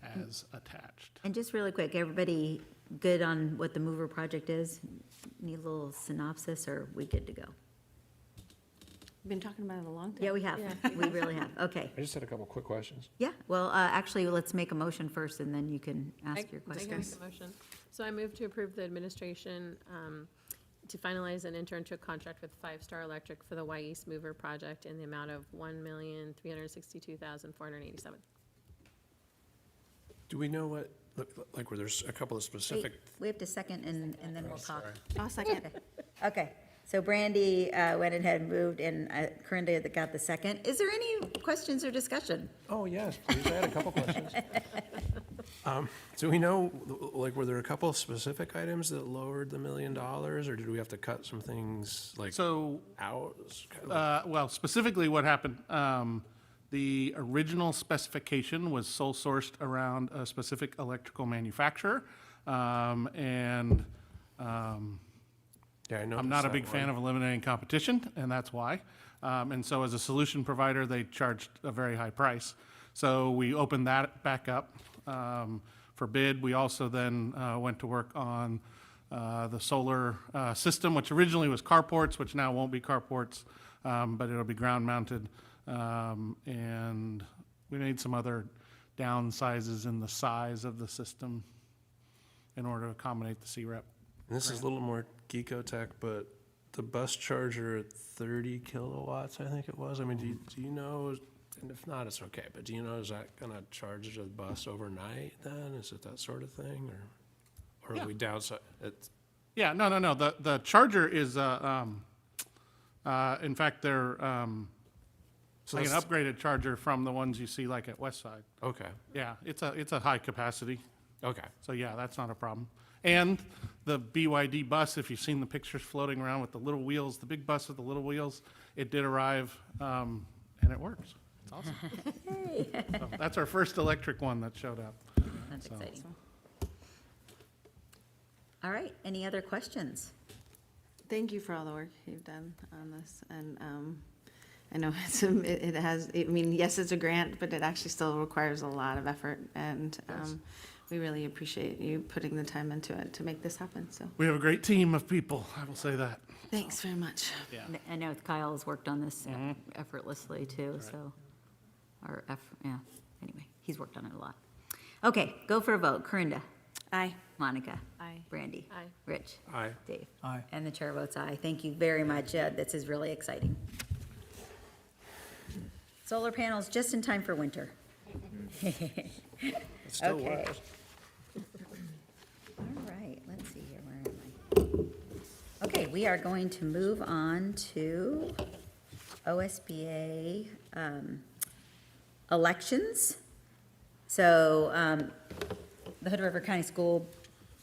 L: as attached.
C: And just really quick, everybody good on what the mover project is? Need a little synopsis, or are we good to go?
A: We've been talking about it a long time.
C: Yeah, we have. We really have. Okay.
F: I just had a couple quick questions.
C: Yeah, well, actually, let's make a motion first, and then you can ask your
K: I can make
C: questions.
K: a motion. So I move to approve the administration to finalize and enter into a contract with 5 Star Electric for the Y East Mover project in the amount of $1,362,487.
F: Do we know what, like where there's a couple of specific?
C: We have to second, and then we'll talk.
G: I'll second.
C: Okay, So Brandy went ahead and moved, and Corinda got the second. Is there any questions or discussion?
F: Oh, yes, please, I had a couple questions. Do we know, like, were there a couple specific items that lowered the $1 million, or did we have to cut some things, like,
L: So,
F: out?
L: well, specifically what happened, the original specification was sole sourced around a specific electrical manufacturer. And
F: Yeah, I know.
L: I'm not a big fan of eliminating competition, and that's why. And so as a solution provider, they charged a very high price. So we opened that back up for bid. We also then went to work on the solar system, which originally was carports, which now won't be carports, but it'll be ground mounted. And we made some other downsizes in the size of the system in order to accommodate the CREP.
F: And this is a little more geekotech, but the bus charger at 30 kilowatts, I think it was. I mean, do you know, and if not, it's okay, but do you know, is that gonna charge the bus overnight then? Is it that sort of thing, or
L: Yeah.
F: are we downside? It's,
L: Yeah, no. The charger is, in fact, they're
F: So
L: like an
F: that's-
L: upgraded charger from the ones you see like at Westside.
F: okay,
L: Yeah, it's a high capacity.
F: okay.
L: So yeah, that's not a problem. And the BYD bus, if you've seen the pictures floating around with the little wheels, the big bus with the little wheels, it did arrive, and it works. It's awesome. So that's our first electric one that showed up.
C: That's
L: So-
C: exciting. All right, any other questions?
G: Thank you for all the work you've done on this, and I know it has, I mean, yes, it's a grant, but it actually still requires a lot of effort, and we really appreciate you putting the time into it to make this happen, so,
L: We have a great team of people, I will say that.
G: thanks very much.
L: Yeah.
C: I know Kyle has worked on this effortlessly too, so, anyway, he's worked on it a lot. Okay, go for a vote. Corinda?
G: Aye.
C: Monica?
A: Aye.
C: Brandy?
K: Aye.
C: Rich?
F: Aye.
C: Dave?
B: Aye.
C: And the chair votes aye. Thank you very much. This is really exciting. Solar panels just in time for winter.
F: It still
C: Okay.
F: works.
C: All right, let's see here, where am I? Okay, we are going to move on to OSBA elections. So the Hood River County School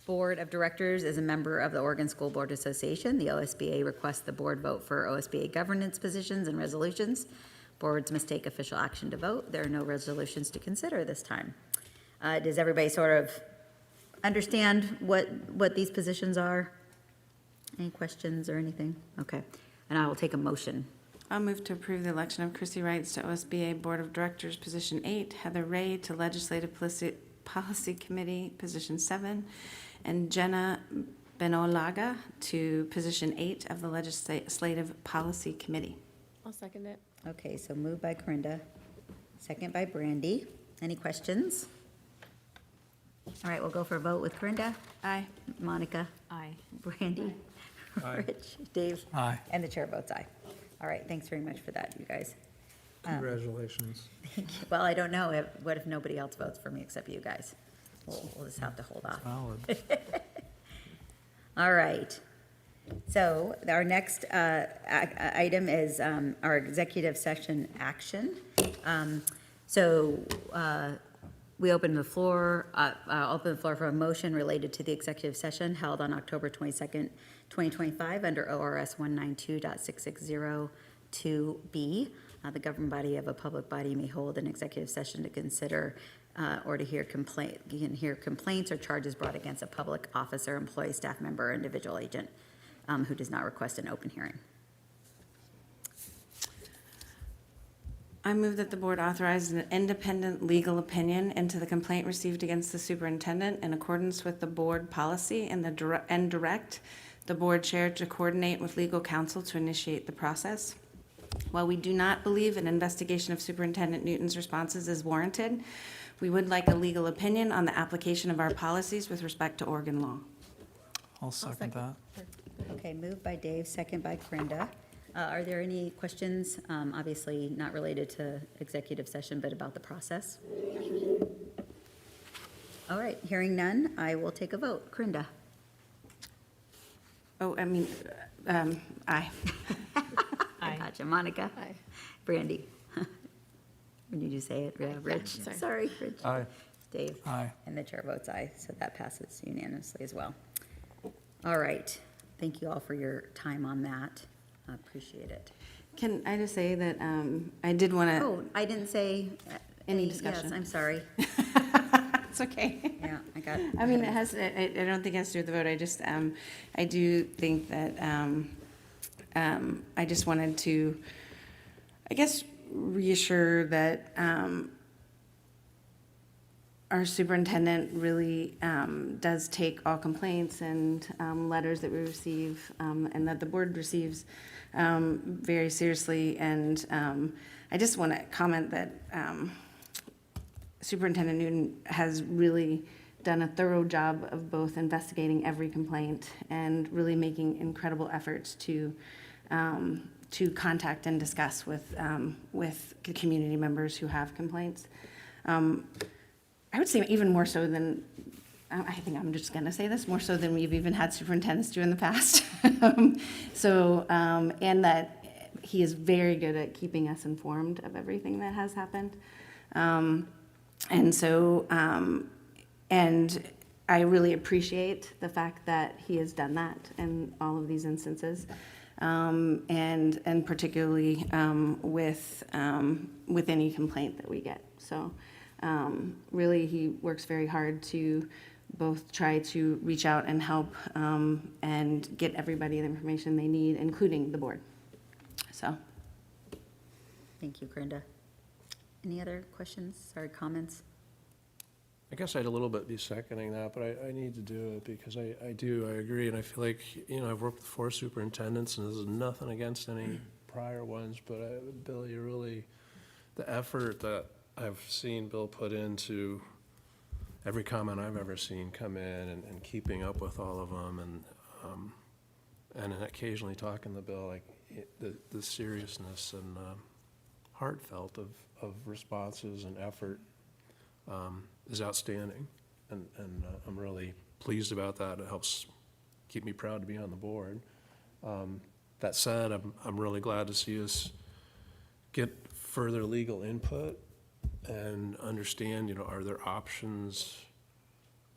C: Board of Directors is a member of the Oregon School Board Association. The OSBA requests the board vote for OSBA governance positions and resolutions. Boards must take official action to vote. There are no resolutions to consider this time. Does everybody sort of understand what these positions are? Any questions or anything? Okay, and I will take a motion.
G: I'll move to approve the election of Chrissy Wrights to OSBA Board of Directors, position 8, Heather Ray to Legislative Policy Committee, position 7, and Jenna Benolaga to position 8 of the Legislative Policy Committee.
K: I'll second it.
C: Okay, so moved by Corinda, second by Brandy. Any questions? All right, we'll go for a vote with Corinda.
G: Aye.
C: Monica.
A: Aye.
C: Brandy.
F: Aye.
C: Rich. Dave.
B: Aye.
C: And the chair votes aye. All right, thanks very much for that, you guys.
B: Congratulations.
C: Well, I don't know, what if nobody else votes for me except you guys? We'll just have to hold off.
B: Valid.
C: All right. So our next item is our executive session action. So we open the floor, for a motion related to the executive session held on October 22nd, 2025 under ORS 192.6602B. The governing body of a public body may hold an executive session to consider or to hear complaints or charges brought against a public officer, employee, staff member, or individual agent who does not request an open hearing.
G: I move that the board authorize an independent legal opinion into the complaint received against the superintendent in accordance with the board policy and direct the board chair to coordinate with legal counsel to initiate the process. While we do not believe an investigation of Superintendent Newton's responses is warranted, we would like a legal opinion on the application of our policies with respect to Oregon law.
B: I'll second that.
C: Okay, moved by Dave, second by Corinda. Are there any questions, obviously not related to executive session, but about the process? All right, hearing none, I will take a vote. Corinda?
U: Oh, I mean, aye.
C: I gotcha. Monica?
K: Aye.
C: Brandy? When did you say it? Yeah, Rich?
K: sorry.
C: Sorry, Rich.
F: Aye.
C: Dave?
B: Aye.
C: And the chair votes aye, so that passes unanimously as well. All right. Thank you all for your time on that. I appreciate it.
U: Can I just say that I did want to,
C: Oh, I didn't say.
U: Any
C: yes,
U: discussion?
C: I'm sorry.
U: it's okay.
C: Yeah, I got.
U: I mean, it has, I don't think it has to do with the vote. I just, I do think that, I just wanted to, I guess, reassure that our superintendent really does take all complaints and letters that we receive and that the board receives very seriously. And I just want to comment that Superintendent Newton has really done a thorough job of both investigating every complaint and really making incredible efforts to contact and discuss with community members who have complaints. I would say even more so than, I think I'm just going to say this, more so than we've even had superintendents do in the past. And that he is very good at keeping us informed of everything that has happened. And I really appreciate the fact that he has done that in all of these instances. And particularly with any complaint that we get. So really, he works very hard to both try to reach out and help and get everybody the information they need, including the board. So.
C: Thank you, Corinda. Any other questions or comments?
F: I guess I'd a little bit be seconding that, but I need to do it because I agree, and I feel like, I've worked with 4 superintendents, and this is nothing against any prior ones, but Bill, you really, the effort that I've seen Bill put into every comment I've ever seen come in and keeping up with all of them, and occasionally talking to Bill, like the seriousness and heartfelt of responses and effort is outstanding, and I'm really pleased about that. It helps keep me proud to be on the board. That said, I'm really glad to see us get further legal input and understand, are there options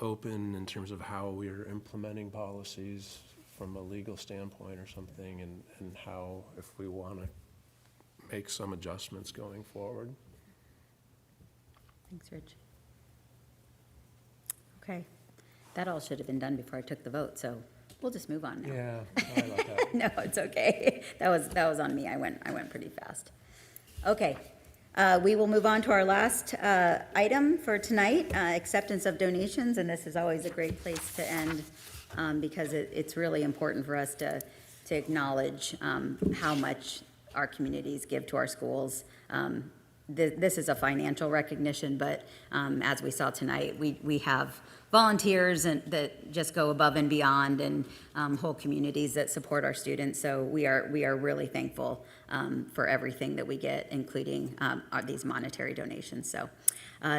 F: open in terms of how we're implementing policies from a legal standpoint or something, and how, if we want to make some adjustments going forward.
C: Thanks, Rich. Okay, that all should have been done before I took the vote, so we'll just move on now.
F: Yeah, sorry about that.
C: No, it's okay. That was on me. I went pretty fast. Okay, we will move on to our last item for tonight, acceptance of donations, and this is always a great place to end because it's really important for us to acknowledge how much our communities give to our schools. This is a financial recognition, but as we saw tonight, we have volunteers that just go above and beyond, and whole communities that support our students. So we are really thankful for everything that we get, including these monetary donations. So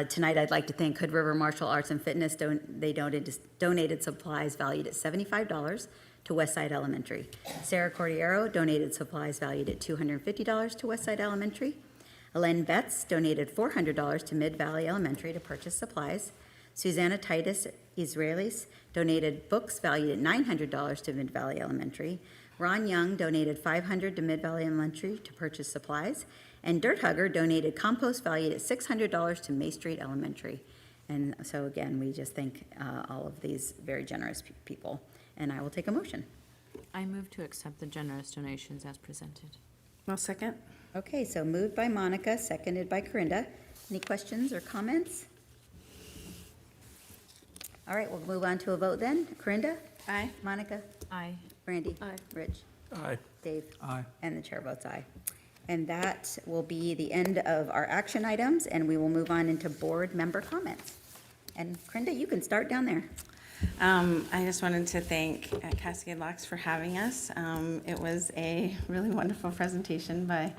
C: tonight, I'd like to thank Hood River Martial Arts and Fitness. They donated supplies valued at $75 to Westside Elementary. Sarah Cordiero donated supplies valued at $250 to Westside Elementary. Elaine Betts donated $400 to Mid-Valley Elementary to purchase supplies. Susanna Titus Israelis donated books valued at $900 to Mid-Valley Elementary. Ron Young donated $500 to Mid-Valley Elementary to purchase supplies. And Dirt Hugger donated compost valued at $600 to May Street Elementary. And so again, we just thank all of these very generous people. And I will take a motion.
A: I move to accept the generous donations as presented.
U: I'll second.
C: Okay, so moved by Monica, seconded by Corinda. Any questions or comments? All right, we'll move on to a vote then. Corinda?
U: Aye.
C: Monica?
A: Aye.
C: Brandy?
K: Aye.
C: Rich?
F: Aye.
C: Dave?
B: Aye.
C: And the chair votes aye. And that will be the end of our action items, and we will move on into board member comments. And Corinda, you can start down there.
U: I just wanted to thank Cascade Locks for having us. It was a really wonderful presentation by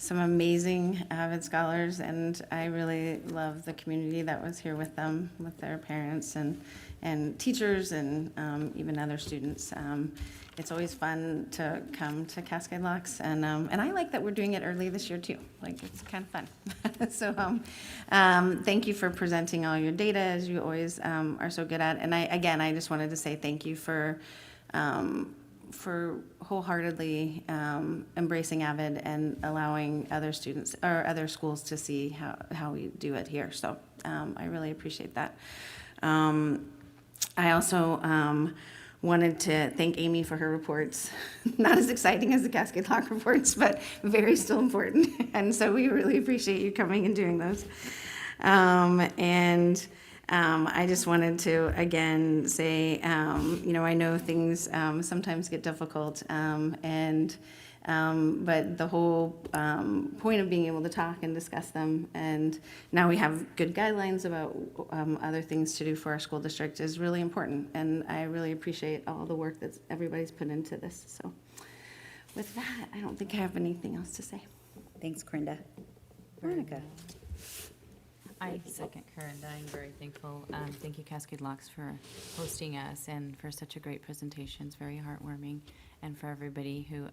U: some amazing avid scholars, and I really love the community that was here with them, with their parents, and
G: and teachers and even other students. It's always fun to come to Cascade Locks, and I like that we're doing it early this year too. Like, it's kind of fun. So thank you for presenting all your data, as you always are so good at. And I just wanted to say thank you for wholeheartedly embracing AVID and allowing other students or other schools to see how we do it here. So I really appreciate that. I also wanted to thank Amy for her reports. Not as exciting as the Cascade Lock reports, but very still important. And so we really appreciate you coming and doing those. I just wanted to, again, say, I know things sometimes get difficult, but the whole point of being able to talk and discuss them, and now we have good guidelines about other things to do for our school district is really important. And I really appreciate all the work that everybody's put into this. So with that, I don't think I have anything else to say.
C: Thanks, Corinda. Veronica.
A: I second Corinda. I'm very thankful. Thank you, Cascade Locks, for hosting us and for such a great presentation. It's very heartwarming. And for everybody who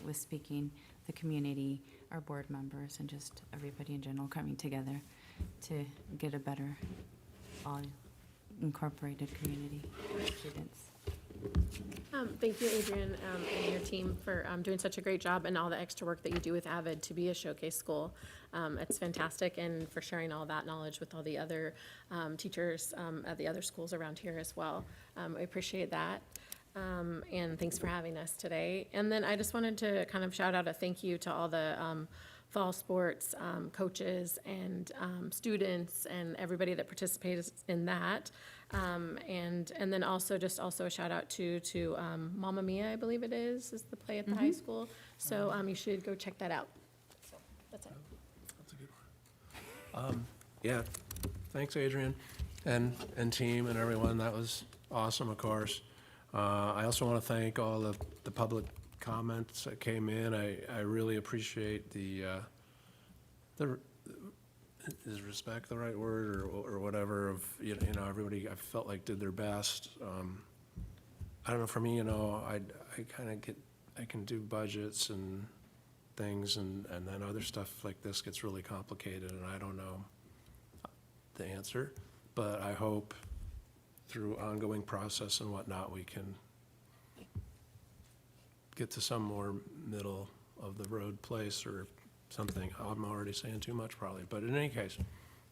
A: was speaking, the community, our board members, and just everybody in general coming together to get a better, all incorporated community for students.
K: Thank you, Adrian, and your team for doing such a great job and all the extra work that you do with AVID to be a showcase school. It's fantastic, and for sharing all that knowledge with all the other teachers at the other schools around here as well. I appreciate that. And thanks for having us today. And then I just wanted to kind of shout out a thank you to all the fall sports coaches and students and everybody that participated in that. And then also a shout out to Mamma Mia, I believe it is the play at the high school. So you should go check that out. So that's it.
F: That's a good one. Yeah, thanks, Adrian, and team and everyone. That was awesome, of course. I also want to thank all the public comments that came in. I really appreciate the is respect the right word or whatever of everybody I felt like did their best. I don't know, for me, I kind of I can do budgets and things, and then other stuff like this gets really complicated, and I don't know the answer, but I hope through ongoing process and whatnot, we can get to some more middle of the road place or something. I'm already saying too much probably, but in any case,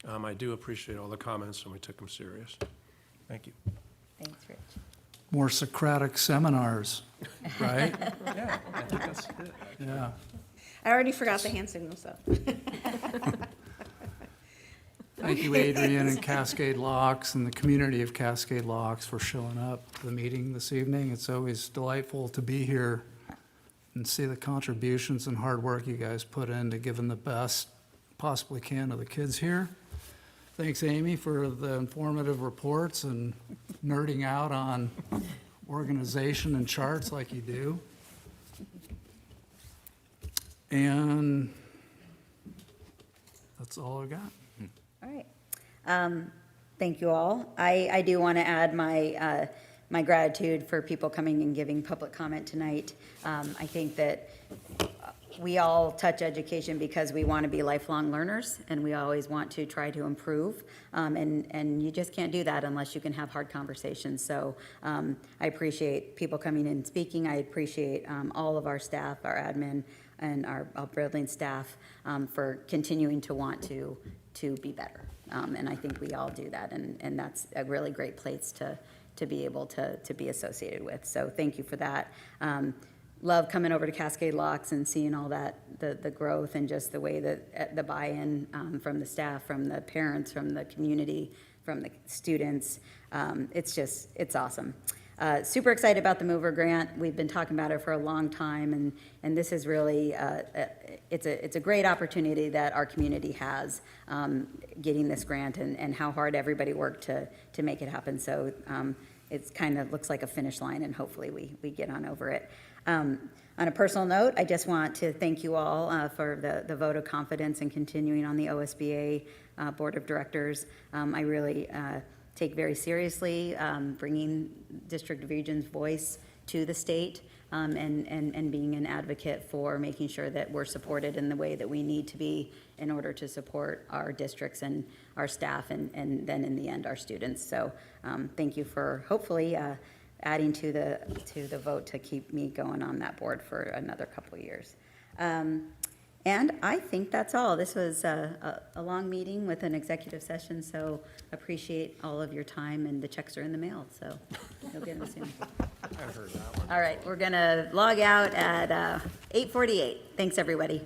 F: I do appreciate all the comments and we took them serious. Thank you.
C: Thanks, Rich.
B: More Socratic seminars, right?
F: Yeah, I think that's it.
B: Yeah.
G: I already forgot the hand signal, so.
B: Thank you, Adrian and Cascade Locks and the community of Cascade Locks for showing up to the meeting this evening. It's always delightful to be here and see the contributions and hard work you guys put into giving the best possibly can to the kids here. Thanks, Amy, for the informative reports and nerding out on organization and charts like you do. And that's all I got.
C: All right. Thank you all. I do want to add my my gratitude for people coming and giving public comment tonight. I think that we all touch education because we want to be lifelong learners, and we always want to try to improve. And you just can't do that unless you can have hard conversations. So I appreciate people coming in and speaking. I appreciate all of our staff, our admin, and our building staff for continuing to want to be better. And I think we all do that, and that's a really great place to be able to be associated with. So thank you for that. Love coming over to Cascade Locks and seeing all that, the growth and just the way that the buy-in from the staff, from the parents, from the community, from the students. It's awesome. Super excited about the Mover Grant. We've been talking about it for a long time, and this is really, it's a great opportunity that our community has getting this grant and how hard everybody worked to make it happen. So it's kind of looks like a finish line, and hopefully we get on over it. On a personal note, I just want to thank you all for the vote of confidence and continuing on the OSBA Board of Directors. I really take very seriously, bringing District of Region's voice to the state, and being an advocate for making sure that we're supported in the way that we need to be in order to support our districts and our staff, and then in the end, our students. So thank you for hopefully adding to the vote to keep me going on that board for another couple of years. And I think that's all. This was a long meeting with an executive session, so appreciate all of your time, and the checks are in the mail, so you'll get them soon.
F: I've heard that one.
C: All right, we're gonna log out at 8:48. Thanks, everybody.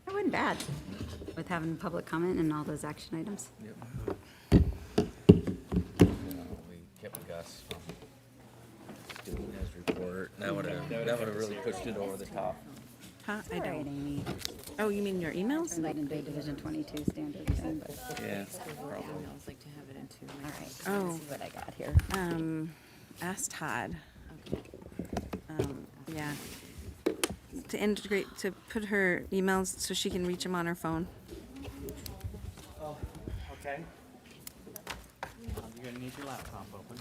C: That wasn't bad with having public comment and all those action items.
J: We kept Gus from doing his report. That would have really pushed it over the top.
G: Huh? I
C: All right,
G: don't.
C: Amy.
G: Oh, you mean your emails?
C: Turn that into a Division 22 standard thing, but.
J: Yeah.
A: I always like to have it into
C: All
A: my.
C: right,
G: Oh.
C: let's see what I got here.
G: Ask Todd.
A: Okay.
G: Yeah. To integrate, to put her emails so she can reach them on her phone.
M: Oh, okay. You're gonna need your laptop open.